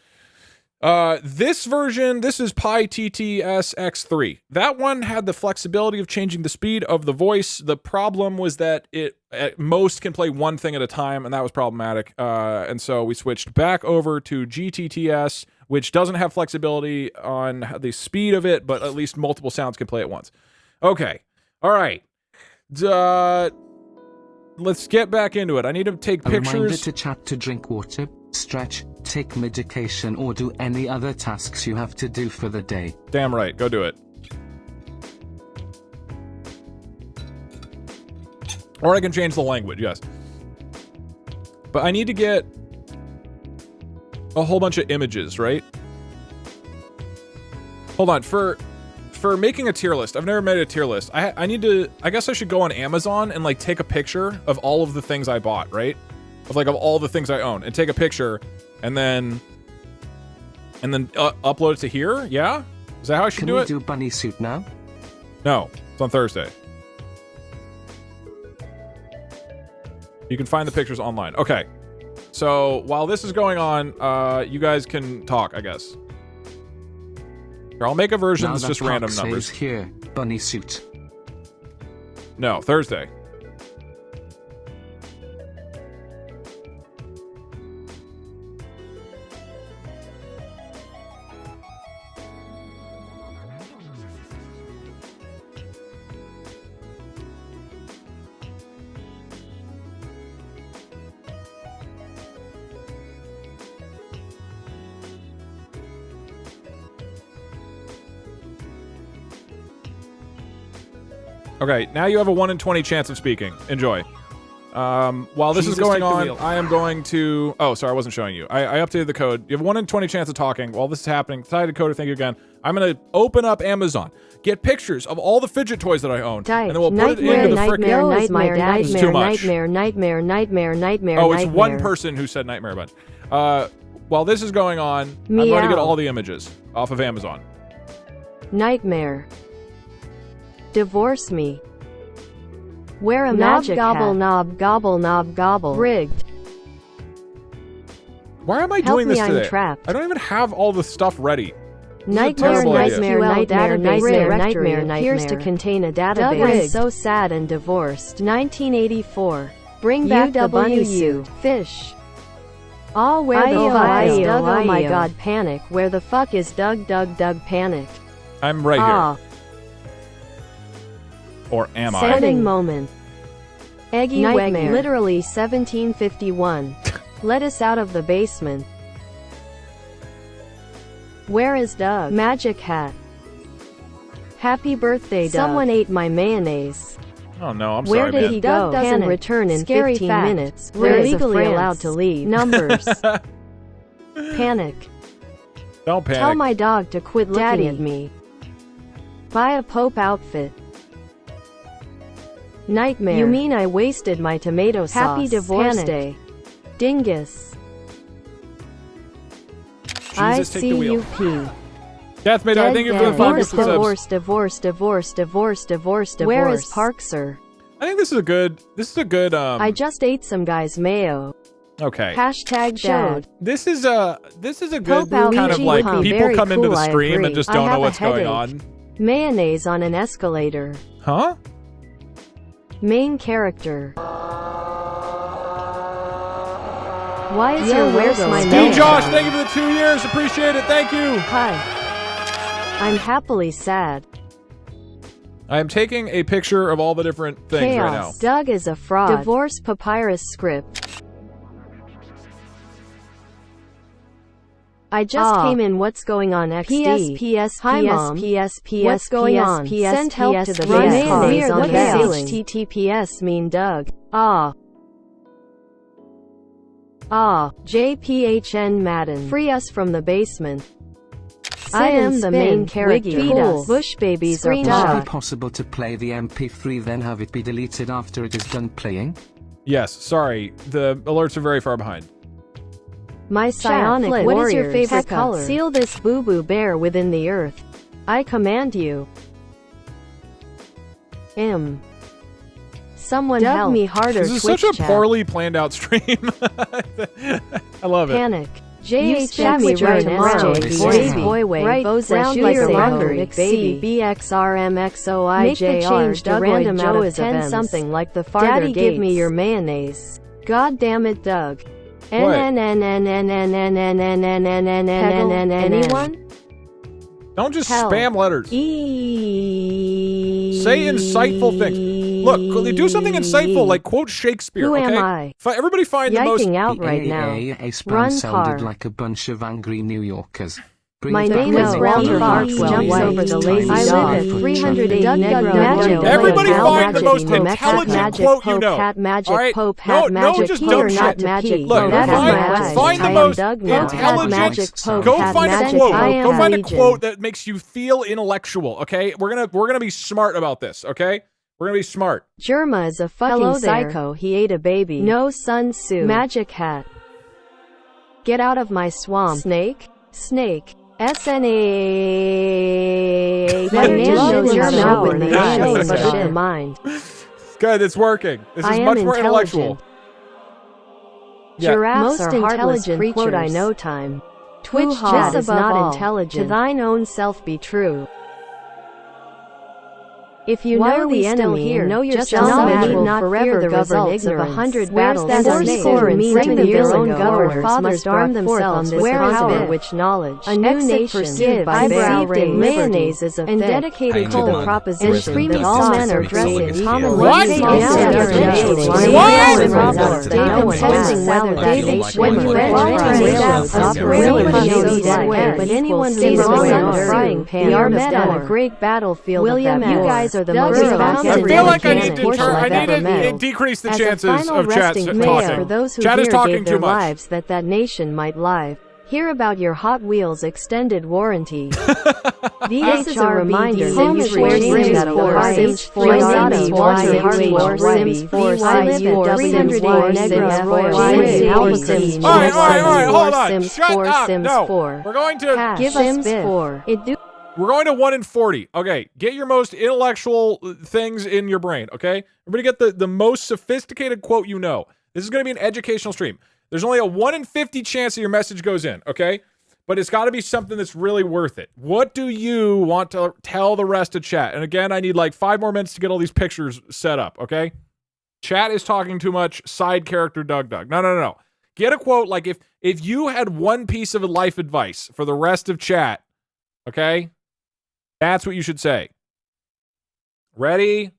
This version, this is PyTTS X3. That one had the flexibility of changing the speed of the voice. The problem was that it at most can play one thing at a time, and that was problematic. And so we switched back over to GTTS, which doesn't have flexibility on the speed of it, but at least multiple sounds can play at once. Okay. All right. Let's get back into it. I need to take pictures. A reminder to chat, to drink water, stretch, take medication, or do any other tasks you have to do for the day. Damn right. Go do it. Or I can change the language, yes. But I need to get a whole bunch of images, right? Hold on. For making a tier list, I've never made a tier list. I need to... I guess I should go on Amazon and, like, take a picture of all of the things I bought, right? Of all the things I own. And take a picture, and then upload it to here? Yeah? Is that how I should do it? Can we do bunny suit now? No. It's on Thursday. You can find the pictures online. Okay. So, while this is going on, you guys can talk, I guess. Here, I'll make a version that's just random numbers. Here, bunny suit. No, Thursday. Okay, now you have a 1 in 20 chance of speaking. Enjoy. While this is Jesus, going take the on, wheel. I am going to... Oh, sorry, I wasn't showing you. I updated the code. You have 1 in 20 chance of talking. While this is happening, decided coder, thank you again. I'm going to open up Amazon, get pictures of all the fidget toys that I own, and then we'll put it into the frickin'... Oh, it's one person who said nightmare bunch. While this is going on, I'm going to get all the images off of Amazon. Nightmare. Divorce me. Wear a magic gobble hat. Knob gobble. Rigged. Why am I Help doing this me, I'm today? trapped. I don't even have all the stuff ready. Nightmare. Appears to contain a database. Doug, I'm so sad and divorced. 1984. Bring back the bunny suit. Fish. Oh, where the fuck is Doug? Oh my god, panic. Where the fuck is Doug? Doug, panic. I'm right here. Or am I? Sending moment. Eggy Wegner. Literally 1751. Let us out of the basement. Where is Doug? Magic hat. Happy birthday, Doug. Someone ate my mayonnaise. Oh no, I'm Where sorry, did man. he go? Doug doesn't return in 15 minutes. We're legally allowed to leave. Numbers. Panic. Don't panic. Tell my dog to quit looking at me. Buy a Pope outfit. Nightmare. You mean I wasted my tomato sauce? Happy divorce day. Dingus. Jesus, take the wheel. ICUP. Deathmate, I think you're for the 5 gifted Divorce. Where is Parkser? I think this is a good. I just ate some guy's mayo. Okay. Hashtag showed. This is a good kind of like people come into the stream and just don't know what's going on. Mayonnaise on an escalator. Huh? Main character. Why is your where's my Steve Josh, thank you for the 2 years. Appreciate it. Thank you. Hi. I'm happily sad. I am taking a picture of all the different things right now. Doug is a fraud. Divorce papyrus script. I just came in. What's going on? XD. Hi mom. What's going on? Send help to the mayonnaise on the ceiling. HTTPS mean Doug. JPHN Madden. Free us from the basement. I am the main character. Feed us. Bush babies are Would it be possible to play the MP3 then have it be deleted after it is done playing? Yes, sorry. The alerts are very far behind. My psionic warriors. What is your favorite color? Seal this boo-boo bear within the earth. I command you. Someone help me harder. This is such a poorly planned out stream. I love it. Panic. JHW right tomorrow. Boy wave. Round like a mockery. Baby. BXRMXOIJR. Make the change to random out of 10 something like the farther Daddy, gates. Give me your mayonnaise. God damn it, Doug. Anyone? Don't just spam letters. Say insightful things. Look, do something insightful, like quote Shakespeare. Who okay? am I? Everybody find the most. Out right now. Run sounded like a bunch of angry New Yorkers. My name is Walter Hartwell. Jumps over the lazy dog. I live at 308 Negro. Everybody find the most intelligent quote you know. All right? No, just dumb shit. Look, find the most intelligent. Go find a quote. Go find a quote that makes you feel intellectual. Okay, we're gonna be smart about this. Okay, we're gonna be smart. Jerma is a fucking psycho. He ate a baby. No Sun Tzu. Magic hat. Get out of my swamp. Snake. SNA. The mind. Good, it's working. This is much more intellectual. Giraffes are intelligent creatures. Quote, I know time. Twitch chat is not intelligent. To thine own self be true. If you know the enemy and know yourself, not forever the results of 100 battles. Where's that score in 7 years ago? Our fathers armed themselves with power, which knowledge. A new nation perceived by mayonnaise is a and dedicated to the proposition that all men are dressed in common ways. But anyone who is on a frying pan are met on a great battlefield. William, you guys are the I most feel like I need to portion turn, I I've need ever to met. decrease the As chances a final of chat resting place talking. for those who Chat is here talking gave too their much. lives that nation might live. Hear about your Hot Wheels extended warranty. This is a reminder that you swear Sims 4, Sims 4, Sims 4, Sims 4, Sims 4, 304, Sims 4, Sims 4, Alright, hold on. Sims Shut 4, up. Sims No. 4. We're going to Give us Sims 4. We're going to 1 in 40. Okay, get your most intellectual things in your brain, okay? Everybody get the most sophisticated quote you know. This is going to be an educational stream. There's only a 1 in 50 chance that your message goes in, okay? But it's got to be something that's really worth it. What do you want to tell the rest of chat? And again, I need like 5 more minutes to get all these pictures set up, okay? Chat is talking too much. Side character Doug. No. Get a quote like if you had one piece of life advice for the rest of chat, okay? That's what you should say. Ready?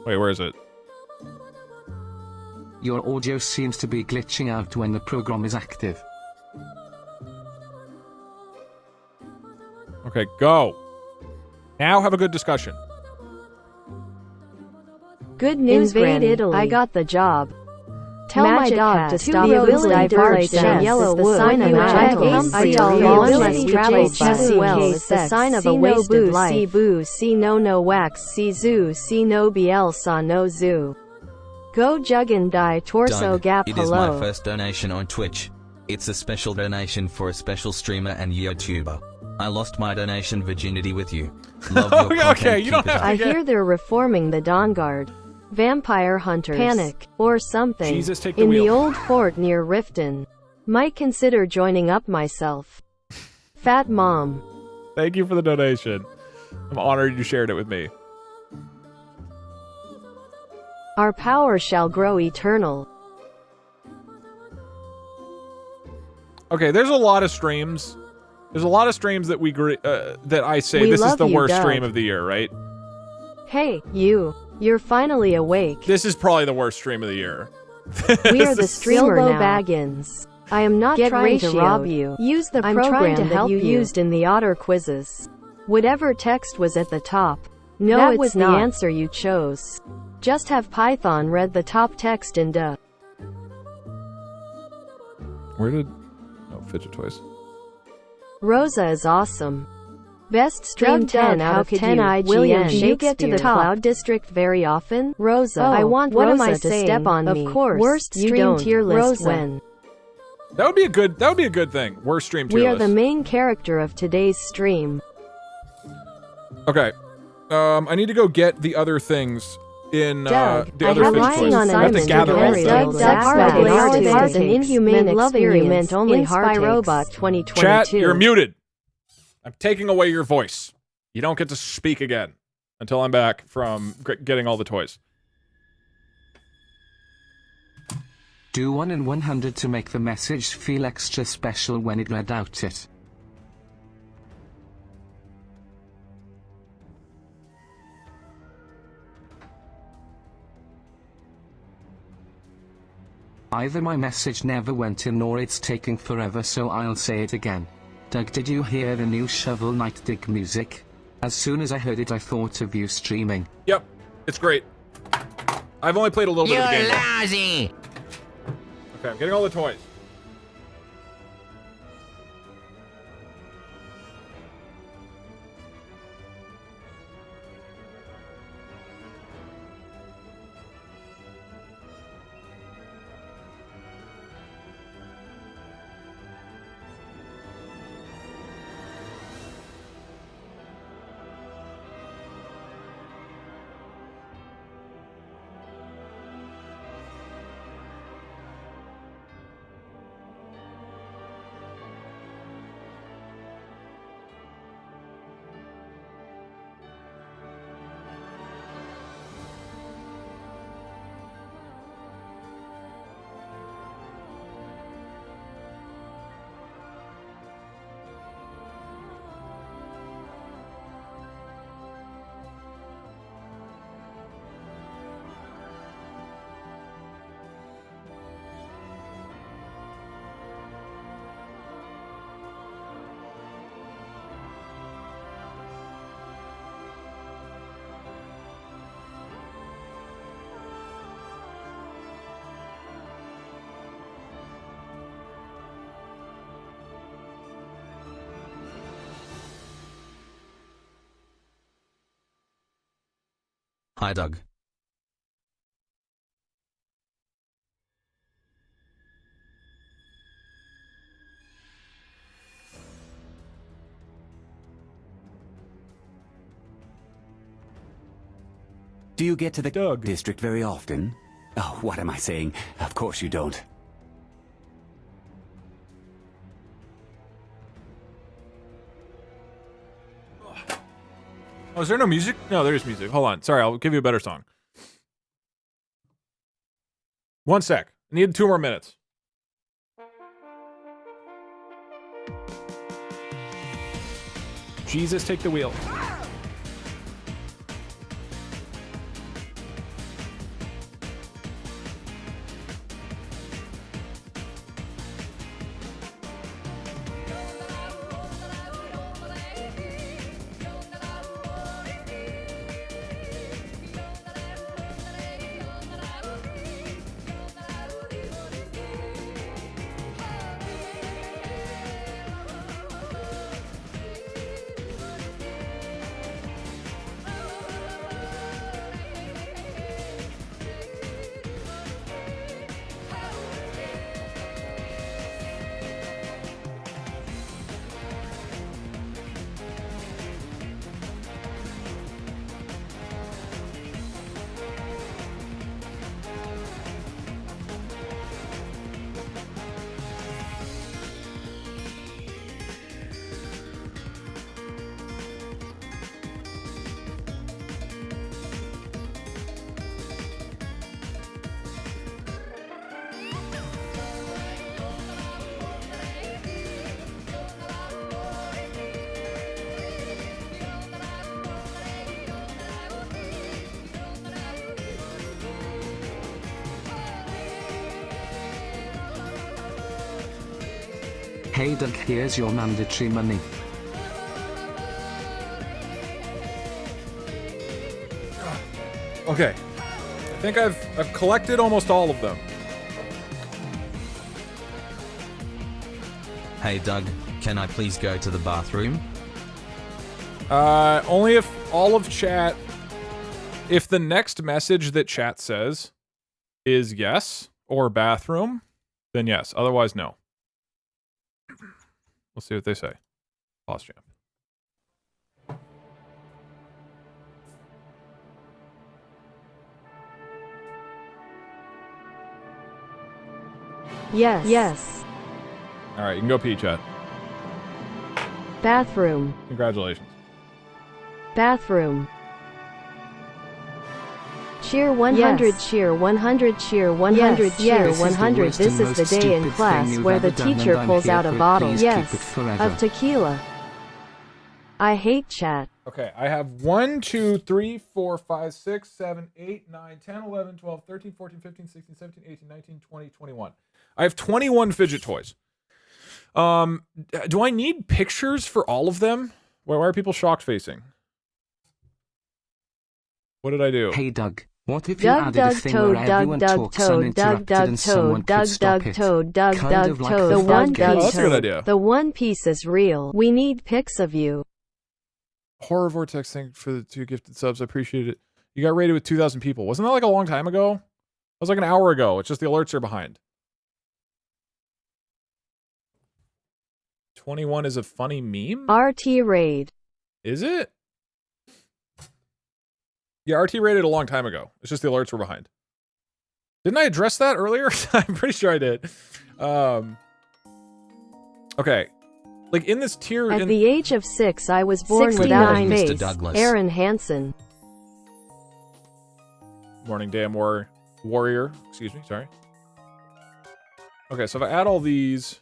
Wait, where is it? Your audio seems to be glitching out when the program is active. Okay, go. Now have a good discussion. Good news, Granny. Italy. I got the job. Tell my dog to stop moving diverged and yellow wood. The sign of the sign of a wasted life. See boo, see no wax, see zoo, see no BL, saw no zoo. Go jug and die torso Doug, gap it hello. is my first donation on Twitch. It's a special donation for a special streamer and YouTuber. I lost my donation virginity with you. Love your content, okay, you don't keep it have up. to I hear they're reforming the Dawn Guard. Vampire hunters. Panic. Or something. Jesus, take the in wheel. the old fort near Riften. Might consider joining up myself. Fat Mom. Thank you for the donation. I'm honored you shared it with me. Our power shall grow eternal. Okay, there's a lot of streams. There's a lot of streams that that I say We this is love the you, worst Doug. stream of the year, right? Hey, you. You're finally awake. This is probably the worst stream of the year. We are the streamer now. Baggins. I am not trying to rob you. Use the program to help you used in the otter quizzes. Whatever text was at the top. No, that was the answer you chose. Just have Python read the top text and Where did... Oh, fidget toys. Rosa is awesome. Best stream 10 out of 10 IGN. William, do you get to the Cloud District very often? Rosa, I want what Rosa am I to step on me. Of course, worst stream tier list Rosa. When. That would be a good thing. Worst stream tier We are list. the main character of today's stream. Okay. I need to go get the other things in Doug, the other fidget toys. I have to gather all of them. Doug is an inhuman experience. Only Spyrobot 2022. Chat, you're muted. I'm taking away your voice. You don't get to speak again until I'm back from getting all the toys. Do 1 in 100 to make the message feel extra special when it read out it. Either my message never went in or it's taking forever, so I'll say it again. Doug, did you hear the new Shovel Knight dig music? As soon as I heard it I thought of you streaming. Yep, it's great. I've only played a little bit of the game. You're lousy. Okay, I'm getting all the toys. Hi, Doug. Do you get to the Doug. district very often? Oh, what am I saying? Of course you don't. Oh, is there no music? No, there is music. Hold on. Sorry, I'll give you a better song. 1 sec. I need 2 more minutes. Jesus, take the wheel. Hey Doug, here's your mandatory money. Okay. I think I've collected almost all of them. Hey, Doug, can I please go to the bathroom? Only if all of chat... If the next message that chat says is yes, or bathroom, then yes. Otherwise, no. We'll see what they say. Pause champ. Yes. Yes. All right, you can go pee, chat. Bathroom. Congratulations. Bathroom. Cheer 100, yes. Cheer 100, cheer 100, yes. Cheer 100. This is the day in class where the teacher pulls out a bottle, yes, of tequila. I hate chat. Okay, I have 1, 2, 3, 4, 5, 6, 7, 8, 9, 10, 11, 12, 13, 14, 15, 16, 17, 18, 19, 20, 21. I have 21 fidget toys. Do I need pictures for all of them? Why are people shocked facing? What did I do? Hey Doug, what if you added a thing where everyone talks uninterrupted and someone could stop it? Kind of like the one Oh, that's a good idea. The One Piece is real. We need pics of you. Horror Vortex, thank you for the 2 gifted subs. I appreciate it. You got rated with 2,000 people. Wasn't that like a long time ago? It was like an hour ago. It's just the alerts are behind. 21 is a funny meme? RT raid. Is it? Yeah, RT rated a long time ago. It's just the alerts were behind. Didn't I address that earlier? I'm pretty sure I did. Okay. Like in this tier... At the age of 6, I was born without a face. Aaron Hansen. Morning, damn warrior. Excuse me, sorry. Okay, so if I add all these...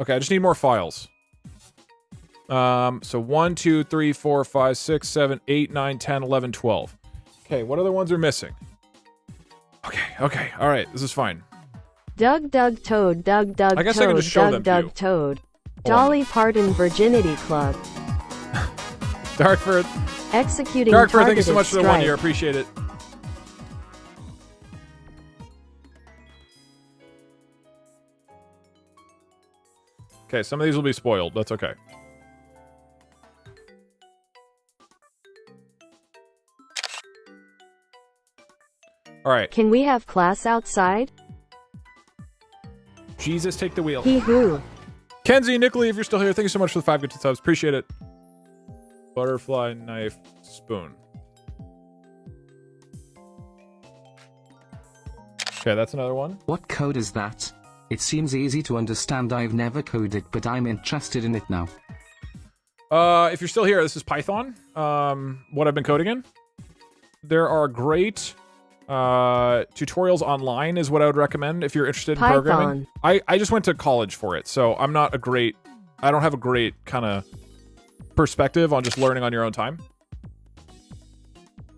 Okay, I just need more files. So 1, 2, 3, 4, 5, 6, 7, 8, 9, 10, 11, 12. Okay, what other ones are missing? Okay, alright, this is fine. Doug Toad, Doug I guess I can just show them to you. Doug Toad. Dolly Parton Virginity Club. Darkford. Executing Darkford, thank you so much for the 1 strike. year. Appreciate it. Okay, some of these will be spoiled. That's okay. All right. Can we have class outside? Jesus, take the wheel. He who. Kenzie, Nickley, if you're still here, thank you so much for the 5 gifted subs. Appreciate it. Butterfly, knife, spoon. Okay, that's another one. What code is that? It seems easy to understand. I've never coded, but I'm interested in it now. If you're still here, this is Python. What I've been coding in. There are great tutorials online is what I would recommend if you're interested in programming. I just went to college for it, so I don't have a great kind of perspective on just learning on your own time.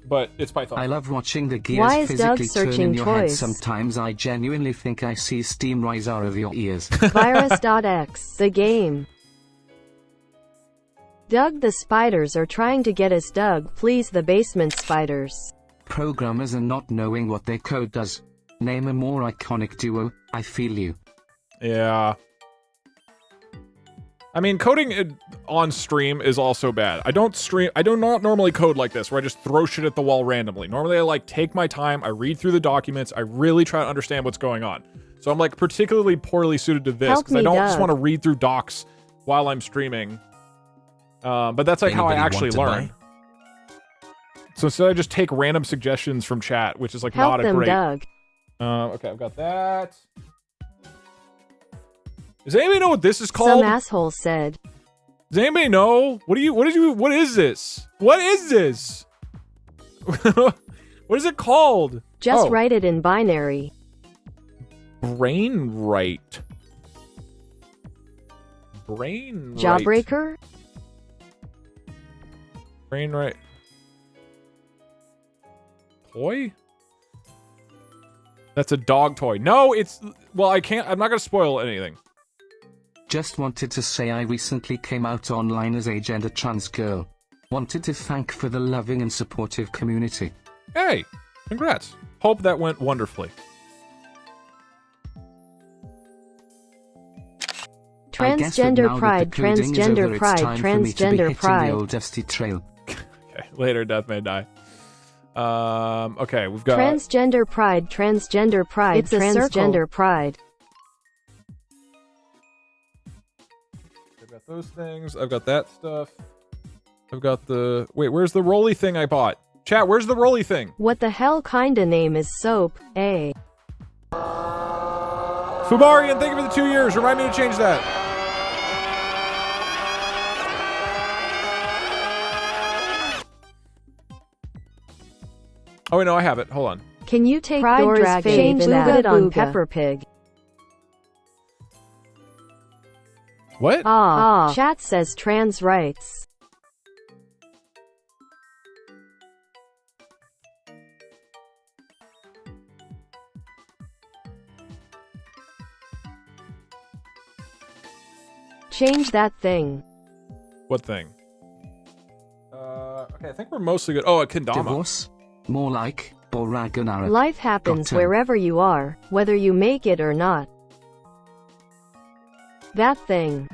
But it's Python. I love watching the gears physically turn in your head. Sometimes I genuinely think I see steam rise out of your ears. Virus.x, the game. Doug, the spiders are trying to get us. Doug, please, the basement spiders. Programmers are not knowing what their code does. Name a more iconic duo. I feel you. Yeah. I mean, coding on stream is also bad. I do not normally code like this, where I just throw shit at the wall randomly. Normally, I like take my time, I read through the documents, I really try to understand what's going on. So I'm like particularly poorly suited to this, because I don't just want to read through docs while I'm streaming. But that's like how I actually learn. So instead I just take random suggestions from chat, which is like not a great... Doug. Okay, I've got that. Does anybody know what this is called? Some asshole said. Does anybody know? What is this? What is this? What is it called? Just write it in binary. Brainwrite. Jawbreaker? Brainwrite. Toy? That's a dog toy. No, it's... Well, I'm not going to spoil anything. Just wanted to say I recently came out online as a gender trans girl. Wanted to thank for the loving and supportive community. Hey, congrats. Hope that went wonderfully. Transgender pride, transgender pride, transgender pride. The old dusty trail. Okay, later death may die. Okay, we've got... Transgender pride, transgender pride, it's transgender pride. I've got those things. I've got that stuff. I've got the... Wait, where's the rolly thing I bought? Chat, where's the rolly thing? What the hell kinda name is soap, eh? Fubarian, thank you for the 2 years. Remind me to change that. Oh, wait, no, I have it. Hold on. Can you take Dora's fave and put it on Pepper Pig? What? Chat says trans rights. Change that thing. What thing? Okay, I think we're mostly good. Oh, a kendama. Divorce? More like Boraganara. Life happens wherever you are, whether you make it or not. That thing.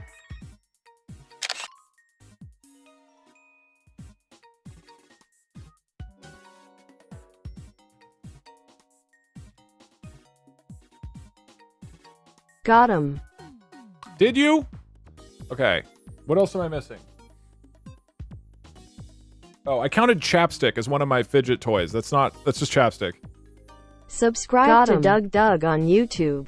Got him. Did you? Okay. What else am I missing? Oh, I counted chapstick as one of my fidget toys. That's just chapstick. Subscribe to Doug on YouTube.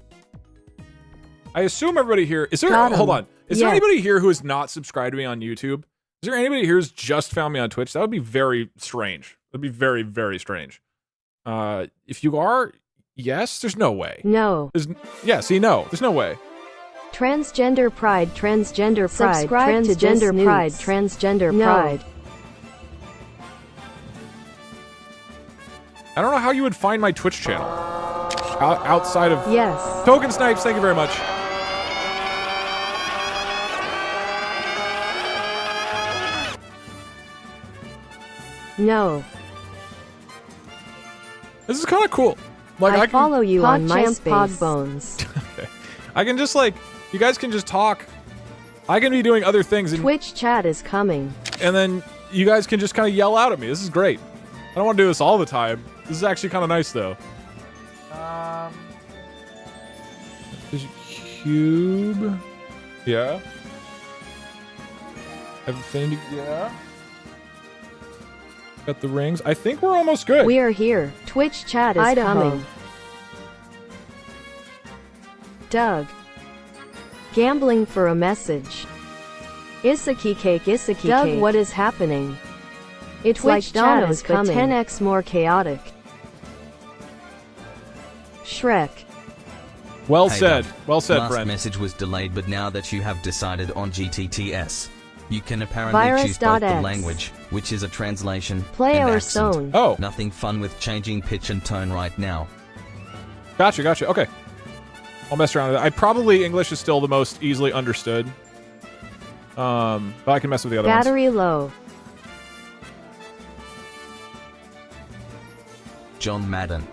I assume everybody here... Is there... Hold on. Is there anybody here who is not subscribed to me on YouTube? Is there anybody here who's just found me on Twitch? That would be very strange. That would be very, very strange. If you are, yes, there's no way. No. Yeah, see, no. There's no way. Transgender pride, transgender pride, transgender pride, transgender pride. I don't know how you would find my Twitch channel. Outside of... Yes. Token Snipes, thank you very much. No. This is kind of cool. Like I follow you on MySpace. Okay. I can just like... You guys can just talk. I can be doing other things. And, Twitch chat is coming. And then you guys can just kind of yell out at me. This is great. I don't want to do this all the time. This is actually kind of nice, though. There's a cube. Yeah. Infinity. Yeah. Got the rings. I think we're almost good. We are here. Twitch chat is coming. Doug. Gambling for a message. Isaki cake, Isaki Doug, cake. What is happening? It's Twitch like Donna's, but 10x more chaotic. Shrek. Well Hey, said. Doug. Well said, Last friend. message was delayed, but now that you have decided on GTTS, you can apparently Virus. choose both the X. language, which is a translation, Play and our accent. zone. Oh. Nothing fun with changing pitch and tone right now. Gotcha, gotcha. Okay. I'll mess around with it. I English is still the most easily understood. But I can mess with the other ones. Battery low. John Madden.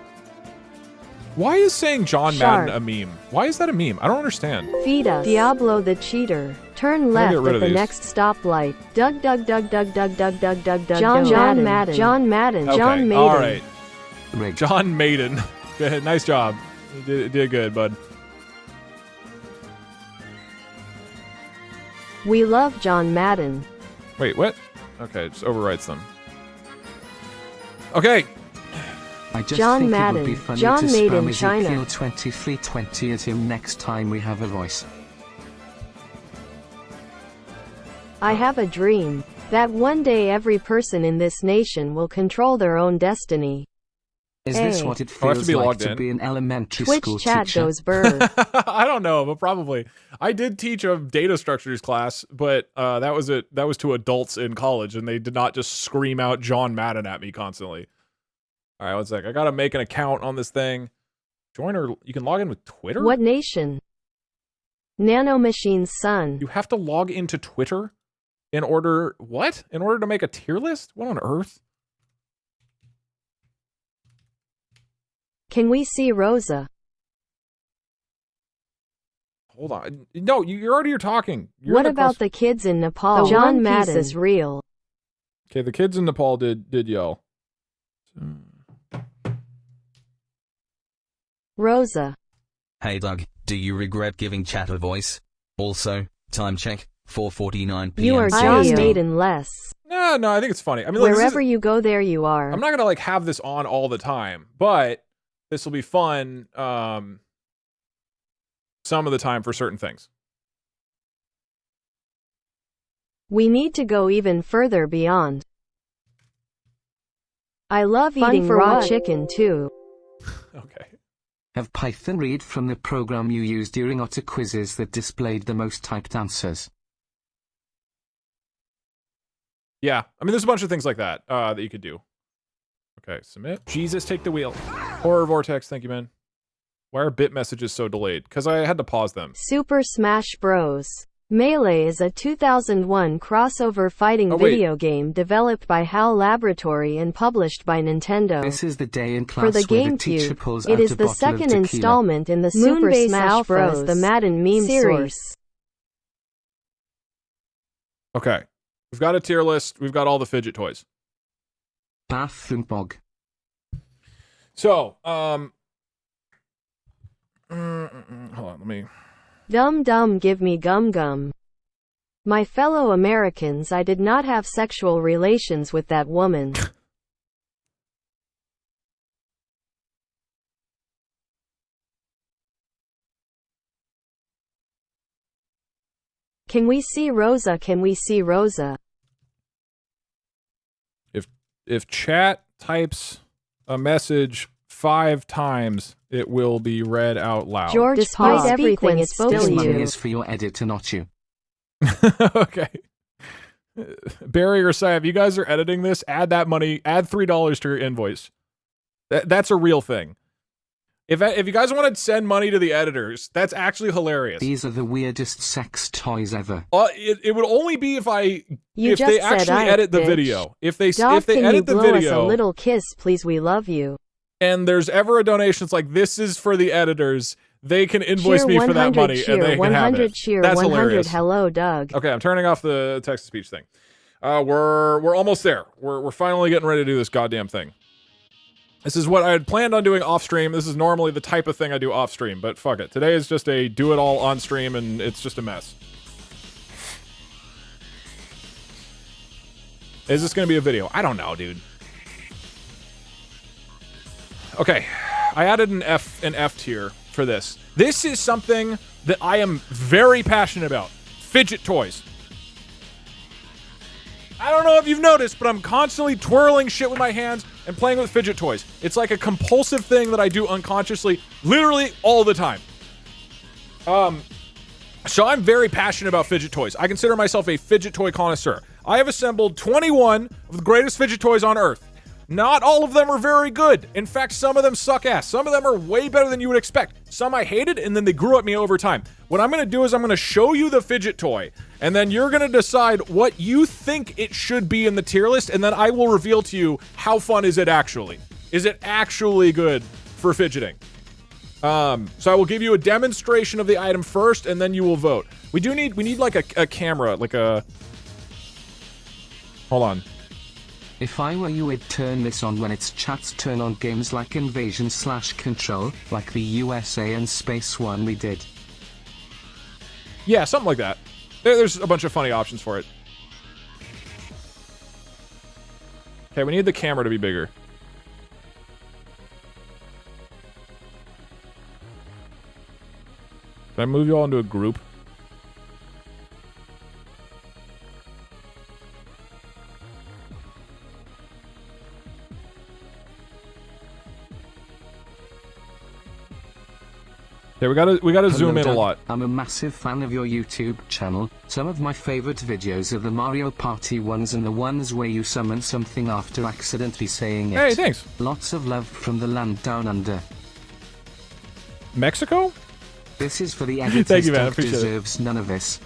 Why is saying John Sharp. Madden a meme? Why is that a meme? I don't understand. Feed us. Diablo the cheater. Turn left get rid at of the these. next stoplight. Doug. John Madden. John Madden. Okay, John Maiden. all right. Rig. John Maiden. Good, nice job. You did good, bud. We love John Madden. Wait, what? Okay, it just overwrites them. Okay. I just John think Madden. it would be funny John to Maiden, spam China. Ezekiel 2320 at him next time we have a voice. I have a dream that one day every person in this nation will control their own destiny. Is this Hey. what it Oh, I have to feels be like logged to in. be an elementary Twitch school chat teacher? goes burr. I don't know, but probably. I did teach a data structures class, but that was to adults in college, and they did not just scream out John Madden at me constantly. All right, one sec. I gotta make an account on this thing. Join or you can log in with Twitter? What nation? Nanomachine's son. You have to log into Twitter in order what? In order to make a tier list? What on earth? Can we see Rosa? Hold on. No, you're already talking. You're What in the about the kids in Nepal? The John One Madden Piece is real. Okay, the kids in Nepal did yell. Rosa. Hey Doug, do you regret giving chat a voice? Also, time check, 4:49 p.m. You are John Maiden less. No, I think it's funny. I mean, like, Wherever you go, there you are. I'm not gonna like have this on all the time, but this will be fun. Some of the time for certain things. We need to go even further beyond. I love eating raw chicken too. Okay. Have Python read from the program you used during auto quizzes that displayed the most typed answers. Yeah, I mean, there's a bunch of things like that that you could do. Okay, submit. Jesus, take the wheel. Horror Vortex, thank you, man. Why are bit messages so delayed? Because I had to pause them. Super Smash Bros. Melee is a 2001 crossover fighting video game developed by HAL Laboratory and published by Nintendo. This is the day in class For the where the teacher GameCube, pulls it out is a the bottle of second tequila. installment in the Super Moonbase Smash Alpha Bros. is The Madden meme series. source. Okay. We've got a tier list. We've got all the fidget toys. Bathroom bog. So, hold on, let me... Dum dum give me gum gum. My fellow Americans, I did not have sexual relations with that woman. Can we see Rosa? Can we see Rosa? If chat types a message 5 times, it will be read out loud. George, despite everything, it's still This money you. is for your editor, not you. Okay. Barry or Sai, if you guys are editing this, add that money, add $3 to your invoice. That's a real thing. If you guys want to send money to the editors, that's actually hilarious. These are the weirdest sex toys ever. It would only be if You they just actually said edit the bitch. video. If they Dog, can edit you the blow video, us a little kiss, please? We love you. and there's ever a donation that's like, this is for the editors, they can invoice me for that money, and they can have it. Cheer That's 100. hilarious. Hello, Doug. Okay, I'm turning off the text to speech thing. We're almost there. We're finally getting ready to do this goddamn thing. This is what I had planned on doing off stream. This is normally the type of thing I do off stream, but fuck it. Today is just a do it all on stream, and it's just a mess. Is this going to be a video? I don't know, dude. Okay, I added an F tier for this. This is something that I am very passionate about. Fidget toys. I don't know if you've noticed, but I'm constantly twirling shit with my hands and playing with fidget toys. It's like a compulsive thing that I do unconsciously, literally all the time. So I'm very passionate about fidget toys. I consider myself a fidget toy connoisseur. I have assembled 21 of the greatest fidget toys on Earth. Not all of them are very good. In fact, some of them suck ass. Some of them are way better than you would expect. Some I hated, and then they grew at me over time. What I'm going to do is I'm going to show you the fidget toy, and then you're going to decide what you think it should be in the tier list, and then I will reveal to you how fun is it actually. Is it actually good for fidgeting? So I will give you a demonstration of the item first, and then you will vote. We need like a camera, like a... Hold on. If I were you, I'd turn this on when it's chat's turn on games like Invasion/Control, like the USA and Space one we did. Yeah, something like that. There's a bunch of funny options for it. Okay, we need the camera to be bigger. Can I move you all into a group? Yeah, we gotta zoom in a lot. I'm a massive fan of your YouTube channel. Some of my favorite videos are the Mario Party ones and the ones where you summon something after accidentally saying it. Hey, thanks. Lots of love from the land down under. Mexico? This is for the editors. Thank you, man. I Doug appreciate deserves none of this.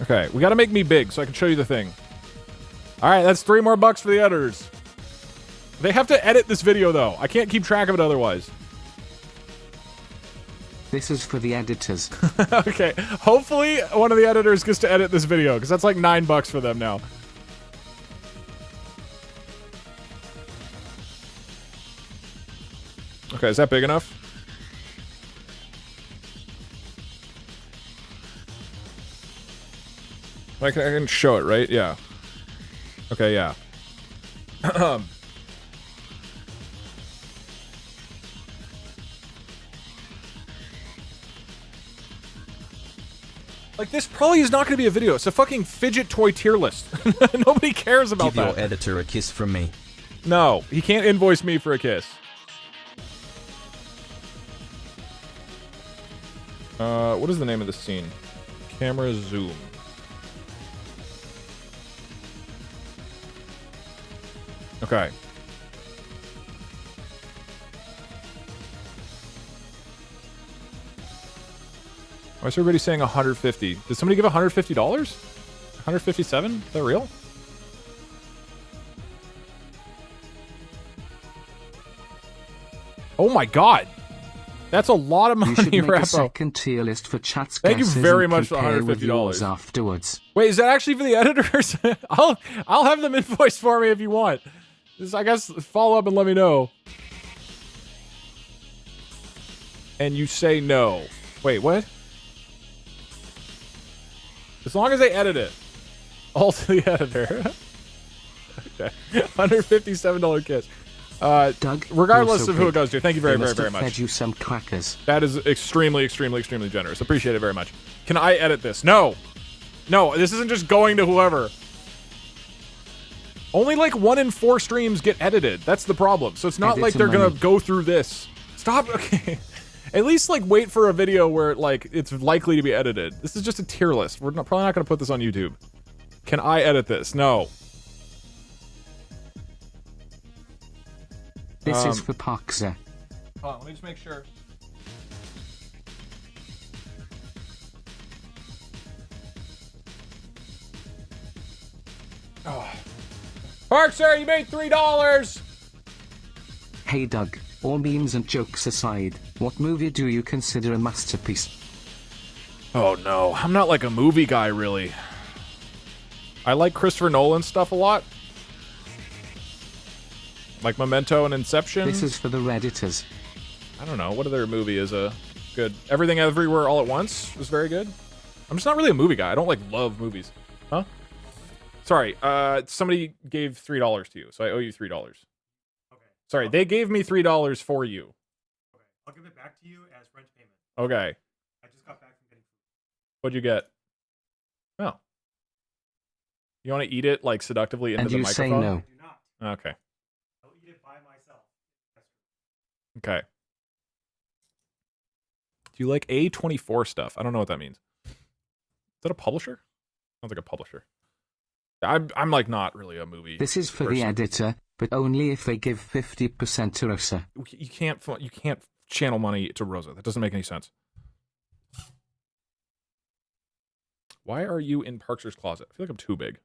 Okay, we gotta make me big so I can show you the thing. Alright, that's $3 more for the editors. They have to edit this video, though. I can't keep track of it otherwise. This is for the editors. Okay, hopefully one of the editors gets to edit this video, because that's like $9 for them now. Okay, is that big enough? I can show it, right? Yeah. Okay, yeah. Like, this probably is not going to be a video. It's a fucking fidget toy tier list. Nobody cares about that. Give your editor a kiss from me. No, he can't invoice me for a kiss. What is the name of this scene? Camera zoom. Okay. Why is everybody saying 150? Did somebody give $150? 157? Is that real? Oh my god! That's a lot of money, You should make Rappo. a second tier list for chat's Thank you guesses very and much for compare with $150. yours afterwards. Wait, is that actually for the editors? I'll have them invoice for me if you want. Just, I guess, follow up and let me know. And you say no. Wait, what? As long as they edit it. All to the editor. Okay. $157 kiss. Doug, regardless of who it goes to, thank you very, very, very much. Fed you some crackers. That is extremely, extremely, extremely generous. Appreciate it very much. Can I edit this? No. No, this isn't just going to whoever. Only like 1 in 4 streams get edited. That's the problem. So it's not like they're gonna go through this. Stop. Okay. At least like wait for a video where like it's likely to be edited. This is just a tier list. We're probably not gonna put this on YouTube. Can I edit this? No. This is for Parkza. Hold on, let me just make sure. Oh. Parkzer, you made $3! Hey Doug, all memes and jokes aside, what movie do you consider a masterpiece? Oh no, I'm not like a movie guy really. I like Christopher Nolan stuff a lot. Like Memento and Inception? This is for the Redditors. I don't know. What other movie is a good? Everything Everywhere All at Once was very good. I'm just not really a movie guy. I don't like love movies. Huh? Sorry. Somebody gave $3 to you, so I owe you $3. Okay. Sorry, they gave me $3 for you. Okay, I'll give it back to you as rent payment. Okay. I just got back from getting food. What'd you get? Oh. You want to eat it like seductively into the microphone? And you say no. I do not. Okay. I'll eat it by myself. Okay. Do you like A24 stuff? I don't know what that means. Is that a publisher? Sounds like a publisher. I'm like not really a movie. This is for person. the editor, but only if they give 50% to Rosa. You can't channel money to Rosa. That doesn't make any sense. Why are you in Parkser's closet? I feel like I'm too big.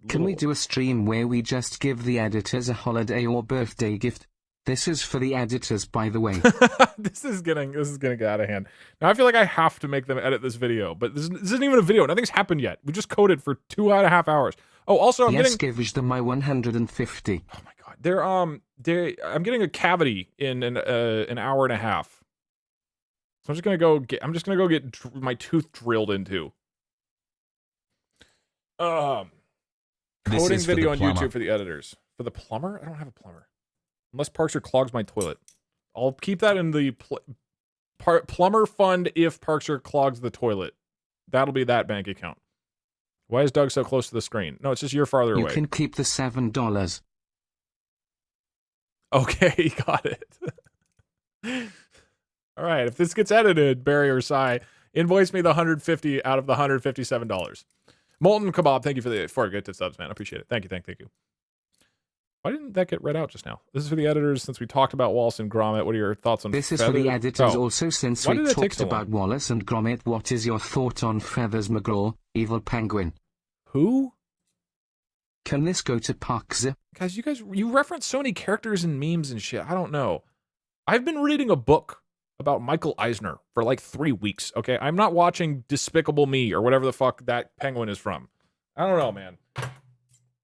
Can we do a stream where we just give the editors a holiday or birthday gift? This is for the editors, by the way. This is gonna get out of hand. Now I feel like I have to make them edit this video, but this isn't even a video. Nothing's happened yet. We just coded for 2.5 hours. Oh, also I'm yes, getting. give them my 150. Oh my god, I'm getting a cavity in an hour and a half. So I'm just gonna go get my tooth drilled into. Coding video on YouTube for the editors. For the plumber? I don't have a plumber. Unless Parkser clogs my toilet. I'll keep that in the plumber fund if Parkser clogs the toilet. That'll be that bank account. Why is Doug so close to the screen? No, it's just you're farther away. You can keep the $7. Okay, got it. All right, if this gets edited, Barry or Sai, invoice me the $150 out of the $157. Molten Kebab, thank you for the 4 good subs, man. I appreciate it. Thank you. Why didn't that get read out just now? This is for the editors, since we talked about Wallace and Gromit. What are your thoughts on This is Feather? for the editors also, since Why we did it take talked so about long? Wallace and Gromit. What is your thought on Feathers McGraw, Evil Penguin? Who? Can this go to Parkser? Guys, you reference so many characters and memes and shit. I don't know. I've been reading a book about Michael Eisner for like 3 weeks, okay? I'm not watching Despicable Me or whatever the fuck that penguin is from. I don't know, man.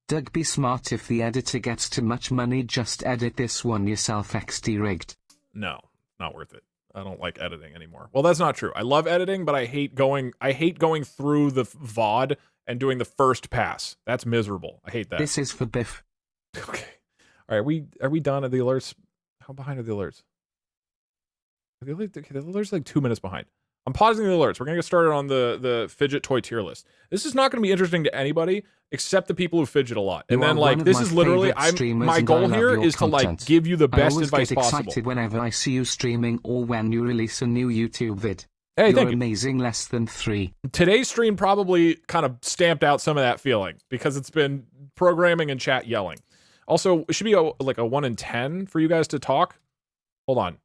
Doug, be smart. If the editor gets too much money, just edit this one yourself. XD rigged. No, not worth it. I don't like editing anymore. Well, that's not true. I love editing, but I hate going through the VOD and doing the first pass. That's miserable. I hate that. This is for Biff. Okay. All right, are we done at the alerts? How behind are the alerts? The alerts are like 2 minutes behind. I'm pausing the alerts. We're going to get started on the fidget toy tier list. This is not going to be interesting to anybody except the people who fidget a lot. And then, like, this is literally, my goal here is to, like, give you the best advice possible. I always get excited whenever I see you streaming or when you release a new YouTube vid. Hey, You're thank you. amazing, less than 3. Today's stream probably kind of stamped out some of that feeling because it's been programming and chat yelling. Also, it should be like a 1 in 10 for you guys to talk. Hold on.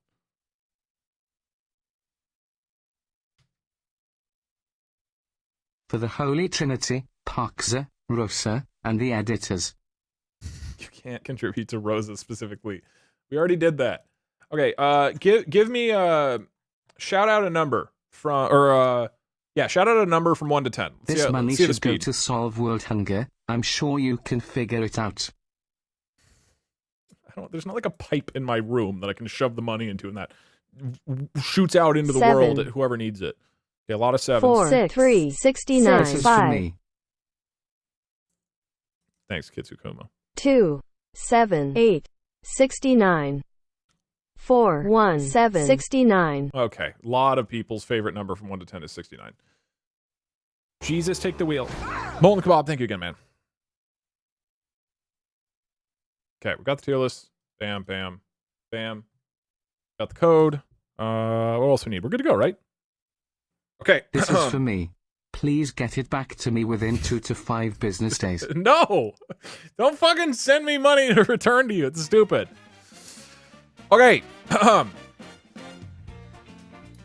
For the Holy Trinity, Parkser, Rosa, and the editors. You can't contribute to Rosa specifically. We already did that. Okay, give me shout out a number from shout out a number from 1 to 10. This money should go to solve world hunger. I'm sure you can figure it out. There's not like a pipe in my room that I can shove the money into and that shoots out into the 7. world at whoever needs it. Okay, a lot of 7s. 4, 6, 3, 69, This is 5. for me. Thanks, Kitsukuma. 2, 7, 8, 69. 4, 1, 7, 69. Okay, a lot of people's favorite number from 1 to 10 is 69. Jesus, take the wheel. Molten Kebab, thank you again, man. Okay, we got the tier list. Bam, bam, bam. Got the code. What else we need? We're good to go, right? Okay. This is for me. Please get it back to me within 2 to 5 business days. No! Don't fucking send me money to return to you. It's stupid. Okay. I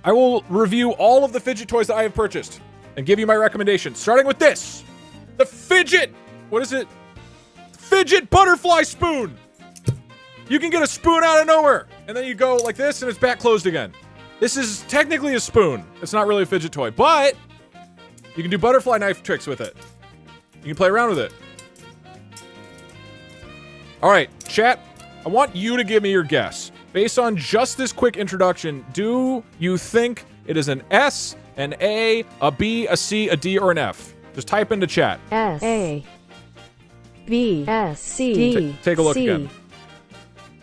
will review all of the fidget toys that I have purchased and give you my recommendations, starting with this. The fidget! What is it? Fidget butterfly spoon! You can get a spoon out of nowhere, and then you go like this, and it's back closed again. This is technically a spoon. It's not really a fidget toy, but you can do butterfly knife tricks with it. You can play around with it. All right, chat, I want you to give me your guess. Based on just this quick introduction, do you think it is an S, an A, a B, a C, a D, or an F? Just type into chat. S, A, B, S, C, D, take a look C, again.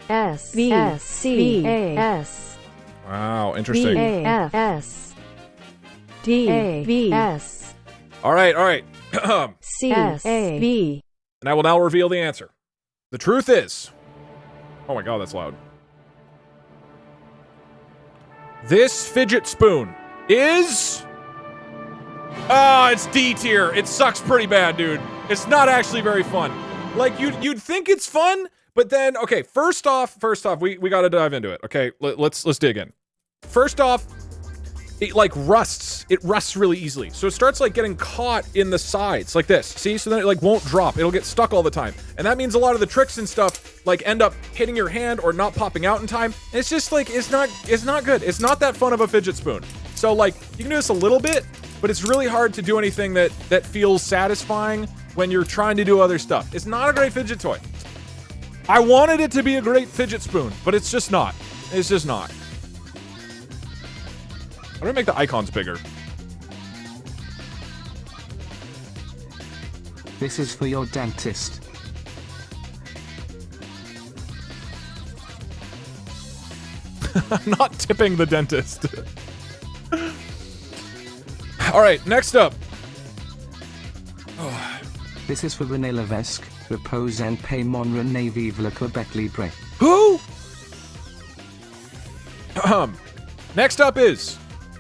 S, V, S, C, A, S. Wow, interesting. B, A, F, S, D, A, V, S. All right. C, S, A, B. And I will now reveal the answer. The truth is... Oh my god, that's loud. This fidget spoon is... it's D tier. It sucks pretty bad, dude. It's not actually very fun. Like, you'd think it's fun, but then, okay, first off, we gotta dive into it, okay? Let's dig in. First off, it like rusts. It rusts really easily. So it starts like getting caught in the sides like this. See? So then it like won't drop. It'll get stuck all the time. And that means a lot of the tricks and stuff like end up hitting your hand or not popping out in time. And it's just like, it's not good. It's not that fun of a fidget spoon. So like, you can do this a little bit, but it's really hard to do anything that feels satisfying when you're trying to do other stuff. It's not a great fidget toy. I wanted it to be a great fidget spoon, but it's just not. It's just not. I'm gonna make the icons bigger. This is for your dentist. I'm not tipping the dentist. All right, next up. This is for René Levesque. Repose en paix mon René, vive le Quebec libre. Who? Next up is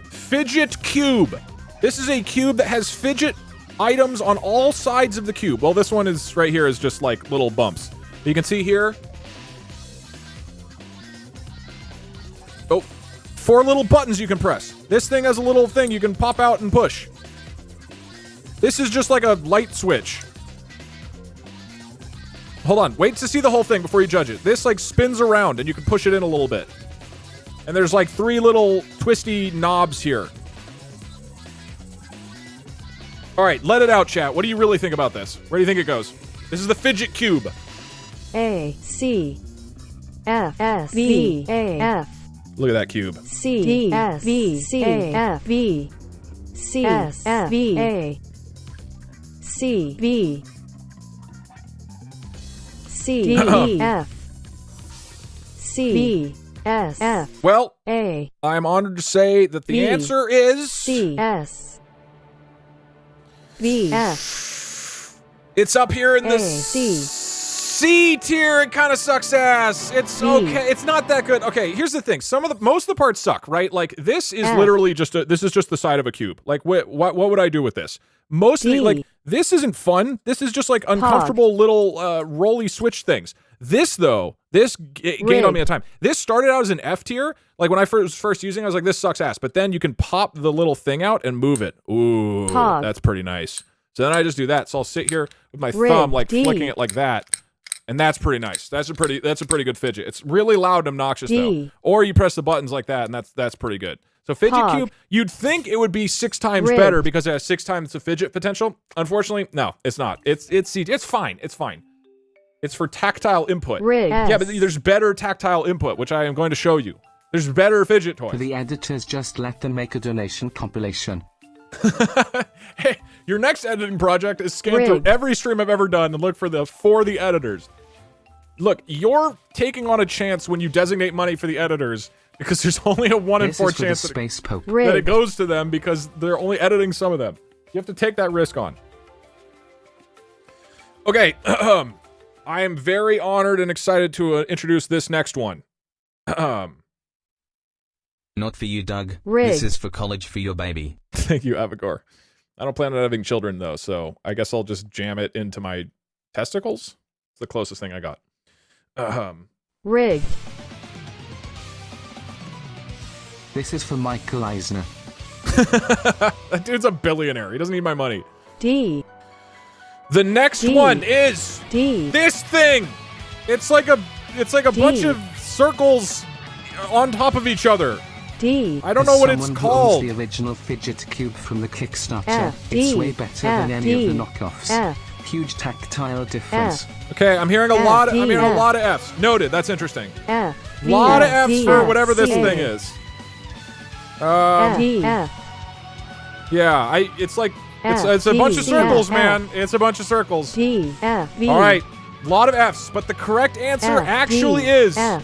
Fidget Cube. This is a cube that has fidget items on all sides of the cube. Well, this one is right here is just like little bumps. You can see here. Oh, 4 little buttons you can press. This thing has a little thing you can pop out and push. This is just like a light switch. Hold on, wait to see the whole thing before you judge it. This like spins around and you can push it in a little bit. And there's like 3 little twisty knobs here. All right, let it out, chat. What do you really think about this? Where do you think it goes? This is the Fidget Cube. A, C, F, S, V, A, F. Look at that cube. C, D, S, V, C, A, F, V, C, S, F, V, A, C, V, C, D, E, F, C, B, S, F. Well, A. I'm honored to say that the answer is C, S, V, F. It's up here in the C tier. It kind of sucks ass. It's okay. It's not that good. Okay, here's the thing. Most of the parts suck, right? Like this is literally just this is just the side of a cube. Like what would I do with this? Most of the, like this isn't fun. This is just like uncomfortable little rolly switch things. This though, this gained on me a time. This started out as an F tier. Like when I was first using it, I was like, this sucks ass. But then you can pop the little thing out and move it. Ooh, that's pretty nice. So then I just do that. So I'll sit here with my thumb, like flicking it like that. And that's pretty nice. That's a pretty good fidget. It's really loud and obnoxious though. Or you press the buttons like that, and that's pretty good. So Fidget Cube, you'd think it would be 6 times better because it has 6 times the fidget potential. Unfortunately, no, it's not. It's fine. It's fine. It's for tactile input. Yeah, but there's better tactile input, which I am going to show you. There's better fidget toys. For the editors, just let them make a donation compilation. Hey, your next editing project is scan through every stream I've ever done and look for the editors. Look, you're taking on a chance when you designate money for the editors because there's only a 1 in 4 chance that it goes to them because they're only editing some of them. You have to take that risk on. Okay, I am very honored and excited to introduce this next one. Not for you, Doug. This is for college for your baby. Thank you, Avagor. I don't plan on having children, though, so I guess I'll just jam it into my testicles. It's the closest thing I got. Rigged. This is for Michael Eisner. That dude's a billionaire. He doesn't need my money. D. The next one is this thing. It's like a bunch of circles on top of each other. D. I don't know what it's Someone called. Who owns the original fidget cube from the Kickstarter. F, it's D, way better F, than any D, of the knockoffs. F, huge tactile difference. Okay, I'm hearing a lot of Fs. Noted. That's interesting. A lot of Fs for whatever this thing is. Yeah, it's like it's a bunch of circles, man. It's a bunch of circles. All right, a lot of Fs, but the correct answer actually is A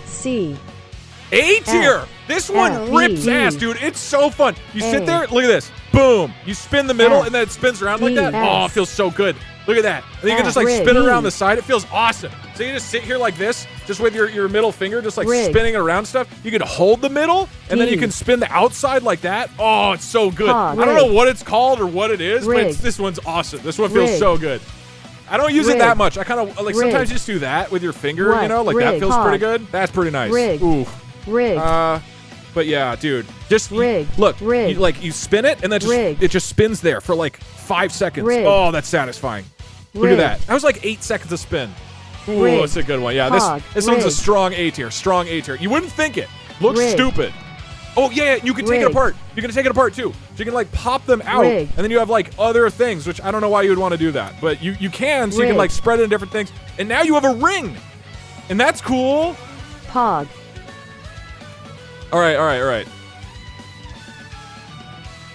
tier. This one rips ass, dude. It's so fun. You sit there, look at this. Boom. You spin the middle, and then it spins around like that. Oh, it feels so good. Look at that. And then you can just like spin around the side. It feels awesome. So you just sit here like this, just with your middle finger, just like spinning it around stuff. You can hold the middle, and then you can spin the outside like that. Oh, it's so good. I don't know what it's called or what it is, but this one's awesome. This one feels so good. I don't use it that much. I kind of like sometimes you just do that with your finger, you know, like that feels pretty good. That's pretty nice. Ooh. But yeah, dude, just look, you spin it and then it just spins there for like 5 seconds. Oh, that's satisfying. Look at that. That was like 8 seconds of spin. Ooh, that's a good one. Yeah, this one's a strong A tier. Strong A tier. You wouldn't think it. Looks stupid. Oh yeah, you can take it apart. You can take it apart too. So you can like pop them out, and then you have like other things, which I don't know why you would want to do that, but you can. So you can like spread it in different things, and now you have a ring, and that's cool. Pog. All right.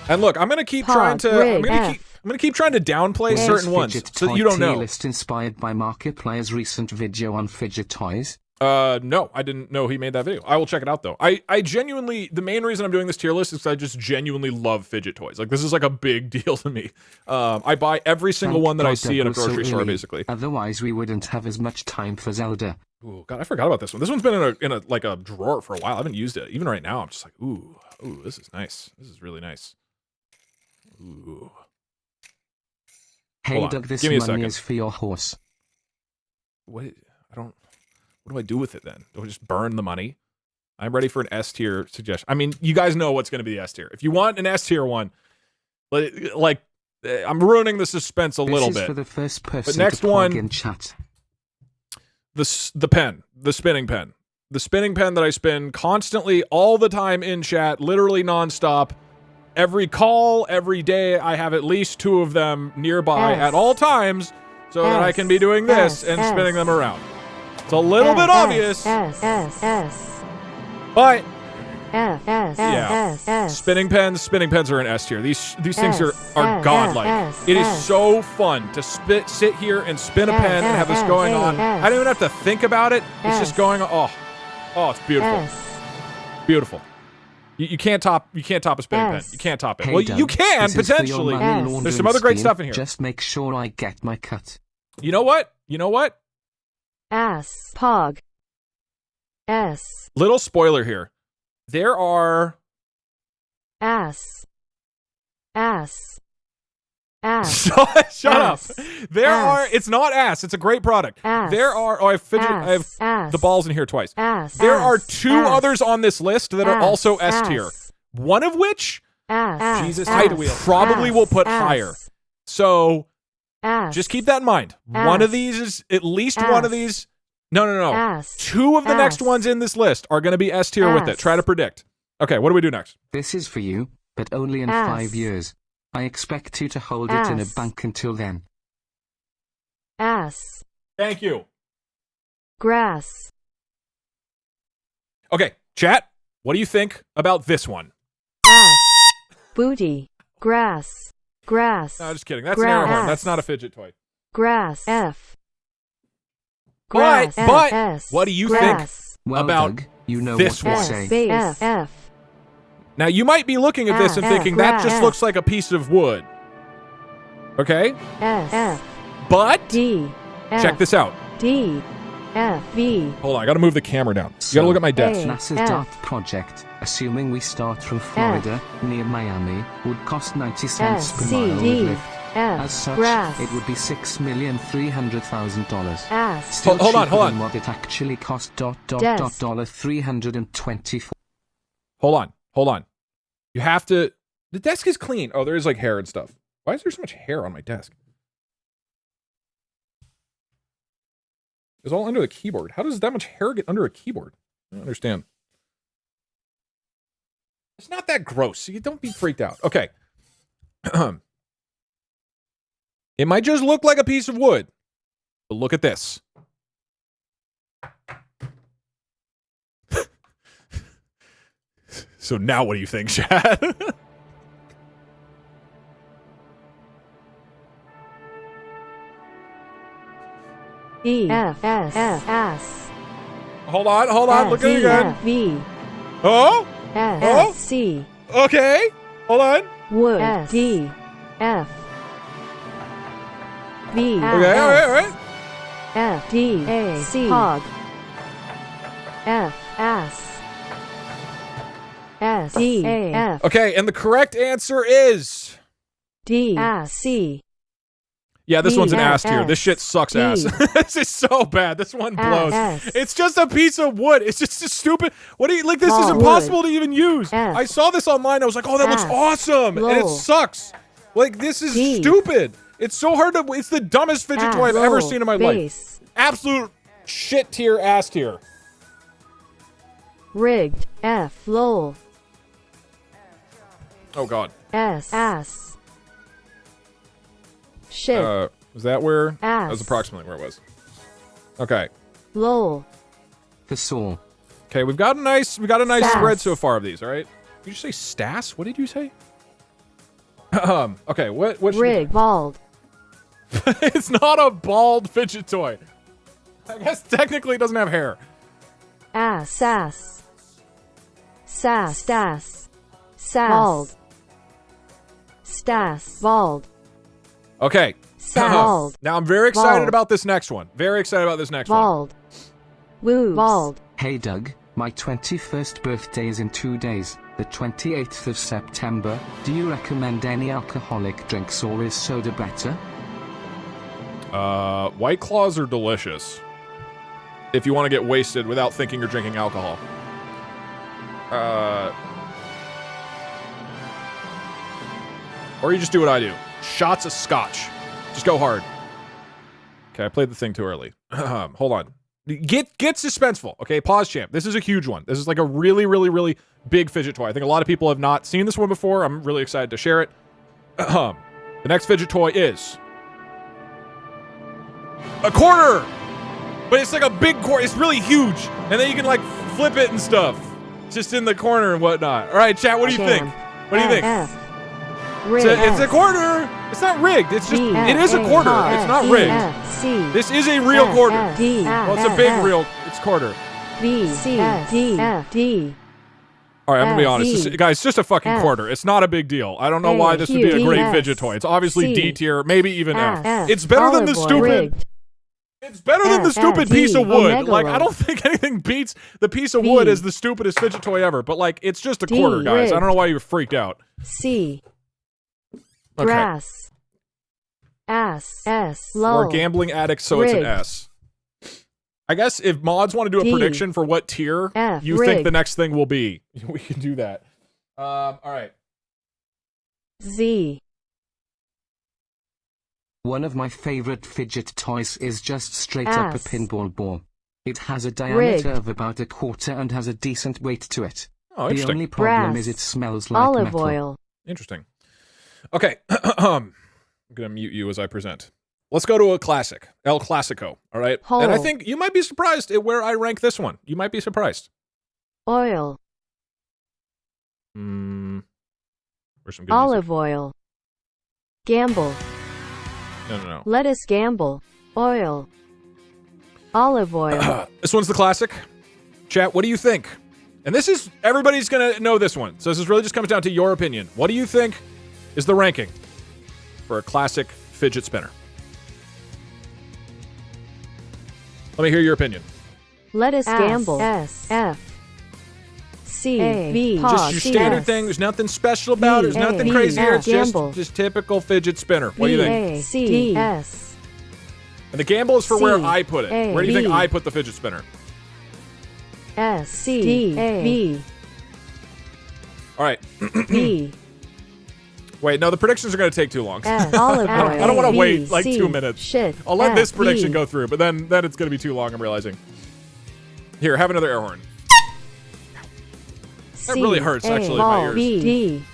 And look, I'm gonna keep trying to. I'm gonna keep trying to downplay certain ones so that you don't know. List inspired by Markiplier's recent video on fidget toys. No, I didn't know he made that video. I will check it out though. I genuinely, the main reason I'm doing this tier list is because I just genuinely love fidget toys. Like this is like a big deal to me. I buy every single one that I see in a grocery store, basically. Otherwise, we wouldn't have as much time for Zelda. Ooh, God, I forgot about this one. This one's been in a like a drawer for a while. I haven't used it. Even right now, I'm just like, ooh, this is nice. This is really nice. Ooh. Hey, Doug, this money is for your horse. What? What do I do with it then? Do I just burn the money? I'm ready for an S tier suggestion. I mean, you guys know what's going to be the S tier. If you want an S tier one, like I'm ruining the suspense a little bit. This is for the first person but next to plug one, in chat. The spinning pen that I spin constantly, all the time in chat, literally nonstop. Every call, every day, I have at least 2 of them nearby at all times, so that I can be doing this and spinning them around. It's a little bit obvious, but yeah, spinning pens are an S tier. These things are godlike. It is so fun to sit here and spin a pen and have this going on. I don't even have to think about it. It's just going on. Oh, it's beautiful. Beautiful. You can't top a spinning pen. You can't top it. Hey, well, Doug, you can potentially. There's some other great stuff in here. Just make sure I get my cut. You know what? Ass. Pog. S. Little spoiler here. There are ass. Shut up. There are. It's not ass. It's a great product. There are. Oh, I have the balls in here twice. There are 2 others on this list that are also S tier. One of which, Jesus, I probably will put higher. So just keep that in mind. One of these is at least one of these. No. 2 of the next ones in this list are going to be S tier with it. Try to predict. Okay, what do we do next? This is for you, but only in 5 years. I expect you to hold it in a bank until then. Ass. Thank you. Grass. Okay, chat, what do you think about this one? Ass. Booty. Grass. No, just kidding. That's an air horn. That's not a fidget toy. Grass. F. But what do you think about Doug, you know this what one? to say. Space. F. Now, you might be looking at this and thinking, that just looks like a piece of wood. Okay? S. But, D. check this out. D. F. V. Hold on, I gotta move the camera down. You gotta look at my desk. NASA's DART project, assuming we start from Florida, near Miami, would cost 90 cents per mile with lift. As such, it would be $6,300,000. Still Hold on. than what it actually cost. $324. Hold on. You have to... The desk is clean. Oh, there is like hair and stuff. Why is there so much hair on my desk? It's all under the keyboard. How does that much hair get under a keyboard? I don't understand. It's not that gross. So you don't be freaked out. Okay. It might just look like a piece of wood, but look at this. So now what do you think, Chad? E F S S. Hold on. Look at it again. V. Oh? S C. Okay. Hold on. Wood. S D F. V. Okay, all right. F D A C. Hog. F S. S D A F. Okay, and the correct answer is D S C. Yeah, this one's an ass tier. S This shit sucks D. ass. This is so bad. This one blows. S. It's just a piece of wood. It's just a stupid. What do you like? This is Small impossible wood. to even use. F. I saw this online. I was like, oh, that looks S. awesome, and it Lol. sucks. Like this is D. stupid. It's so hard to. It's the dumbest fidget S. toy I've ever Lol. seen in my Base. life. Absolute shit tier, ass tier. Rigged. F. Lol. Oh god. S. Ass. Shit. Was that where? That was Ass. approximately where it was. Okay. Lol. The saw. Okay, we got a nice Sass. spread so far of these, all right? Did you say Stas? What did you say? Okay, what should Rig. Bald. It's not a bald fidget toy. I guess technically it doesn't have hair. Ass. Sass. Sass. Stas. Sass. Bald. Stas. Bald. Okay. Bald. Now I'm very excited Bald. about this next one. Very excited about this next one. Bald. Woo. Bald. Hey Doug, my 21st birthday is in 2 days, the 28th of September. Do you recommend any alcoholic drinks or is soda better? White Claws are delicious. If you want to get wasted without thinking you're drinking alcohol. Or you just do what I do. Shots of scotch. Just go hard. Okay, I played the thing too early. Hold on. Get suspenseful. Okay, pause champ. This is a huge one. This is like a really, really, really big fidget toy. I think a lot of people have not seen this one before. I'm really excited to share it. The next fidget toy is a quarter, but it's like a big quarter. It's really huge, and then you can like flip it and stuff, just in the corner and whatnot. All right, chat. What do you think? What do you think? It's a quarter. It's not rigged. It's just it is a quarter. It's not rigged. This is a real quarter. Well, it's a big real. It's quarter. B C D F D. All right, I'm gonna be honest, guys. It's just a fucking quarter. It's not a big deal. I don't know why this would be a great fidget toy. It's obviously D tier, maybe even F. It's better than the stupid. It's better than the stupid piece of wood. Like, I don't think anything beats the piece of wood as the stupidest fidget toy ever. But like, it's just a quarter, guys. I don't know why you were freaked out. C. Okay. Grass. Ass. S. Low. We're gambling addicts, so it's an S. I guess if mods want to do a prediction for what tier you think the next thing will be, we can do that. All right. Z. One of my favorite fidget toys is just straight up a pinball ball. It has a diameter of about a quarter and has a decent weight to it. Oh, the interesting. only problem is it smells like olive metal. oil. Interesting. Okay. I'm going to mute you as I present. Let's go to a classic. El Clasico. All right. Whole. And I think you might be surprised at where I rank this one. You might be surprised. Oil. Where's some good Olive music? oil. Gamble. No. Lettuce gamble. Oil. Olive oil. This one's the classic. Chat, what do you think? And this is, everybody's going to know this one. So this is really just comes down to your opinion. What do you think is the ranking for a classic fidget spinner? Let me hear your opinion. Lettuce gamble. S. F. C. V. Just your standard thing. There's nothing special about it. There's nothing crazy here. It's just typical fidget spinner. What do you think? C. S. And the gamble is for where I put it. Where do you think I put the fidget spinner? S. C. D. A. B. All right. B. Wait, no, the predictions are going to take too long. Olive oil. I don't want to wait like 2 minutes. Shit. I'll let this prediction go through, but then it's going to be too long, I'm realizing. Here, have another air horn. That really hurts, actually, in my ears. B. D.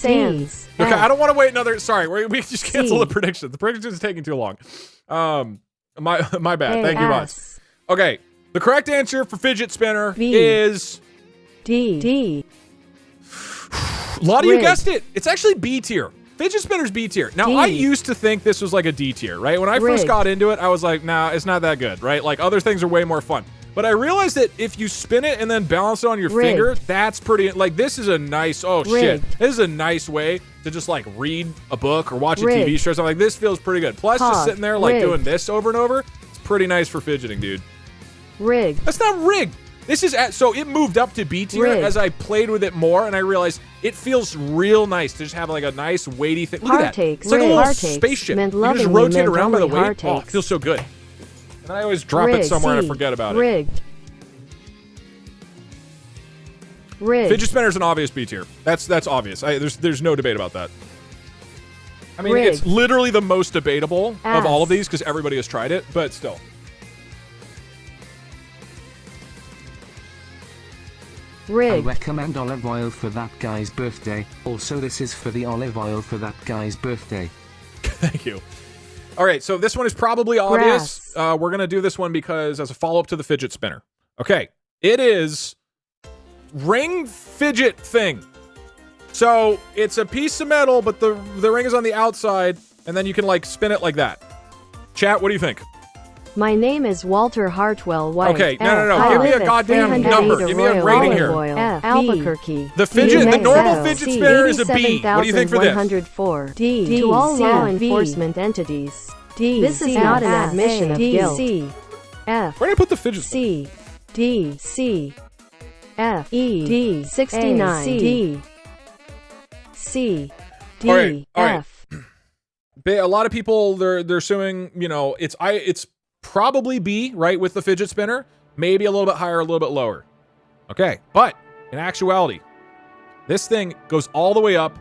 Sans. Okay, I don't want to wait another. Sorry, we just cancel C. the prediction. The prediction is taking too long. My bad. A, Thank you much. S. Okay, the correct answer for fidget spinner V. is D. a lot of you Rig. guessed it. It's actually B tier. Fidget spinner's B tier. Now, D. I used to think this was like a D tier, right? When I first Rig. got into it, I was like, nah, it's not that good, right? Like, other things are way more fun. But I realized that if you spin it and then balance it on your Rigged. finger, that's pretty, like, this is a nice, oh shit. Rigged. This is a nice way to just, like, read a book or watch a Rigged. TV show or something. Like, this feels pretty good. Plus, just Pog. sitting there, like, Rigged. doing this over and over, it's pretty nice for fidgeting, dude. Rig. That's not rigged. This is so it moved up to B tier Rigged. as I played with it more, and I realized it feels real nice to just have like a nice weighty thing. Look at that. Heartache. It's like a Rig. little Heartaches spaceship. meant You can just lovingly rotate meant around by the only weight. Oh, it heartaches. feels so good. And I always drop it Rig. somewhere and I C. forget about it. Rigged. Rigged. Fidget spinner's an obvious B tier. That's obvious. There's no debate about that. I mean, Rigged. it's literally the most debatable of all of Ass. these because everybody has tried it, but still. I Rig. recommend olive oil for that guy's birthday. Also, this is for the olive oil for that guy's birthday. Thank you. All right, so this one is probably obvious. We're going to do this one because as a follow-up to the fidget spinner. Okay, it is ring fidget thing. So it's a piece of metal, but the ring is on the outside, and then you can like spin it like that. Chat, what do you think? My name is Walter Hartwell White. Okay, no. I Give me live a at goddamn 308 number. Give me a Arroyo rating Olive here. Oil, Albuquerque. The normal fidget C, spinner is a B. What do you think for this? 87,104. D. To all law enforcement entities. D. This is not an admission of guilt. C. F. Where did I put the fidget C. D. C. F. E. D. 69. D. C. D. All right. F. A lot of people they're assuming, you know, it's probably B, right, with the fidget spinner. Maybe a little bit higher, a little bit lower. Okay, but in actuality, this thing goes all the way up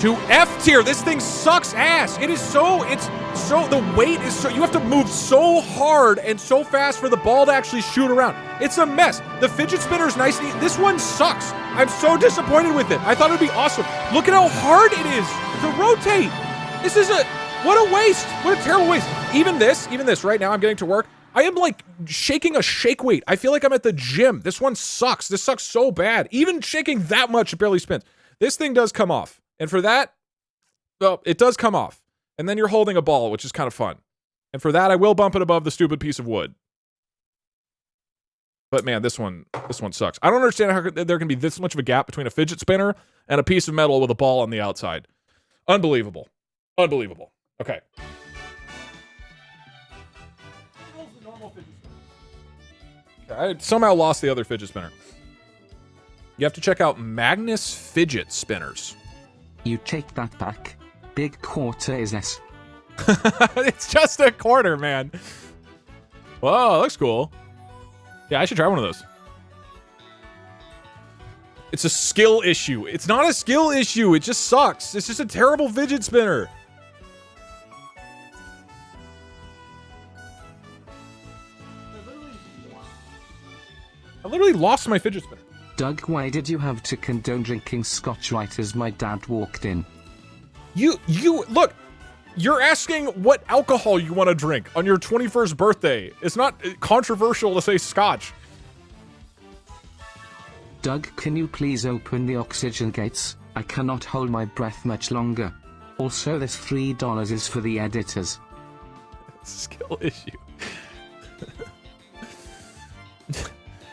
to F tier. This thing sucks ass. The weight is so, you have to move so hard and so fast for the ball to actually shoot around. It's a mess. The fidget spinner is nice and easy. This one sucks. I'm so disappointed with it. I thought it would be awesome. Look at how hard it is to rotate. This is what a waste. What a terrible waste. Even this, right now I'm getting to work. I am like shaking a shake weight. I feel like I'm at the gym. This one sucks. This sucks so bad. Even shaking that much, it barely spins. This thing does come off. And for that, well, it does come off. And then you're holding a ball, which is kind of fun. And for that, I will bump it above the stupid piece of wood. But man, this one sucks. I don't understand how there can be this much of a gap between a fidget spinner and a piece of metal with a ball on the outside. Unbelievable. Unbelievable. Okay. I somehow lost the other fidget spinner. You have to check out Magnus Fidget Spinners. You take that back. Big quarter is S. It's just a quarter, man. Whoa, that looks cool. Yeah, I should try one of those. It's a skill issue. It's not a skill issue. It just sucks. It's just a terrible fidget spinner. I literally lost my fidget spinner. Doug, why did you have to condone drinking scotch right as my dad walked in? You look, you're asking what alcohol you want to drink on your 21st birthday. It's not controversial to say scotch. Doug, can you please open the oxygen gates? I cannot hold my breath much longer. Also, this $3 is for the editors. Skill issue.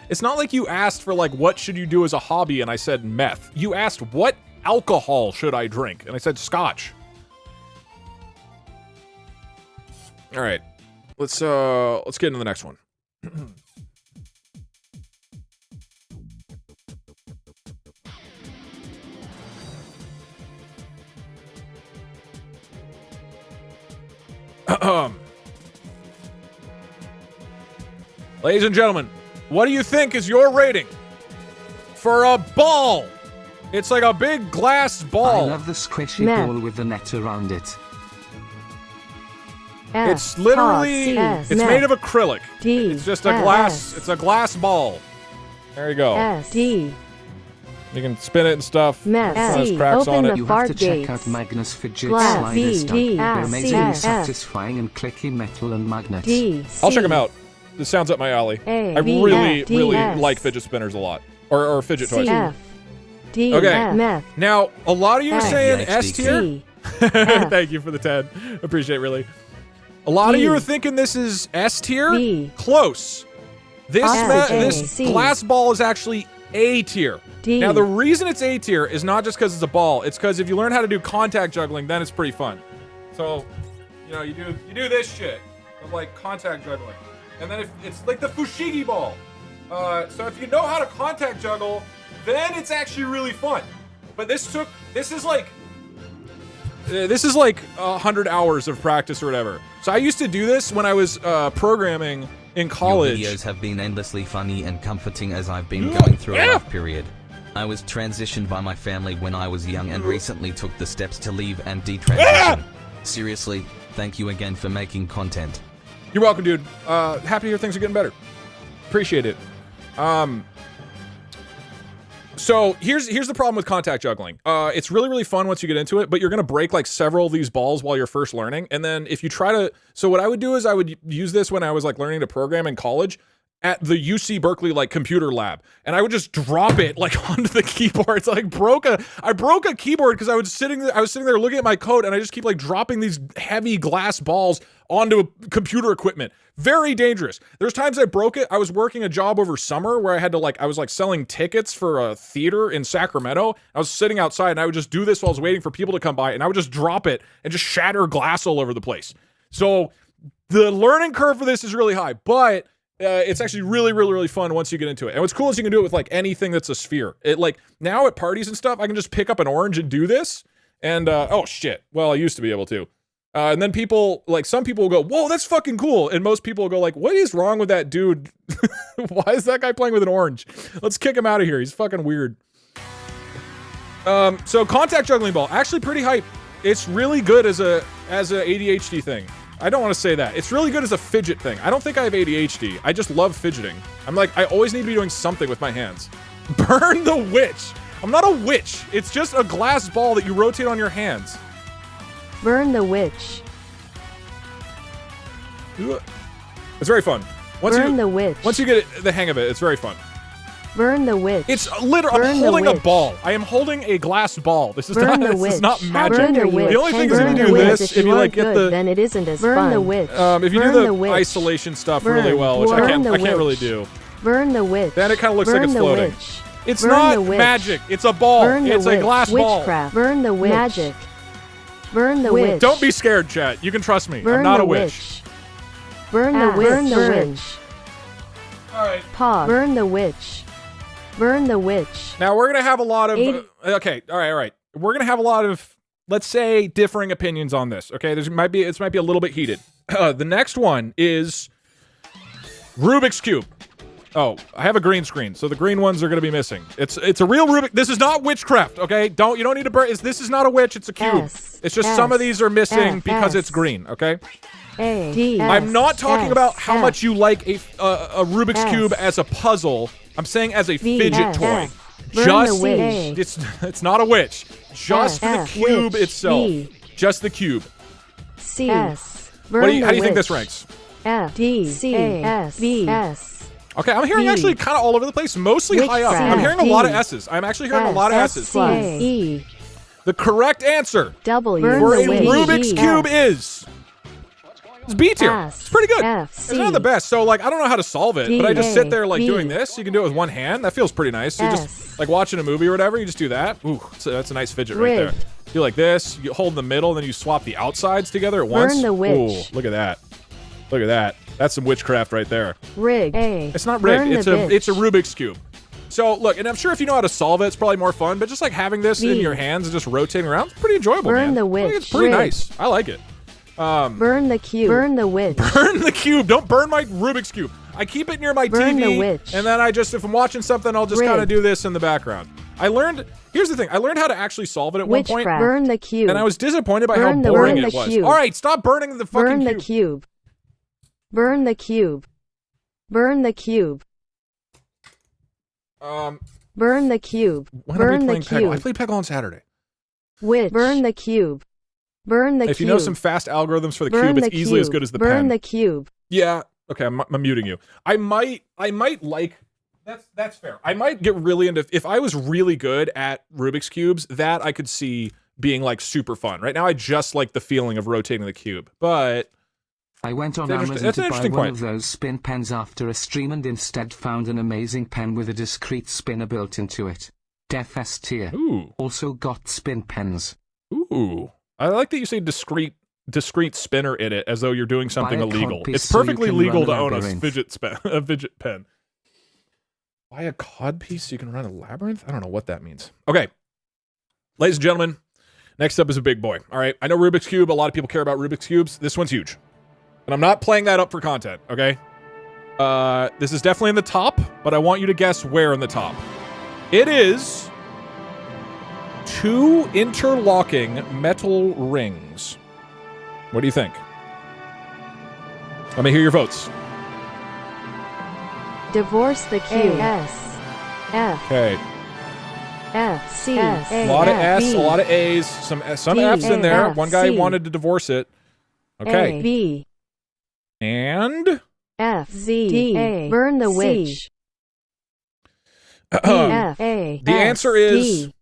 It's not like you asked for like, what should you do as a hobby? And I said meth. You asked what alcohol should I drink? And I said scotch. All right, let's get into the next one. Ladies and gentlemen, what do you think is your rating for a ball? It's like a big glass ball. I love the squishy ball with the net around it. It's literally, it's made of acrylic. It's just a glass, it's a glass ball. There you go. S. D. You can spin it and stuff. Mess. There's cracks on it. You have to check out Magnus Fidget Slider stuff. They're amazingly satisfying and clicky metal and magnets. I'll check them out. This sounds up my alley. I really like fidget spinners a lot. Or fidget toys. Okay. Now, a lot of you are saying S tier. Thank you for the 10. Appreciate it, really. A lot of you are thinking this is S tier. Close. This glass ball is actually A tier. Now, the reason it's A tier is not just because it's a ball. It's because if you learn how to do contact juggling, then it's pretty fun. So, you know, you do this shit of like contact juggling, and then if it's like the fushigi ball. So if you know how to contact juggle, then it's actually really fun. But this is like 100 hours of practice or whatever. So I used to do this when I was programming in college. Your videos have been endlessly funny and comforting as I've been going through a rough period. I was transitioned by my family when I was young and recently took the steps to leave and detransition. Seriously, thank you again for making content. You're welcome, dude. Happy to hear things are getting better. Appreciate it. So here's the problem with contact juggling. It's really fun once you get into it, but you're gonna break like several of these balls while you're first learning. And then if you try to, so what I would do is I would use this when I was like learning to program in college at the UC Berkeley like computer lab, and I would just drop it like onto the keyboard. So I broke a keyboard because I was sitting there looking at my code, and I just keep like dropping these heavy glass balls onto computer equipment. Very dangerous. There's times I broke it. I was working a job over summer where I had to I was like selling tickets for a theater in Sacramento. I was sitting outside and I would just do this while I was waiting for people to come by, and I would just drop it and just shatter glass all over the place. So the learning curve for this is really high, but it's actually really fun once you get into it. And what's cool is you can do it with like anything that's a sphere. It like now at parties and stuff, I can just pick up an orange and do this. And oh shit. Well, I used to be able to. And then people, like some people will go, whoa, that's fucking cool. And most people will go like, what is wrong with that dude? Why is that guy playing with an orange? Let's kick him out of here. He's fucking weird. So contact juggling ball, actually pretty hype. It's really good as a ADHD thing. I don't want to say that. It's really good as a fidget thing. I don't think I have ADHD. I just love fidgeting. I'm like, I always need to be doing something with my hands. Burn the witch. I'm not a witch. It's just a glass ball that you rotate on your hands. Burn the witch. It's very fun. Burn the witch. Once you get the hang of it, it's very fun. Burn the witch. It's literally, I'm holding a ball. I am holding a glass ball. This is not magic. The only thing is if you do this, if you like get the, then it isn't as fun. Burn the witch. If you do the isolation stuff really well, which I can't really do. Burn the witch. Then it kind of looks like it's floating. It's not magic. It's a ball. It's a glass ball. Witchcraft. Burn the witch. Magic. Burn the witch. Don't be scared, chat. You can trust me. I'm not a witch. Burn the witch. Burn the witch. All right. Pause. Burn the witch. Burn the witch. Now we're gonna have a lot of okay, all right. We're gonna have a lot of, let's say, differing opinions on this. Okay, this might be a little bit heated. The next one is Rubik's Cube. Oh, I have a green screen, so the green ones are gonna be missing. It's a real Rubik. This is not witchcraft. Okay, you don't need to burn. This is not a witch. It's a cube. It's just some of these are missing because it's green. Okay. I'm not talking about how much you like a Rubik's Cube as a puzzle. I'm saying as a fidget toy. Just it's not a witch. Just for the cube itself. Just the cube. How do you think this ranks? Okay, I'm hearing actually kind of all over the place, mostly high up. I'm hearing a lot of S's. I'm actually hearing a lot of S's. The correct answer for a Rubik's Cube is it's B tier. It's pretty good. It's not the best. So like I don't know how to solve it, but I just sit there like doing this. You can do it with one hand. That feels pretty nice. You just like watching a movie or whatever, you just do that. Ooh, so that's a nice fidget right there. Do like this, you hold in the middle, and then you swap the outsides together at once. Burn the witch. Ooh, look at that. Look at that. That's some witchcraft right there. Rig. It's not rigged. It's a Rubik's Cube. So look, and I'm sure if you know how to solve it, it's probably more fun. But just like having this in your hands and just rotating around, it's pretty enjoyable. Burn the witch. It's pretty nice. I like it. Burn the cube. Burn the witch. Burn the cube. Don't burn my Rubik's Cube. I keep it near my TV. The witch. And then if I'm watching something, I'll just kind of do this in the background. Here's the thing. I learned how to actually solve it at one point. Burn the cube. And I was disappointed by how boring it was. All right, stop burning the fucking cube. Burn the cube. Burn the cube. Burn the cube. When are Burn we the playing Peggle? I cube. played Peggle on Saturday. Which? Burn the cube. Burn the cube. If you know some fast algorithms for the cube, it's easily as good as the pen. Burn the cube. Yeah. Okay, I'm muting you. I might like. That's fair. I might get really into, if I was really good at Rubik's cubes, that I could see being like super fun. Right now, I just like the feeling of rotating the cube, but I went on Amazon to buy one of those spin pens after a stream and instead found an amazing pen with a discrete spinner built into it. Def S tier. Ooh. Also got spin pens. Ooh. I like that you say discrete spinner in it as though you're doing something illegal. It's perfectly legal to own a fidget pen. Buy a cod piece so you can run a labyrinth? I don't know what that means. Okay. Ladies and gentlemen, next up is a big boy. All right. I know Rubik's Cube. A lot of people care about Rubik's Cubes. This one's huge. And I'm not playing that up for content, okay? This is definitely in the top, but I want you to guess where in the top. It is 2 interlocking metal rings. What do you think? Let me hear your votes. Divorce the cube. S. F. Okay. F. C. S. A lot of S, a lot of A's, some D, F's in there. F, One guy C. wanted to divorce it. Okay. A. B. And F. Z. D. A. Burn the witch. F. A. The answer is D.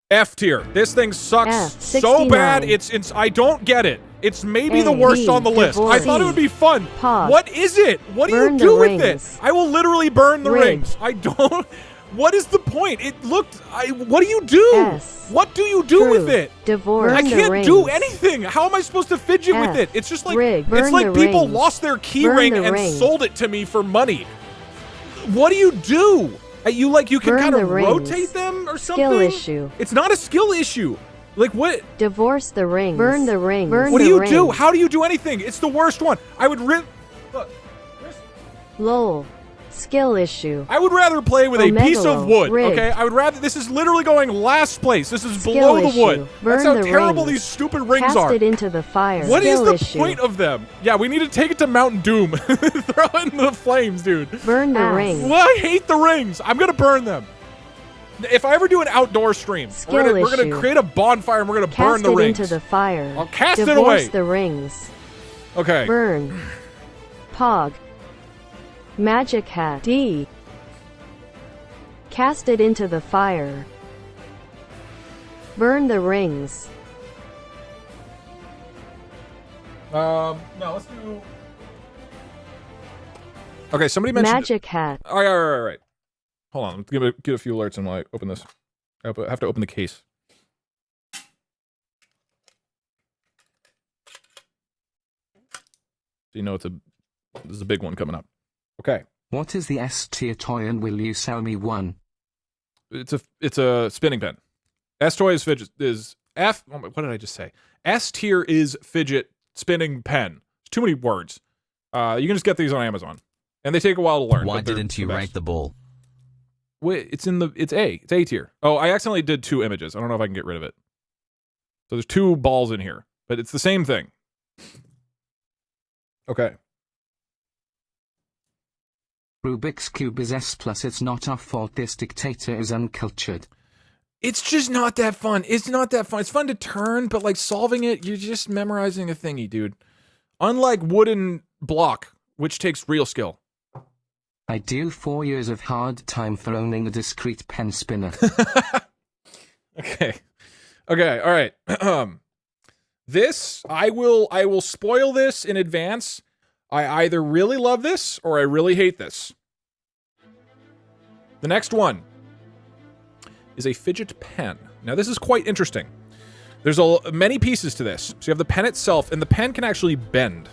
F tier. This thing sucks F, so bad. 69. It's I don't get it. It's maybe A, the worst B, on the list. I divorce. thought it would be fun. Pause. What is it? What do Burn you the do with rings. it? I will literally burn the Rig. rings. I don't. What is the point? It looked. What do you do? S. What do you do True. with it? Divorce. I Burn the can't do rings. anything. How am I supposed to fidget F. with it? It's just like Rig. it's Burn like the people rings. lost their key Burn ring the and rings. sold it to me for money. What do you do? You can Burn kind the of rings. rotate them or something. Skill issue. It's not a skill issue. Like what? Divorce the rings. Burn the rings. Burn What do the you rings. do? How do you do anything? It's the worst one. I would look. Lol. Skill issue. I would rather play with a piece of wood. Rigged. Okay, I would rather. This is literally going last place. This is Skill below the issue. wood. Burn That's how the terrible rings. these stupid rings Cast are. it into the fire. What is Skill the issue. point of them? Yeah, we need to take it to Mountain Doom. Throw it in the flames, dude. Burn the rings. Well, I hate the rings. I'm gonna burn them. If I ever do an outdoor stream, Skill we're gonna issue. create a bonfire and we're gonna burn Cast the it rings. into the fire. I'll cast it Divorce away. the rings. Okay. Burn. Pog. Magic hat. D. Cast it into the fire. Burn the rings. No, let's do. Okay, somebody mentioned Magic hat. All right. Hold on, get a few alerts and while I open this. I have to open the case. So you know this is a big one coming up. Okay. What is the S tier toy and will you sell me one? It's a spinning pen. S toy is fidget is F. Oh my, what did I just say? S tier is fidget spinning pen. Too many words. You can just get these on Amazon, and they take a while to learn. Why but they're didn't you the rank best. the ball? Wait, it's A tier. Oh, I accidentally did 2 images. I don't know if I can get rid of it. So there's 2 balls in here, but it's the same thing. Okay. Rubik's Cube is S+, it's not our fault this dictator is uncultured. It's just not that fun. It's not that fun. It's fun to turn, but like solving it, you're just memorizing a thingy, dude. Unlike wooden block, which takes real skill. I do 4 years of hard time for owning a discrete pen spinner. Okay, all right. This, I will spoil this in advance. I either really love this or I really hate this. The next one is a fidget pen. Now this is quite interesting. There's many pieces to this. So you have the pen itself, and the pen can actually bend.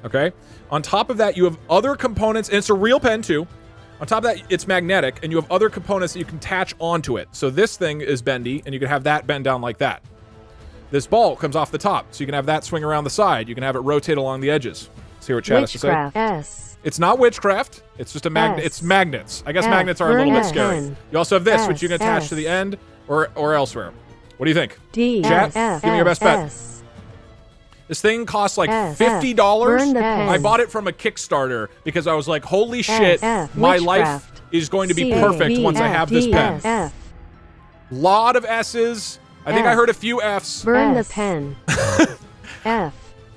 Okay? On top of that, you have other components, and it's a real pen too. On top of that, it's magnetic, and you have other components that you can attach onto it. So this thing is bendy, and you can have that bend down like that. This ball comes off the top, so you can have that swing around the side. You can have it rotate along the edges. Let's hear what chat has to say. Witchcraft. S. It's not witchcraft. It's just a magnet. S. It's magnets. I guess F. magnets are a little bit S. scary. You also have this, which you can attach S. to the end or elsewhere. What do you think? D. Chat, F. give me your best bet. S. This thing costs like S. $50. Burn the pen. I bought it from a Kickstarter because I was like, holy shit, F. my life Witchcraft. is going to be perfect once I have this pen. F. Lot of S's. I think I heard a few F's. Burn the pen. F.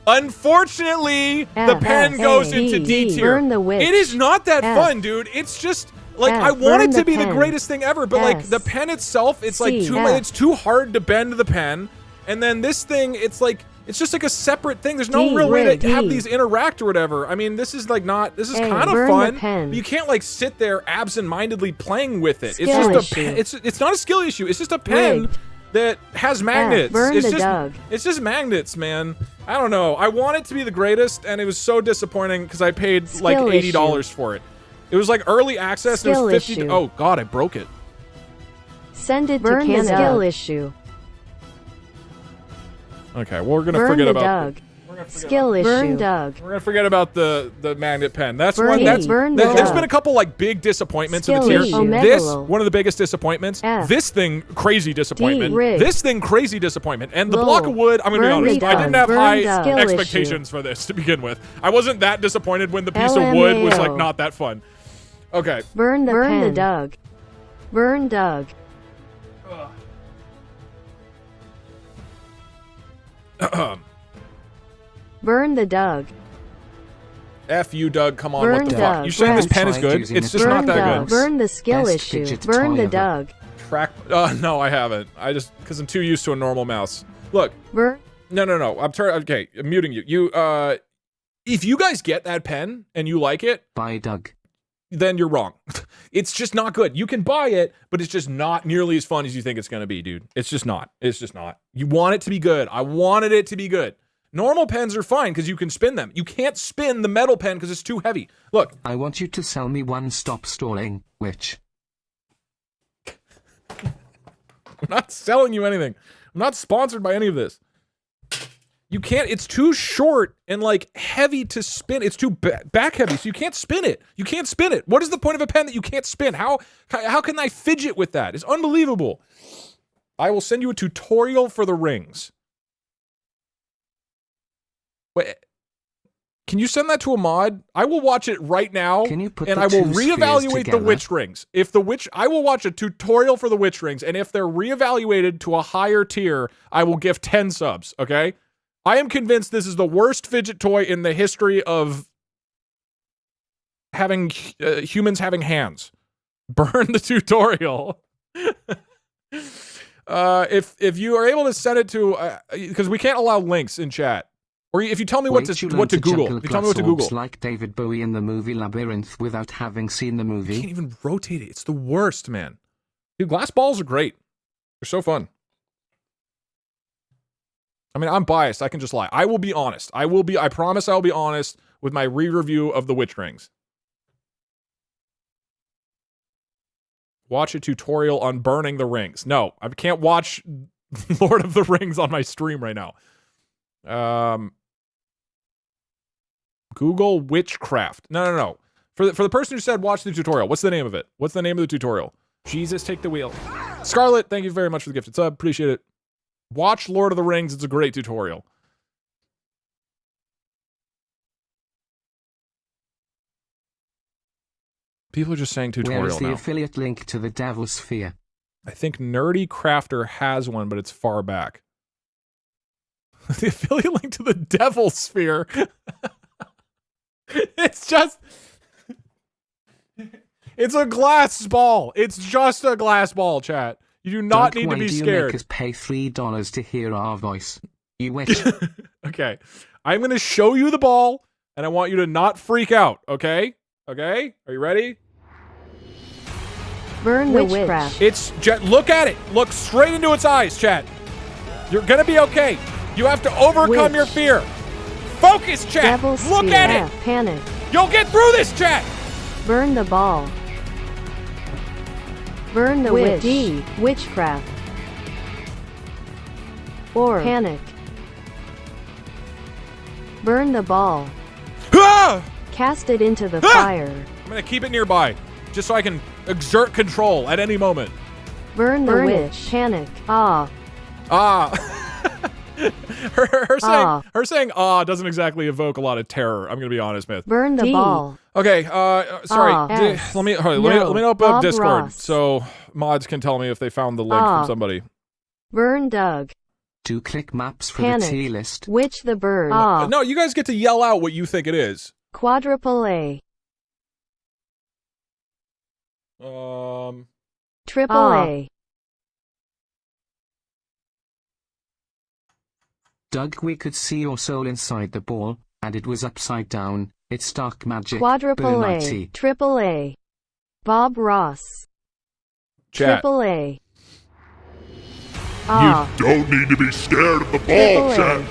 Unfortunately, the pen goes into D tier. Burn the witch. It is not that fun, dude. It's just like I want it to be the greatest thing ever, but like the pen itself, it's like it's too hard to bend the pen. And then this thing, it's like it's just like a separate thing. There's no real way to have these interact or whatever. I mean, this is like not. This is kind of fun. But you can't like sit there absent-mindedly playing with it. It's just a. It's not a skill issue. It's just a pen that has magnets. It's just magnets, man. I don't know. I want it to be the greatest, and it was so disappointing because I paid like $80 for it. It was like early access. And it was 50. Oh God, I broke it. Send it to Canada. Skill issue. Okay, well, we're gonna forget about skill issue. Burn Doug. We're gonna forget about the magnet pen. That's one. There's been a couple like big disappointments in the tier. This one of the biggest disappointments. This thing crazy disappointment. This thing crazy disappointment. And the block of wood. I'm gonna be honest. I didn't have high expectations for this to begin with. I wasn't that disappointed when the piece of wood was like not that fun. Okay. Burn the Doug. Burn Doug. Burn the Doug. F you, Doug. Come on, what the fuck? You saying this pen is good? It's just not that good. Burn the skill issue. Burn the Doug. Track. No, I haven't. I just because I'm too used to a normal mouse. Look. Burn. No. Okay, I'm muting you. If you guys get that pen and you like it, buy Doug. Then you're wrong. It's just not good. You can buy it, but it's just not nearly as fun as you think it's going to be, dude. It's just not. It's just not. You want it to be good. I wanted it to be good. Normal pens are fine because you can spin them. You can't spin the metal pen because it's too heavy. Look. I want you to sell me one. Stop stalling, witch. I'm not selling you anything. I'm not sponsored by any of this. You can't, it's too short and like heavy to spin. It's too back heavy, so you can't spin it. You can't spin it. What is the point of a pen that you can't spin? How can I fidget with that? It's unbelievable. I will send you a tutorial for the rings. Wait, can you send that to a mod? I will watch it right now, and I will reevaluate the witch rings. I will watch a tutorial for the witch rings, and if they're reevaluated to a higher tier, I will give 10 subs, okay? I am convinced this is the worst fidget toy in the history of having humans having hands. Burn the tutorial. If you are able to send it to, because we can't allow links in chat, or if you tell me what to Google, if you tell me what to Google, like David Bowie in the movie Labyrinth without having seen the movie. You can't even rotate it. It's the worst, man. Dude, glass balls are great. They're so fun. I mean, I'm biased. I can just lie. I will be honest. I promise I will be honest with my re-review of the witch rings. Watch a tutorial on burning the rings. No, I can't watch Lord of the Rings on my stream right now. Google witchcraft. No. For the person who said watch the tutorial, what's the name of it? What's the name of the tutorial? Jesus, take the wheel. Scarlett, thank you very much for the gifted sub. Appreciate it. Watch Lord of the Rings. It's a great tutorial. People are just saying tutorial now. Where is the affiliate link to the Devil Sphere? I think Nerdy Crafter has one, but it's far back. The affiliate link to the Devil Sphere. It's just... It's a glass ball. It's just a glass ball, chat. You do not need to be scared. You make us pay $3 to hear our voice. You witch. Okay. I'm going to show you the ball, and I want you to not freak out, okay? Okay? Are you ready? Burn the witchcraft. Look at it. Look straight into its eyes, chat. You're going to be okay. You have to overcome your fear. Focus, chat. Devil Look Sphere. at it. Panic. You'll get through this, chat. Burn the ball. Burn the witch. D. Witchcraft. Or panic. Burn the ball. Ah! Cast it into the fire. I'm gonna keep it nearby, just so I can exert control at any moment. Burn the witch. Panic. Ah. her saying "ah" doesn't exactly evoke a lot of terror. I'm gonna be honest, Myth. Burn the ball. Okay, sorry. Let me open up Discord Ross. so mods can tell me if they found the link from somebody. Burn Doug. 2-click maps for Panic. the tier list. Which the burn. No, you guys get to yell out what you think it is. Quadruple A. Triple A. Doug, we could see your soul inside the ball, and it was upside down. It's dark magic. Quadruple Burn A. IT. Triple A. Bob Ross. Chat. Triple A. You don't need to be scared of the ball, chat.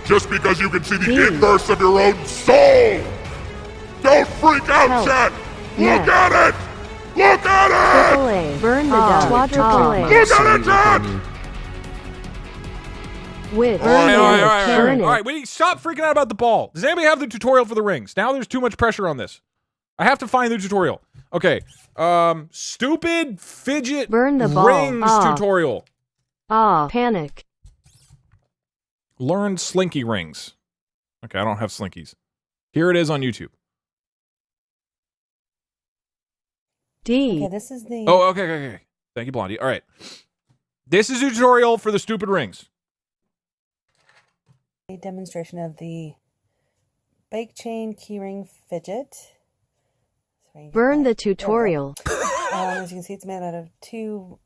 Just because you can see the inverse of your own soul. Don't freak out, chat. Look at it. Look at it. Triple A. Burn the dog. Quadruple A. Look at it, chat. With All right. Wait, stop freaking out about the ball. Does anybody have the tutorial for the rings? Now there's too much pressure on this. I have to find the tutorial. Okay. Stupid fidget Burn the ball. rings tutorial. Panic. Learn slinky rings. Okay, I don't have slinkies. Here it is on YouTube. D. Okay, this is the... Oh, okay. Thank you, Blondie. All right. This is a tutorial for the stupid rings. A demonstration of the bike chain keyring fidget. Burn the tutorial. As you can see, it's made out of 2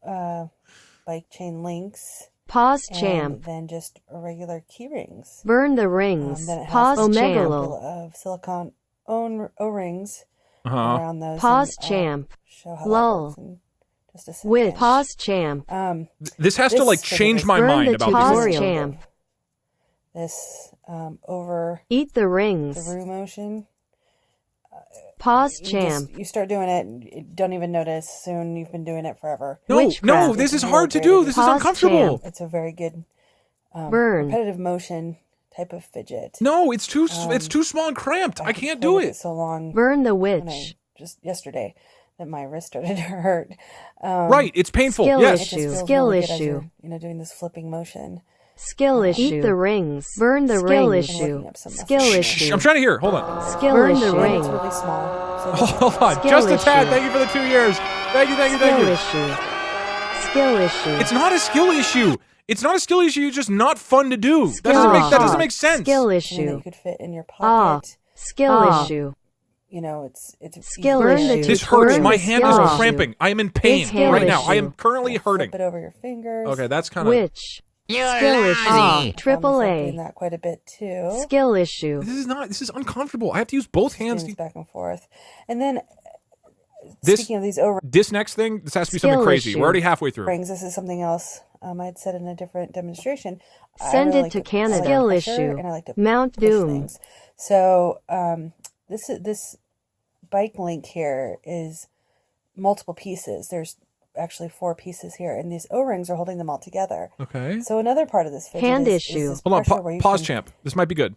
bike chain links. Pause and champ. Then just regular key rings. Burn the rings. Then it has Pause a champ. couple of silicone O-rings around those. Pause and, champ. Show how Lull. that works in just a second. With pause champ. This has to like change my mind about pause these things. champ. This over Eat the rings. the room motion. Pause champ. You start doing it, and you don't even notice. Soon you've been doing it forever. No, this is hard to do. This is uncomfortable. It's a very good burn repetitive motion type of fidget. No, it's too small and cramped. I can't do it. So long. Burn the witch. Just yesterday, that my wrist started to hurt. Right, it's painful. Skill yes. issue. Skill issue. Doing this flipping motion. Skill issue. Eat the rings. Burn the Skill rings. issue. Skill issue. I'm trying to hear. Hold on. Skill Burn issue. the rings. It's really small. So Hold on. Skill Just a tad. issue. Thank you for the 2 years. Thank you. Skill issue. Skill issue. It's not a skill issue. It's just not fun to do. That doesn't make sense. Skill And issue. you could fit in your pocket. Skill issue. You know, it's Skill easy to issue. manage. This hurts. Burn My the hand skill is issue. cramping. I am in pain Skill right now. I issue. am currently hurting. Flip it over your fingers. Okay, that's kind of. Which? You're Skill issue. lousy. Triple Doing A. that quite a bit too. Skill issue. This is uncomfortable. I have to use both hands. Spins back and forth, and then This- speaking of these over This next thing, this has to be something Skill crazy. issue. We're already halfway through. rings, this is something else. I'd said in a different demonstration. I Send really it like to I like Canada. to Skill pressure, issue. and I like to Mount push Doom. things. So this bike link here is multiple pieces. There's actually 4 pieces here, and these O-rings are holding them all together. Okay. So another part of this fidget Hand is issue. this Hold pressure on. where you Pause, can champ. This might be good.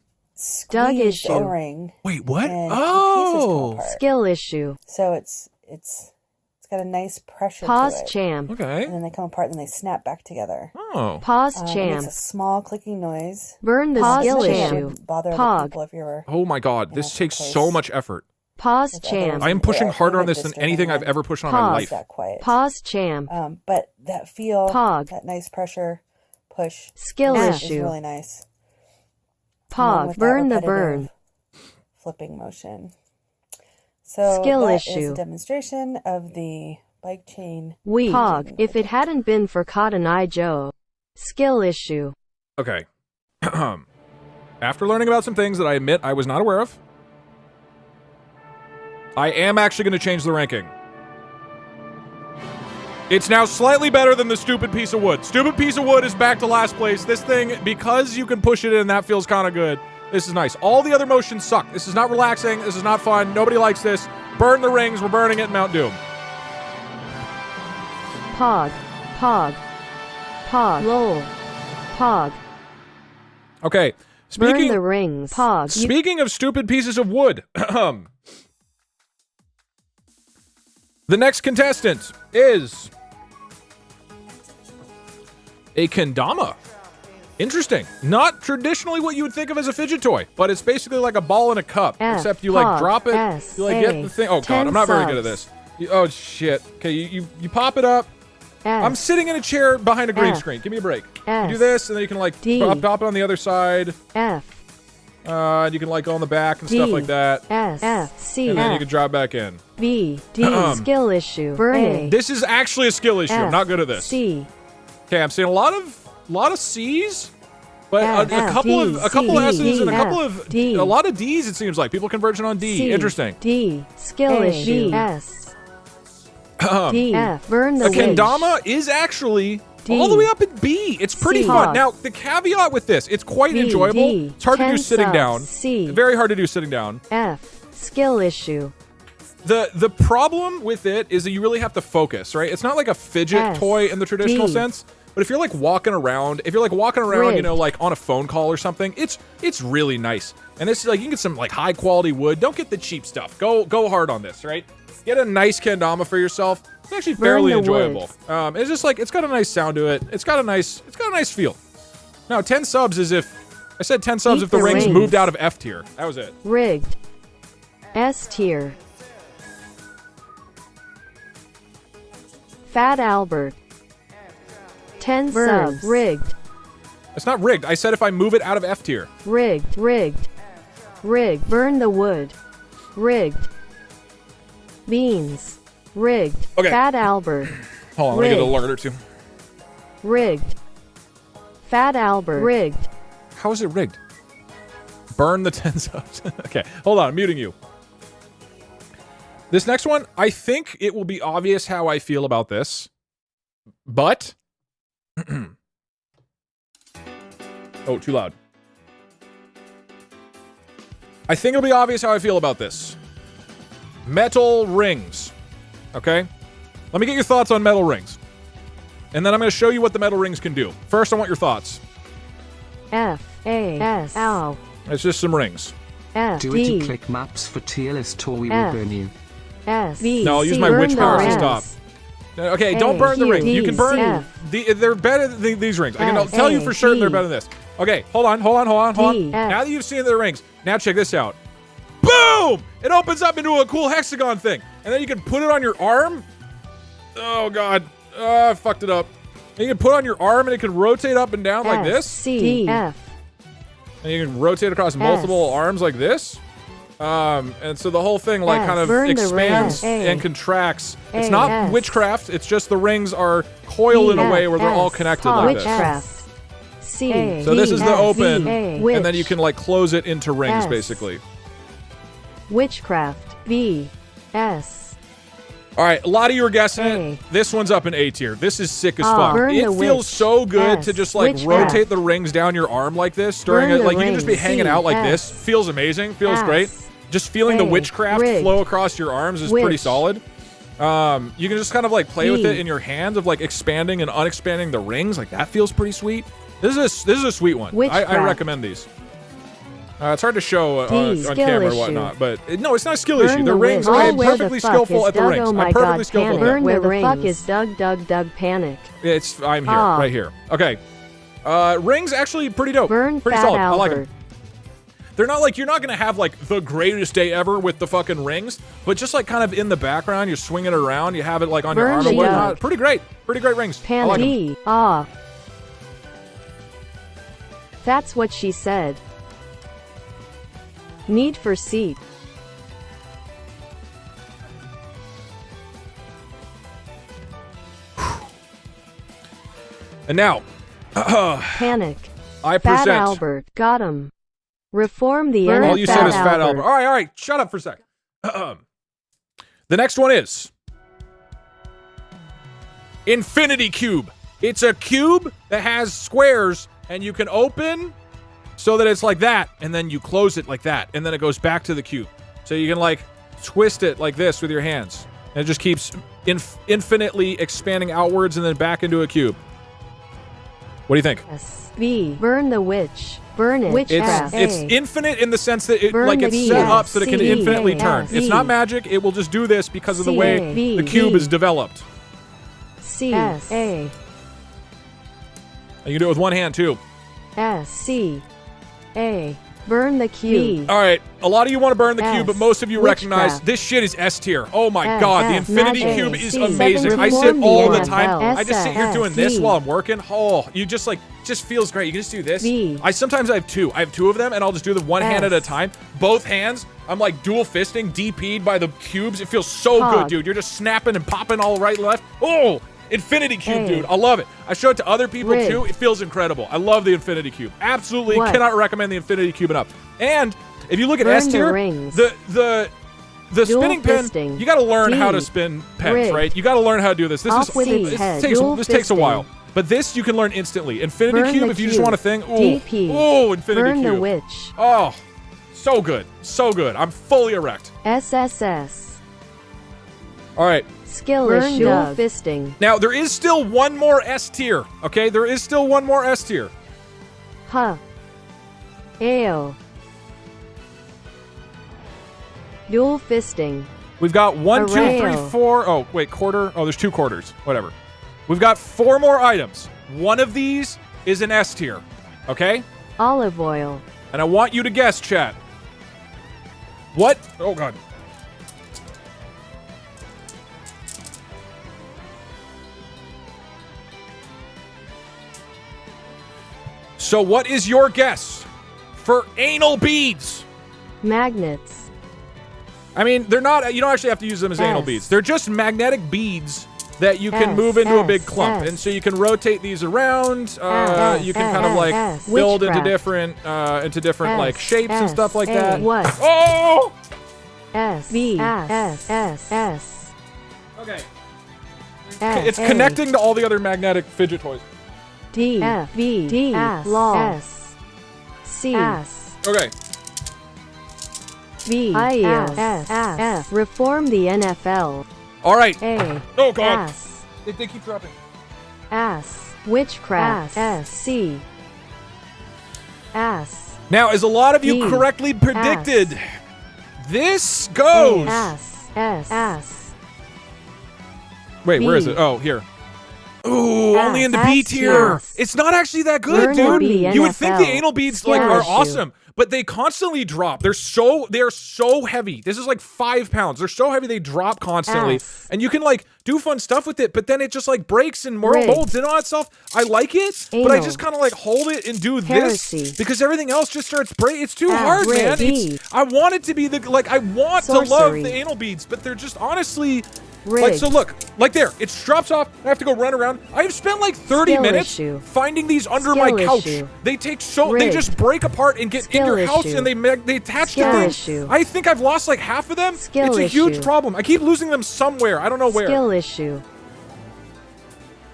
Doug squeeze issue. the O-ring. Wait, what? and the pieces come Oh. apart. Skill issue. So it's got a nice pressure Pause to it. champ. Okay. And then they come apart and then they snap back together. Oh. Pause It makes champ. a small clicking noise. Burn the Pause skill champ. issue. Wouldn't bother other Pog. people if you were. Oh my god, this takes so much effort. Pause With champ. others. I am pushing Yeah, harder on like this than this anything doing I've ever pushed on Pause. in my It's life. that quiet. Pause champ. But that feel, Pog. that nice pressure push Skill is issue. really nice. And then Pog. with that Burn the repetitive burn. Flipping motion. So Skill that issue. is a demonstration of the bike chain. Pog. If it hadn't been for Cotton Eye Joe. Skill issue. Okay. After learning about some things that I admit I was not aware of, I am actually going to change the ranking. It's now slightly better than the stupid piece of wood. Stupid piece of wood is back to last place. This thing, because you can push it in, that feels kind of good. This is nice. All the other motions suck. This is not relaxing. This is not fun. Nobody likes this. Burn the rings. We're burning it in Mount Doom. Pog. Pog. Pog. Lol. Pog. Okay. Burn the rings. Pog. Speaking of stupid pieces of wood, the next contestant is a kendama. Interesting. Not traditionally what you would think of as a fidget toy, but it's basically like a ball in a cup, except you like drop it, you like get the thing. Oh god, I'm not very good at this. Oh shit. Okay, you pop it up. I'm sitting in a chair behind a green screen. Give me a break. You do this, and then you can like pop it on the other side. And you can like go on the back and stuff like that. And then you can drop back in. Skill issue. Burning. This is actually a skill issue. I'm not good at this. Okay, I'm seeing a lot of C's, but a couple of S's and a lot of D's. It seems like people converging on D. Interesting. Skill issue. Burn the a kendama is actually all the way up at B. It's pretty fun. Now, the caveat with this, it's quite enjoyable. It's hard to do sitting down. Very hard to do sitting down. Skill issue. The problem with it is that you really have to focus, right? It's not like a fidget toy in the traditional sense. But if you're like walking around, you know, like on a phone call or something, it's really nice. And this is like, you can get some like high quality wood. Don't get the cheap stuff. Go hard on this, right? Get a nice kendama for yourself. It's actually fairly enjoyable. It's just like, it's got a nice sound to it. It's got a nice feel. Now, 10 subs is if the rings moved out of F tier. That was it. Rigged. S tier. Fat Albert. 10 subs. Rigged. It's not rigged. I said if I move it out of F tier. Rigged. Burn the wood. Rigged. Beans. Rigged. Okay. Fat Albert. Hold on, let me get a alert or two. Rigged. Fat Albert. Rigged. How is it rigged? Burn the 10 subs. Okay, hold on, I'm muting you. This next one, I think it will be obvious how I feel about this. But... oh, too loud. I think it'll be obvious how I feel about this. Metal rings. Okay? Let me get your thoughts on metal rings. And then I'm going to show you what the metal rings can do. First, I want your thoughts. F-A-S. Ow. It's just some rings. Do it to click maps for tier list or we will burn you. S-V. No, I'll use my witch powers to stop. Okay, don't burn the ring. You can burn... they're better than these rings. I can tell you for certain they're better than this. Okay, hold on. Now that you've seen the rings, now check this out. Boom! It opens up into a cool hexagon thing. And then you can put it on your arm. Oh, God. I fucked it up. And you can put it on your arm and it can rotate up and down like this. C-F. And you can rotate across multiple arms like this. And so the whole thing like kind of expands and contracts. It's not witchcraft. It's just the rings are coiled in a way where they're all connected like this. C. So this is the open, and then you can like close it into rings basically. Witchcraft. B. S. All right, a lot of you are guessing it. This one's up in A tier. This is sick as fuck. It feels so good to just like rotate the rings down your arm like this during it. Like you can just be hanging out like this. Feels amazing. Feels great. Just feeling the witchcraft flow across your arms is pretty solid. You can just kind of like play with it in your hands of like expanding and unexpanding the rings. Like that feels pretty sweet. This is a sweet one. I recommend these. It's hard to show on camera or whatnot, but no, it's not a skill issue. The rings, I am perfectly skillful at the rings. I'm perfectly skillful at them. Where the fuck is Doug Panic? I'm here, right here. Okay. Rings actually pretty dope. Pretty solid. I like them. They're not like, you're not going to have like the greatest day ever with the fucking rings, but just like kind of in the background, you swing it around, you have it like on your arm and whatnot. Pretty great. Pretty great rings. I like them. That's what she said. Need for seat. And now, Panic. I present. Fat Albert. Got him. Reform the all you said is Fat Albert. All right. Shut up for a sec. The next one is Infinity Cube. It's a cube that has squares, and you can open so that it's like that, and then you close it like that, and then it goes back to the cube. So you can like twist it like this with your hands, and it just keeps infinitely expanding outwards and then back into a cube. What do you think? B. Burn the witch. Burn it. It's infinite in the sense that it's set up so that it can infinitely turn. It's not magic. It will just do this because of the way the cube is developed. C. S. A. You can do it with one hand too. S C A. Burn the cube. All right, a lot of you want to burn the cube, S. but most of you recognize Witchcraft. this shit is S tier. Oh my S. god, the S. Infinity Magic. Cube is C. amazing. I Reform sit the all the NFL. time. I just sit here doing this D. while I'm working. Oh, you just like, just feels great. You can just do this. V. Sometimes I have two. I have two of them, and I'll just do them one hand at a S. time. Both hands, I'm like dual fisting, DP'd by the cubes. It feels so Hog. good, dude. You're just snapping and popping all right and left. Oh! Infinity Cube, A. dude. I love it. I show it to other people Rig. too. It feels incredible. I love the Infinity Cube. Absolutely What? cannot recommend the Infinity Cube enough. And if you look at Burn S the tier, rings. the Dual spinning pen, fisting. you got to learn D. how to spin pens, Rig. right? You got to learn how to do this. This Off is with its head. Dual this takes a fisting. while. But this you can learn instantly. Infinity Burn Cube, the if you just cube. want a thing. Ooh, DP. ooh, Infinity Burn Cube. the witch. Oh, so good, so good. I'm fully erect. SSS. All right. Skill Burn issue. Dual fisting. Now there is still one more S tier. Okay, there is still one more S tier. Huh. AO. Dual fisting. We've got 1, 2, 3, Arrayo. 4. Oh, wait, quarter. Oh, there's 2 quarters. Whatever. We've got 4 more items. One of these is an S tier. Okay? Olive oil. And I want you to guess, chat. What? Oh, God. So what is your guess for anal beads? Magnets. I mean, they're not, you don't actually have to use them as anal S. beads. They're just magnetic beads that you can S, move into a S, big clump. S. And so you can rotate these around. S, You can S, kind of like S. build into Witchcraft. different like S, shapes and S, stuff like A. that. What? Oh! S. V. S. S. S. Okay. S. It's A. connecting to all the other magnetic fidget toys. D. F. V. D. S. Lol. S. C. S. Okay. V. I. S. F. Reform the NFL. All right. A. Oh, God. S. They keep dropping. S. Witchcraft. S. C. S. Now, as a lot of you D. correctly predicted, this goes. S. S. S. Wait, where is B. it? Oh, here. Ooh, only in the B S, tier. yes. It's not actually that good, Burn the dude. B, You would think the NFL. anal beads Skill like are issue. awesome, but they constantly drop. They're so heavy. This is like 5 pounds. They're so heavy they drop constantly, S. and you can like do fun stuff with it, but then it just like breaks and Rig. molds and all that stuff. I like it, but I Anal. just kind of like hold it and do Heresy. this because everything else just starts breaking. It's too Ah, hard, Rig. man. D. I want it to be the like I want to love Sorcery. the anal beads, but they're just honestly. Rig. Like, so look, like there, it drops off. I have to go run around. I've spent like 30 Skill minutes issue. finding these under Skill my couch. issue. They take they Rig. just break apart and get in Skill your house issue. and they attach Skill to things. issue. I think I've lost like half of them. Skill it's a huge issue. problem. I keep losing them somewhere. I don't know where. Skill issue.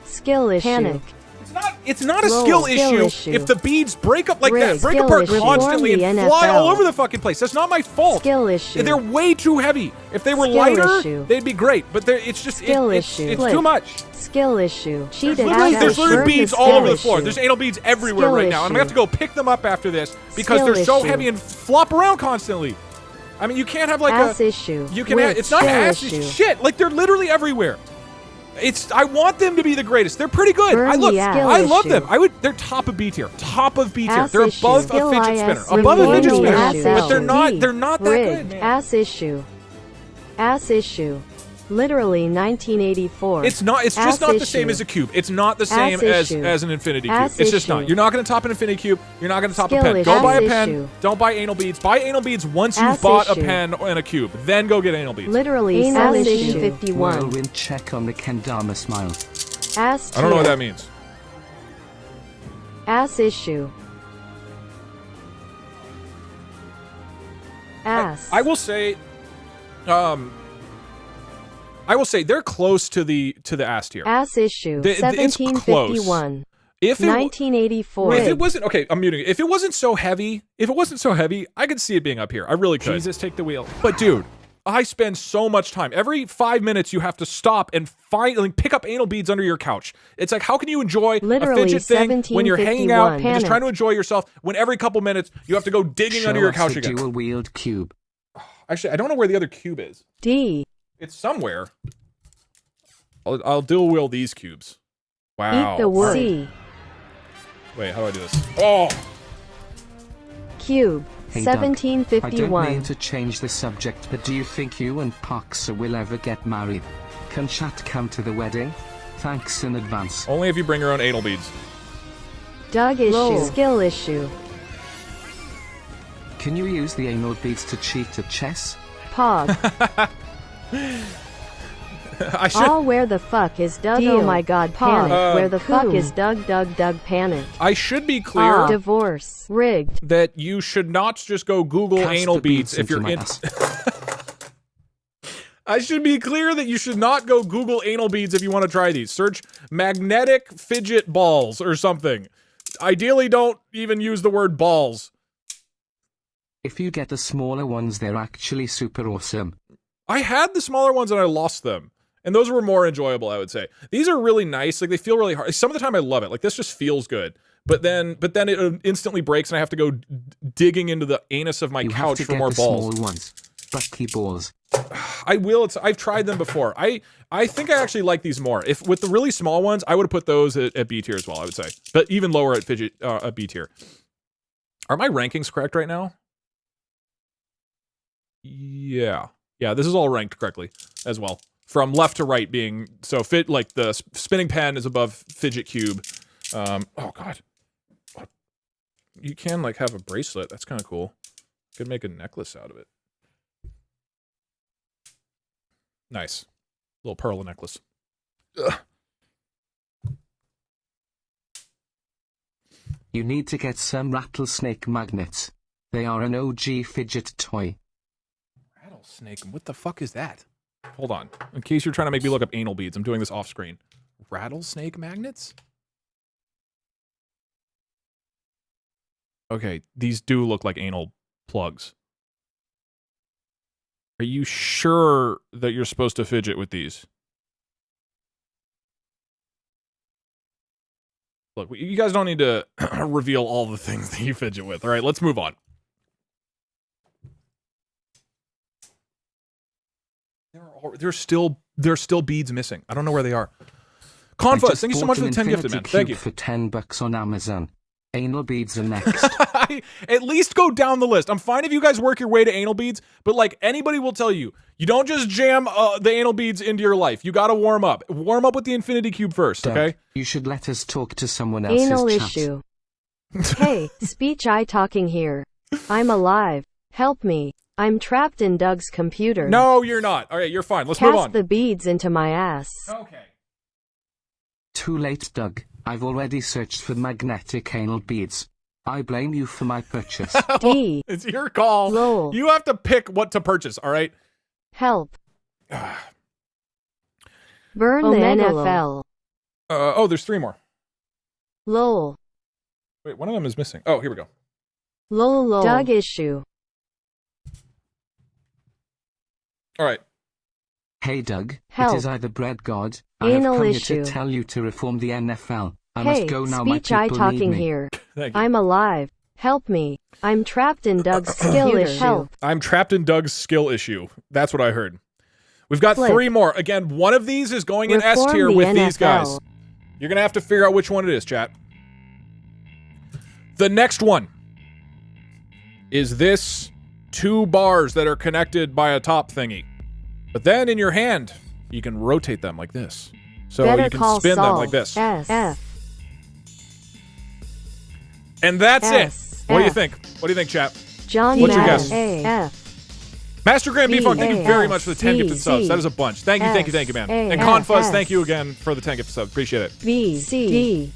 Skill issue. Panic. It's not a Low. skill Skill issue issue. if the beads break up like Rig. that, break Skill apart issue. constantly and Reform the fly all NFL. over the fucking place. That's not my fault. Skill issue. They're way too heavy. If they were Skill lighter, issue. they'd be great. But it's just Skill it's issue. it's Click. too much. Skill issue. There's literally beads all over the floor. There's anal beads everywhere Skill right now. And I'm gonna have to issue. go pick them up after this because Skill they're so issue. heavy and flop around constantly. I mean, you can't have like Ass a issue. You can have, it's not Skill ass issue. shit. Like they're literally everywhere. I want them to be the greatest. They're pretty good. Burn the ass. I love Skill them. They're top of B tier. Top of B tier. Ass They're issue. above Skill a fidget IS. spinner. Above a Reform fidget the spinner. ass But they're issue. not that Rig. good, man. Ass issue. Ass issue. Literally 1984. It's just Ass not the issue. same as a cube. It's not the same Ass as issue. an infinity cube. Ass It's just issue. not. You're not going to top an infinity cube. You're not going to top a Skill pen. Go issue. buy a Ass pen. issue. Don't buy anal beads. Buy anal beads once you've Ass bought a issue. pen and a cube. Then go get anal beads. Literally Anal ass issue. issue 51. Whirlwind check on the Kendama smile. Ass I don't know what tier. that means. Ass issue. Ass. I will say, they're close to the ass tier. Ass issue. It's close. 1751. If it, 1984. if it wasn't okay, I'm muting it. If it wasn't so heavy, I could see it being up here. I really could. Jesus, take the wheel. But dude, I spend so much time. Every 5 minutes, you have to stop and pick up anal beads under your couch. It's like, how can you enjoy Literally a fidget thing when you're hanging out and 1751. just trying to enjoy yourself when every couple minutes you have to go digging Show under your us couch the again? dual wield cube. Actually, I don't know where the other cube is. D. It's somewhere. I'll dual wield these cubes. Wow. Eat the wood. C. Wait, how do I do this? Oh! Cube. Hey, Doug, I don't 1751. mean to change the subject, but do you think you and Poxa will ever get married? Can chat come to the wedding? Thanks in advance. Only if you bring your own anal beads. Doug issue. Skill issue. Can you use the anal beads to cheat at chess? Pog. I should. Oh, where the fuck is Doug? Oh my god, panic. Where the fuck is Doug? Doug, panic. I should be clear. Divorce. Rigged. That you should not just go Google Cast anal the beads beads if you're into in. my ass. I should be clear that you should not go Google anal beads if you want to try these. Search magnetic fidget balls or something. Ideally, don't even use the word balls. If you get the smaller ones, they're actually super awesome. I had the smaller ones and I lost them. And those were more enjoyable, I would say. These are really nice. Like, they feel really hard. Some of the time I love it. Like, this just feels good. But then it instantly breaks and I have to go digging into the anus of my couch for more balls. Small ones. Bucky balls. I will. I've tried them before. I think I actually like these more. If with the really small ones, I would have put those at B tier as well, I would say. But even lower at B tier. Are my rankings correct right now? Yeah. Yeah, this is all ranked correctly as well. From left to right being, so like the spinning pen is above fidget cube. Oh god. You can like have a bracelet. That's kind of cool. Could make a necklace out of it. Nice. Little pearl necklace. Ugh. You need to get some rattlesnake magnets. They are an OG fidget toy. Rattlesnake? What the fuck is that? Hold on. In case you're trying to make me look up anal beads, I'm doing this off screen. Rattlesnake magnets? Okay, these do look like anal plugs. Are you sure that you're supposed to fidget with these? Look, you guys don't need to reveal all the things that you fidget with. All right, let's move on. There's still beads missing. I don't know where they are. Confus, thank you so much for the 10 gifted, man. Thank you. For $10 on Amazon. Anal beads are next. At least go down the list. I'm fine if you guys work your way to anal beads, but like anybody will tell you, you don't just jam the anal beads into your life. You got to warm up. Warm up with the infinity cube first, Doug, okay? You should let us talk to someone else's Anal chat. issue. Hey, speech I talking here. I'm alive. Help me. I'm trapped in Doug's computer. No, you're not. All right, you're fine. Let's move on. Cast the beads into my ass. Okay. Too late, Doug. I've already searched for magnetic anal beads. I blame you for my purchase. D. It's your call. Lol. You have to pick what to purchase, all right? Help. Burn the NFL. Oh, there's 3 more. Lol. Wait, one of them is missing. Oh, here we go. Lol. Doug issue. All right. Hey, Doug. Help. It is I, the bread god. Anal I have come issue. here to tell you to reform the NFL. I Hey, must go now. My speech I people talking need me. here. Thank you. I'm alive. Help me. I'm trapped in Doug's skill issue. Help. I'm trapped in Doug's skill issue. That's what I heard. We've got Flip. 3 more. Again, one of these is going in S Reform tier the with NFL. these guys. You're going to have to figure out which one it is, chat. The next one is this 2 bars that are connected by a top thingy. But then in your hand, you can rotate them like this. So Better you can call spin them Saul. like this. F. And that's S. it. What do you F. think? What do you think, chat? John What's your Madden. guess? F. Master Grand B, B-Funk, thank you A, very S, much for the 10 C, gifted subs. C, That is a bunch. Thank you, man. A, And F, Confuzz, S. thank you again for the 10 gifted subs. Appreciate it. B. C. D.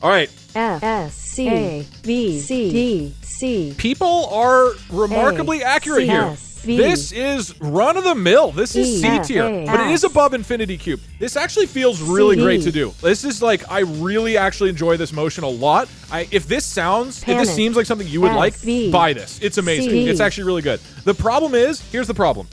All right. F. S. C. A. B. C. D. C. People are remarkably A, accurate C, here. S, B. This is run-of-the-mill. This is E, C F, tier, A, but it is S. above Infinity Cube. This actually feels really C, great D. to do. This is like, I really actually enjoy this motion a lot. If this Panic. seems like something you would F, like, V. buy this. It's amazing. C. It's actually really good. The problem is, here's the problem.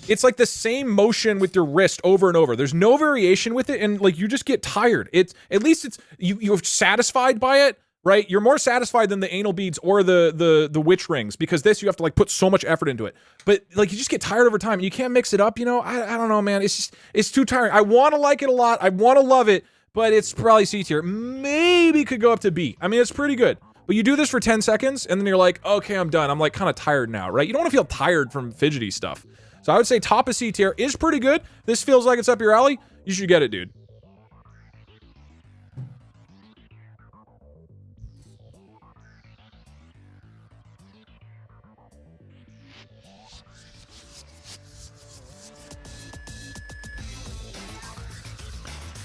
It's like the same motion with your wrist over and over. There's no variation with it, and like you just get tired. At least you're satisfied by it, right? You're more satisfied than the anal beads or the witch rings, because this you have to like put so much effort into it. But like you just get tired over time, and you can't mix it up. You know, I don't know, man. It's too tiring. I want to like it a lot. I want to love it, but it's probably C tier. Maybe could go up to B. I mean, it's pretty good. But you do this for 10 seconds, and then you're like, okay, I'm done. I'm like kind of tired now, right? You don't want to feel tired from fidgety stuff. So I would say top of C tier is pretty good. This feels like it's up your alley. You should get it, dude.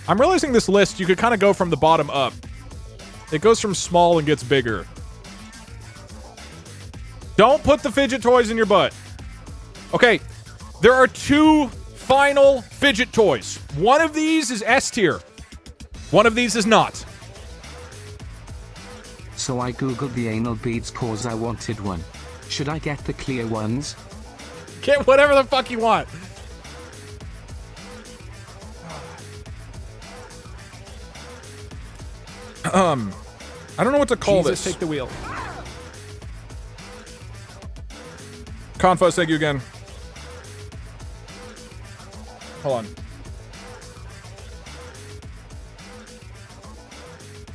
I'm realizing this list, you could kind of go from the bottom up. It goes from small and gets bigger. Don't put the fidget toys in your butt. Okay, there are 2 final fidget toys. One of these is S tier. One of these is not. So I googled the anal beads cause I wanted one. Should I get the clear ones? Get whatever the fuck you want. I don't know what to call Jesus, this. take the wheel. Confos, thank you again. Hold on.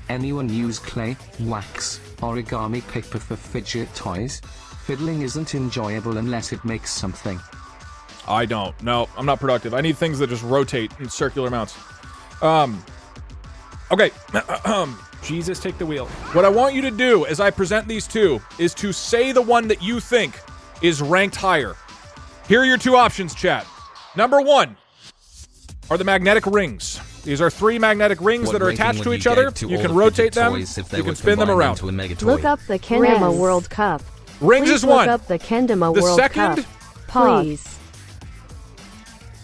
Anyone use clay, wax, origami paper for fidget toys? Fiddling isn't enjoyable unless it makes something. I don't. No, I'm not productive. I need things that just rotate in circular amounts. Okay. Jesus, take the wheel. What I want you to do as I present these 2 is to say the one that you think is ranked higher. Here are your 2 options, chat. Number 1 are the magnetic rings. These are 3 magnetic rings that are attached to each other. You can rotate them. You can spin them around. Look up the Kendama World Cup. Rings is 1. Look up the Kendama The World second Cup. Please.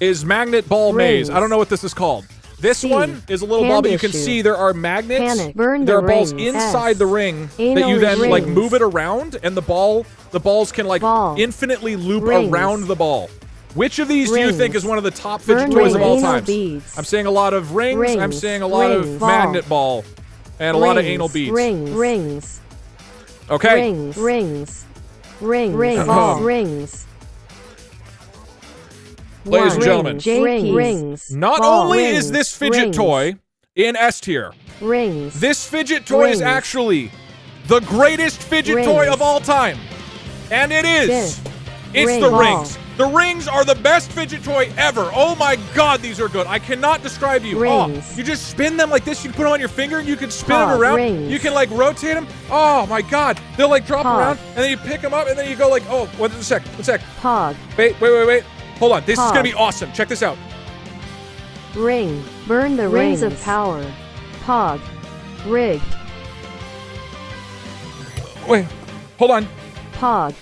Is magnet ball Rings. maze. I don't know what this is called. This C. one is a little ball, but you can Hand see issue. there are magnets. Panic. Burn There the are balls rings. inside S. the ring that Anal you then like rings. move it around, and the balls can like Ball. infinitely loop Rings. around the ball. Which of these do you Rings. think is one of the top fidget Burn toys of all anal time? beads. I'm seeing a lot of rings. I'm Rings. seeing a lot of Rings. magnet ball, and a lot of anal beads. Rings. Okay. Rings. Rings. Ladies and gentlemen, Rings. not Ball. only Rings. is this fidget Rings. toy in S tier, Rings. this fidget toy is Rings. actually the greatest fidget toy Rings. of all time. And it is. This. It's Ring. the Ball. rings. The rings are the best fidget toy ever. Oh my god, these are good. I cannot describe you. Rings. Oh, you just spin them like this. You can put them on your finger and you can spin Pog. them around. Rings. You can like rotate them. Oh my god. They'll like drop Pog. around and then you pick them up and then you go like, oh, one sec. Pog. Wait. Hold on. This is Pog. going to be awesome. Check this out. Ring. Burn the rings of power. Pog. Rigged. Wait. Hold on. Pog.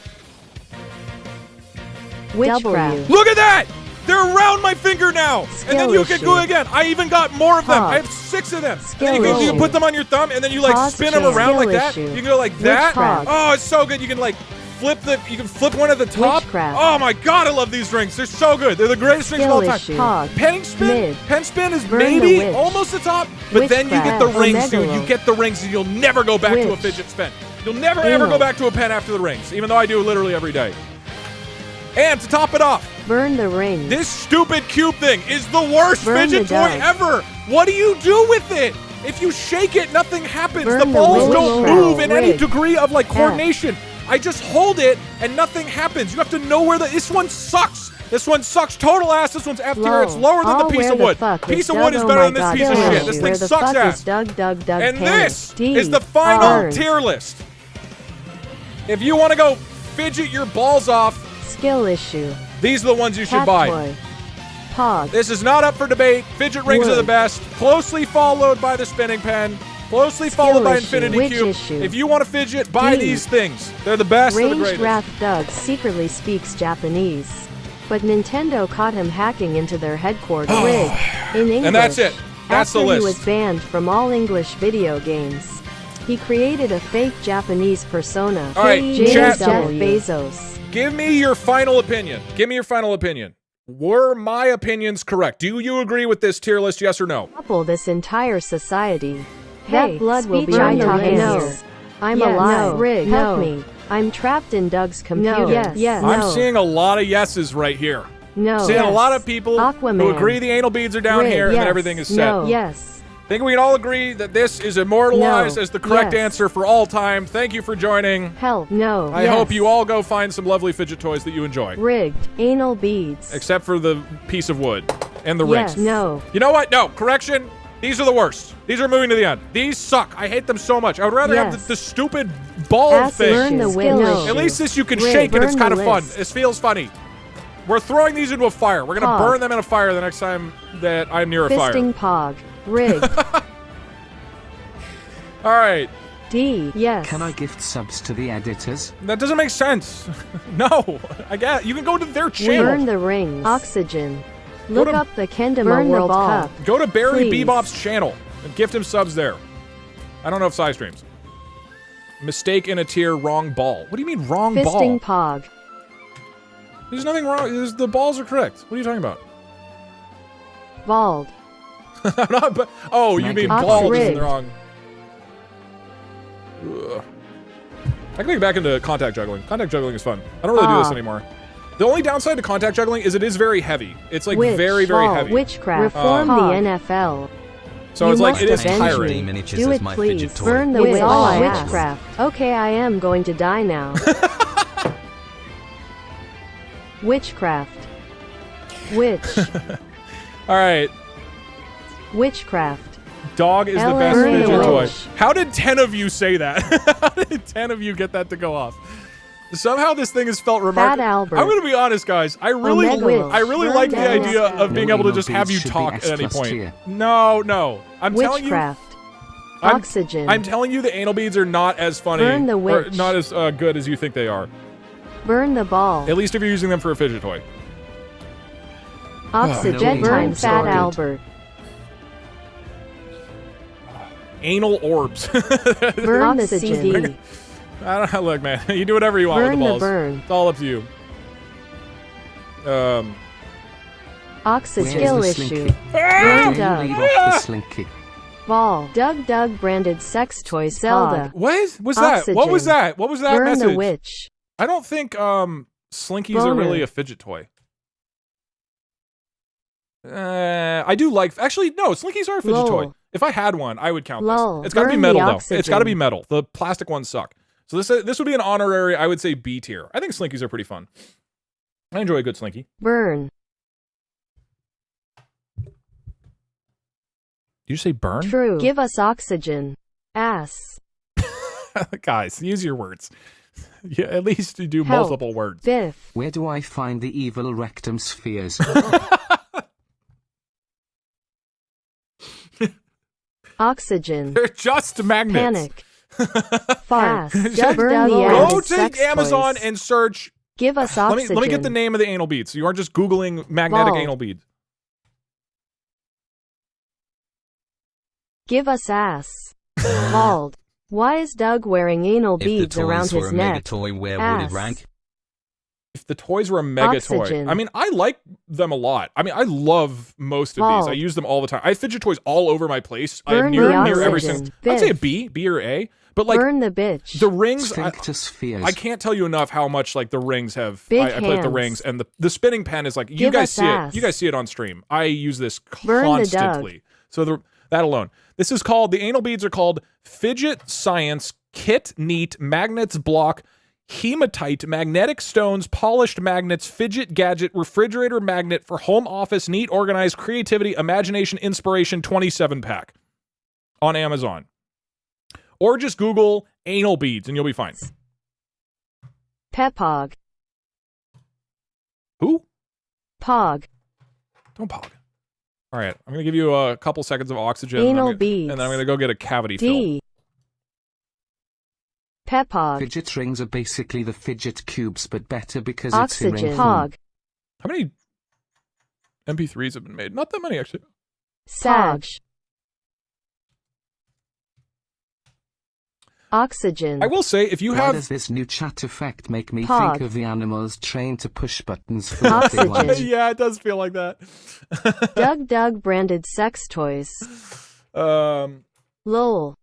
Witchcraft. Look at that! They're around my finger now! And then you can go again. I even got more of them. I have 6 of them. And then you can put them on your thumb and then you like Pause spin them chance. around like Skill that. issue. You can go like that. Witchcraft. Oh, it's so good. You can like flip one at the top. Witchcraft. Oh my god, I love these rings. They're so good. They're the greatest rings of all Skill time. issue. Pog. Pen spin is Burn the maybe witch. almost the top, but then you get the Witchcraft. rings, dude. Omegalo. You get the rings and you'll never go back to a Witch. fidget spin. You'll never ever Anal. go back to a pen after the rings, even though I do literally every day. And to top it off, Burn the rings. this stupid cube thing is the worst Burn fidget the toy dog. ever. What do you do with it? If you shake it, nothing happens. Burn The the balls witch don't trap. move in any Rigged. degree of like coordination. I just hold it and nothing happens. You have to know where this one sucks. This one sucks total ass. This one's F tier. Low. It's lower than the piece where of wood. fuck Piece is of wood Doug? is Oh better my than this God. piece of Skill shit. issue. This Where thing the sucks fuck ass. is Doug And Panic? this D. is the final Burn. tier list. If you want to go fidget your balls off, Skill issue. these are the ones you should Cat buy. toy. Pog. This is not up for debate. Fidget rings are the Wood. best. Closely followed by the spinning pen. Closely followed by issue. Infinity Witch Cube. issue. If you want to fidget, buy D. these things. They're the best. They're the Ranged greatest. Wrath Doug secretly speaks Japanese. But Nintendo caught him hacking into their headquarters rig in English. And that's it. That's After the list. he was banned from all English video games. He created a fake Japanese persona. All right, Jeff chat. Bezos. Give me your final opinion. Give me your final opinion. Were my opinions correct? Do you agree with this tier list, yes or no? Topple this entire society. Hey, That blood will be speech on on your the hands. list. I'm Yeah, alive. no. Rig, Help no. me. I'm trapped in Doug's computer. Yes. I'm seeing a lot of yeses right here. No. Seeing a lot of people who Aquaman. agree the anal beads are down Rig, here and yes. that everything is set. No. Yes. think we can all agree that this is immortalized as the correct answer for all time. Thank you for joining. Hell, no. I hope you all go find some lovely fidget toys that you enjoy. Rigged. Anal beads. Except for the piece of wood and the rings. No. You know what? No, correction. These are the worst. These are moving to the end. These suck. I hate them so much. I would rather have the stupid ball thing. Learn the no. At least this you can shake and it's kind of fun. This feels funny. We're throwing these into a fire. We're going to burn them in a fire the next time that I'm near a fire. Fisting pog. Rigged. All right. D. Yes. Can I gift subs to the editors? That doesn't make sense. No. I guess you can go to their channel. Burn the rings. Oxygen. Look up the Kendama World Cup. Go to Barry Please. Bebop's channel and gift him subs there. I don't know if Sai streams. Mistake in a tier, wrong ball. What do you mean wrong ball? Fisting pog. There's nothing wrong. The balls are correct. What are you talking about? Bald. Oh, you mean bald is in the wrong. Ugh. I can get back into contact juggling. Contact juggling is fun. I don't really do this anymore. The only downside to contact juggling is it is very heavy. It's like very, very heavy. Witchcraft. Reform the NFL. So it's like, it is tiring. Do it, please. Burn the witch. Witchcraft. Okay, I am going to die now. Witchcraft. Witch. All right. Witchcraft. Dog is the best fidget toy. How did 10 of you say that? How did 10 of you get that to go off? Somehow this thing has felt remarkable. I'm going to be honest, guys. I really like the idea of being able to just have you talk at any point. No. I'm telling you. Oxygen. I'm telling you the anal beads are not as funny or not as good as you think they are. Burn the ball. At least if you're using them for a fidget toy. Oxygen. Burn Fat Albert. Anal orbs. Burn the CD. I don't know. Look, man. You do whatever you want with the balls. It's all up to you. Oxygen. Skill issue. Burn Doug. Ball. Doug branded sex toy Zelda. What was that? What was that? What was that Burn message? the witch. I don't think Slinkies are really a fidget toy. I do like. Actually, no. Slinkies are a fidget toy. If I had one, I would count this. It's got to be metal, though. It's got to be metal. The plastic ones suck. So this would be an honorary, I would say, B tier. I think Slinkies are pretty fun. I enjoy a good Slinky. Burn. Did you say burn? True. Give us oxygen. Ass. Guys, use your words. Yeah, at least you do multiple words. Biff. Where do I find the evil rectum spheres? Oxygen. They're just magnets. Panic. Fast. Go to Amazon and search. Give us oxygen. Let me get the name of the anal beads. So you aren't just Googling magnetic anal beads. Give us ass. Bald. Why is Doug wearing anal beads around his neck? Toy, where would it rank? If the toys were a mega toy, I mean, I like them a lot. I mean, I love most of these. I use them all the time. I have fidget toys all over my place. I have near every single. I'd say a B or A. But like burn the bitch. The rings, I can't tell you enough how much like the rings have. I play with the rings and the spinning pen is like you guys see it. You guys see it on stream. I use this constantly. So that alone. This is called, the anal beads are called Fidget Science Kit Neat Magnets Block Hematite Magnetic Stones Polished Magnets Fidget Gadget Refrigerator Magnet for Home Office Neat Organized Creativity Imagination Inspiration 27 pack on Amazon. Or just Google anal beads and you'll be fine. Pepog. Who? Pog. Don't pog. All right, I'm going to give you a couple seconds of oxygen. Anal beads. And then I'm going to go get a cavity fill. Pepog. Fidget rings are basically the fidget cubes, but better because oxygen. it's in ring Pog. How many MP3s have been made? Not that many, actually. Sag. Oxygen. I will say, if you have... Why does this new chat effect make me think of the animals trained to push buttons for oxygen? Yeah, it does feel like that. Doug branded sex toys. LOL.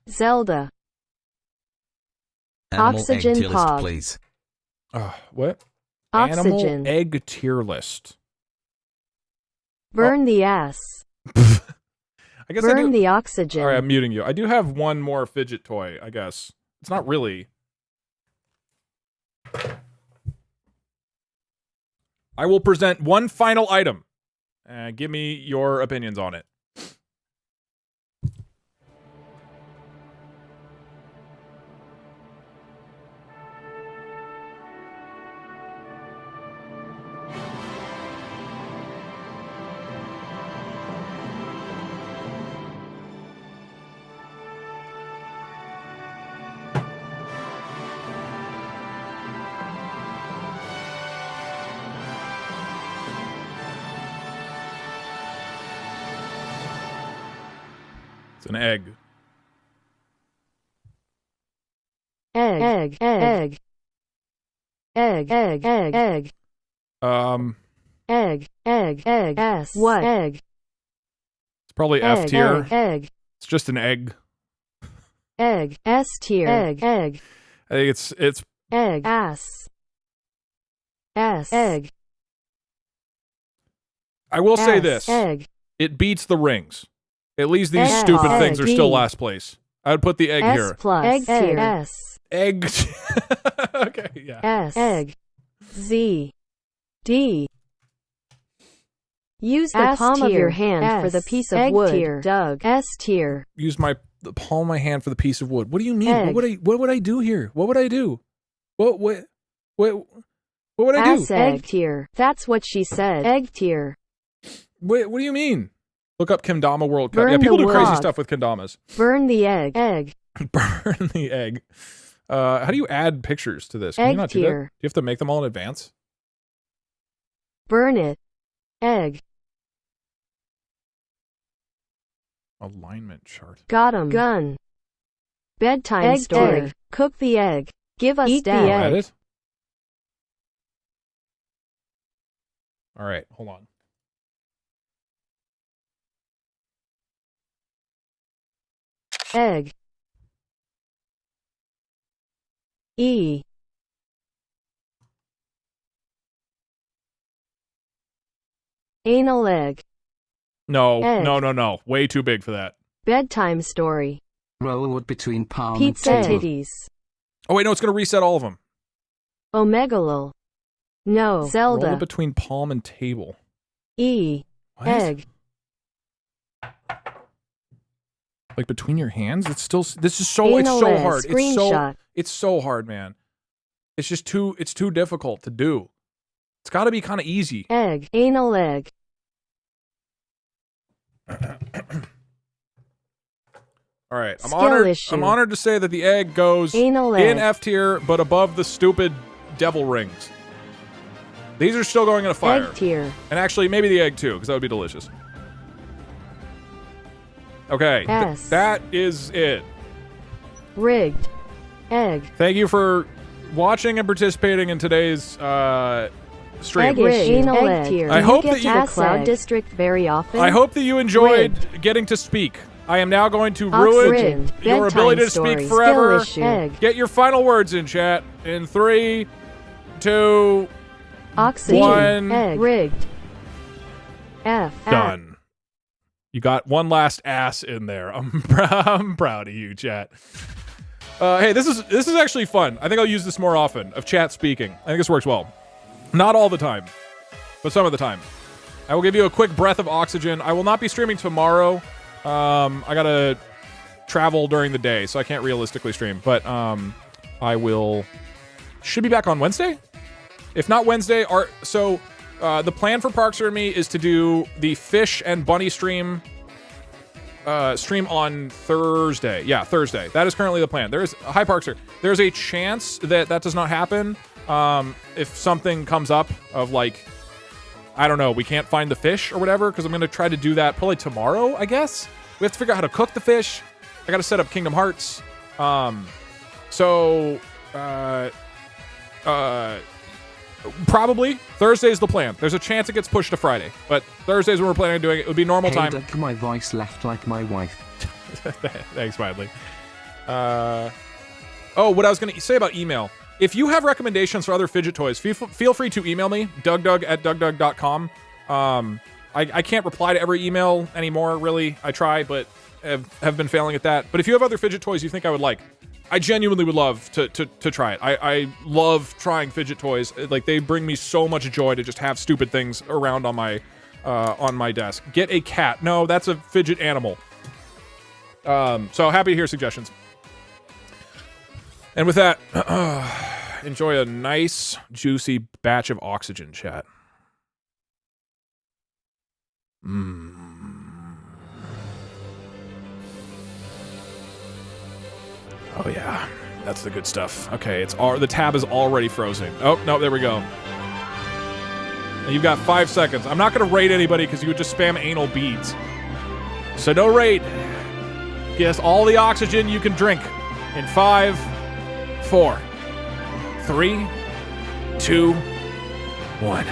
Zelda. Animal oxygen egg tier pog. list, please. What? Oxygen. Animal egg tier list. Burn the ass. I guess Burn the oxygen. All right, I'm muting you. I do have one more fidget toy, I guess. It's not really. I will present one final item. Give me your opinions on it. It's an egg. Egg. Egg. Egg. Egg. Egg. Egg. Egg. Egg. Egg. Egg. S. What? Egg. It's probably egg, F tier. Egg. Egg. It's just an egg. Egg. S tier. Egg. Egg. I think it's egg. S. S. Egg. I will say this. Egg. It beats the rings. At least these egg. stupid things are D. still last place. I would put the egg S here. Plus. Egg tier. S. Egg. Okay, yeah. S. Egg. Z. D. Use the palm of your hand for the piece of wood. Tier. Doug. S tier. Use the palm of my hand for the piece of wood. What do you mean? Egg. What would I do here? What would I do? What would I do? Egg tier. That's what she said. Egg tier. What do you mean? Look up Kendama World Cup. Burn Yeah, people the do crazy wood. stuff with Kendamas. Burn the egg. Egg. Burn the egg. How do you add pictures to this? Can Egg you not do that? tier. Do you have to make them all in advance? Burn it. Egg. Alignment chart. Got 'em. Gun. Bedtime Egg story. tier. Cook the egg. Give us Eat the dad. Add egg. it? All right, hold on. Egg. E. Anal egg. No, Egg. no. Way too big for that. Bedtime story. Roll wood between palm Pizza and table. titties. Oh wait, no, it's gonna reset all of them. Omegalol. No. Roll Zelda. it between palm and table. E. What? Egg. Like between your hands? It's still. This is so. Anal It's so egg. hard. Screenshot. It's so hard, man. It's just too. It's too difficult to do. It's got to be kind of easy. Egg. Anal egg. All right, I'm Skill honored. issue. I'm honored to say that the egg goes Anal in egg. F tier, but above the stupid devil rings. These are still going in a fire. Egg tier. And actually, maybe the egg too, because that would be delicious. Okay, S. that is it. Rigged. Egg. Thank you for watching and participating in today's stream. Egg issue. Anal egg tier. I hope that get you- to the Cloud District very often. I hope that you enjoyed getting to speak. I am now going to ruin Oxygen. your Bedtime ability to story. speak forever. Skill issue. Egg. Get your final words in chat in 3, 2, Oxygen. 1. Egg. Rigged. F. Done. You got one last ass in there. I'm proud of you, chat. Hey, this is actually fun. I think I'll use this more often, of chat speaking. I think this works well. Not all the time, but some of the time. I will give you a quick breath of oxygen. I will not be streaming tomorrow. I gotta travel during the day, so I can't realistically stream. But I should be back on Wednesday. If not Wednesday, the plan for Parkser and me is to do the fish and bunny stream on Thursday. Yeah, Thursday. That is currently the plan. Hi Parkser. There's a chance that does not happen. If something comes up of like, I don't know, we can't find the fish or whatever, because I'm going to try to do that probably tomorrow, I guess. We have to figure out how to cook the fish. I got to set up Kingdom Hearts. Probably Thursday's the plan. There's a chance it gets pushed to Friday, but Thursday's when we're planning on doing it. It would be normal time. Doug, my voice left like my wife. Thanks, Widely. What I was going to say about email. If you have recommendations for other fidget toys, feel free to email me, dougdoug@dougdoug.com. I can't reply to every email anymore, really. I try, but have been failing at that. But if you have other fidget toys you think I would like, I genuinely would love to try it. I love trying fidget toys. Like, they bring me so much joy to just have stupid things around on my desk. Get a cat. No, that's a fidget animal. So happy to hear suggestions. And with that, enjoy a nice, juicy batch of oxygen, chat. Oh yeah, that's the good stuff. Okay, the tab is already frozen. Oh, no, there we go. And you've got 5 seconds. I'm not going to raid anybody because you would just spam anal beads. So no raid. Get us all the oxygen you can drink in 5, 4, 3, 2, 1.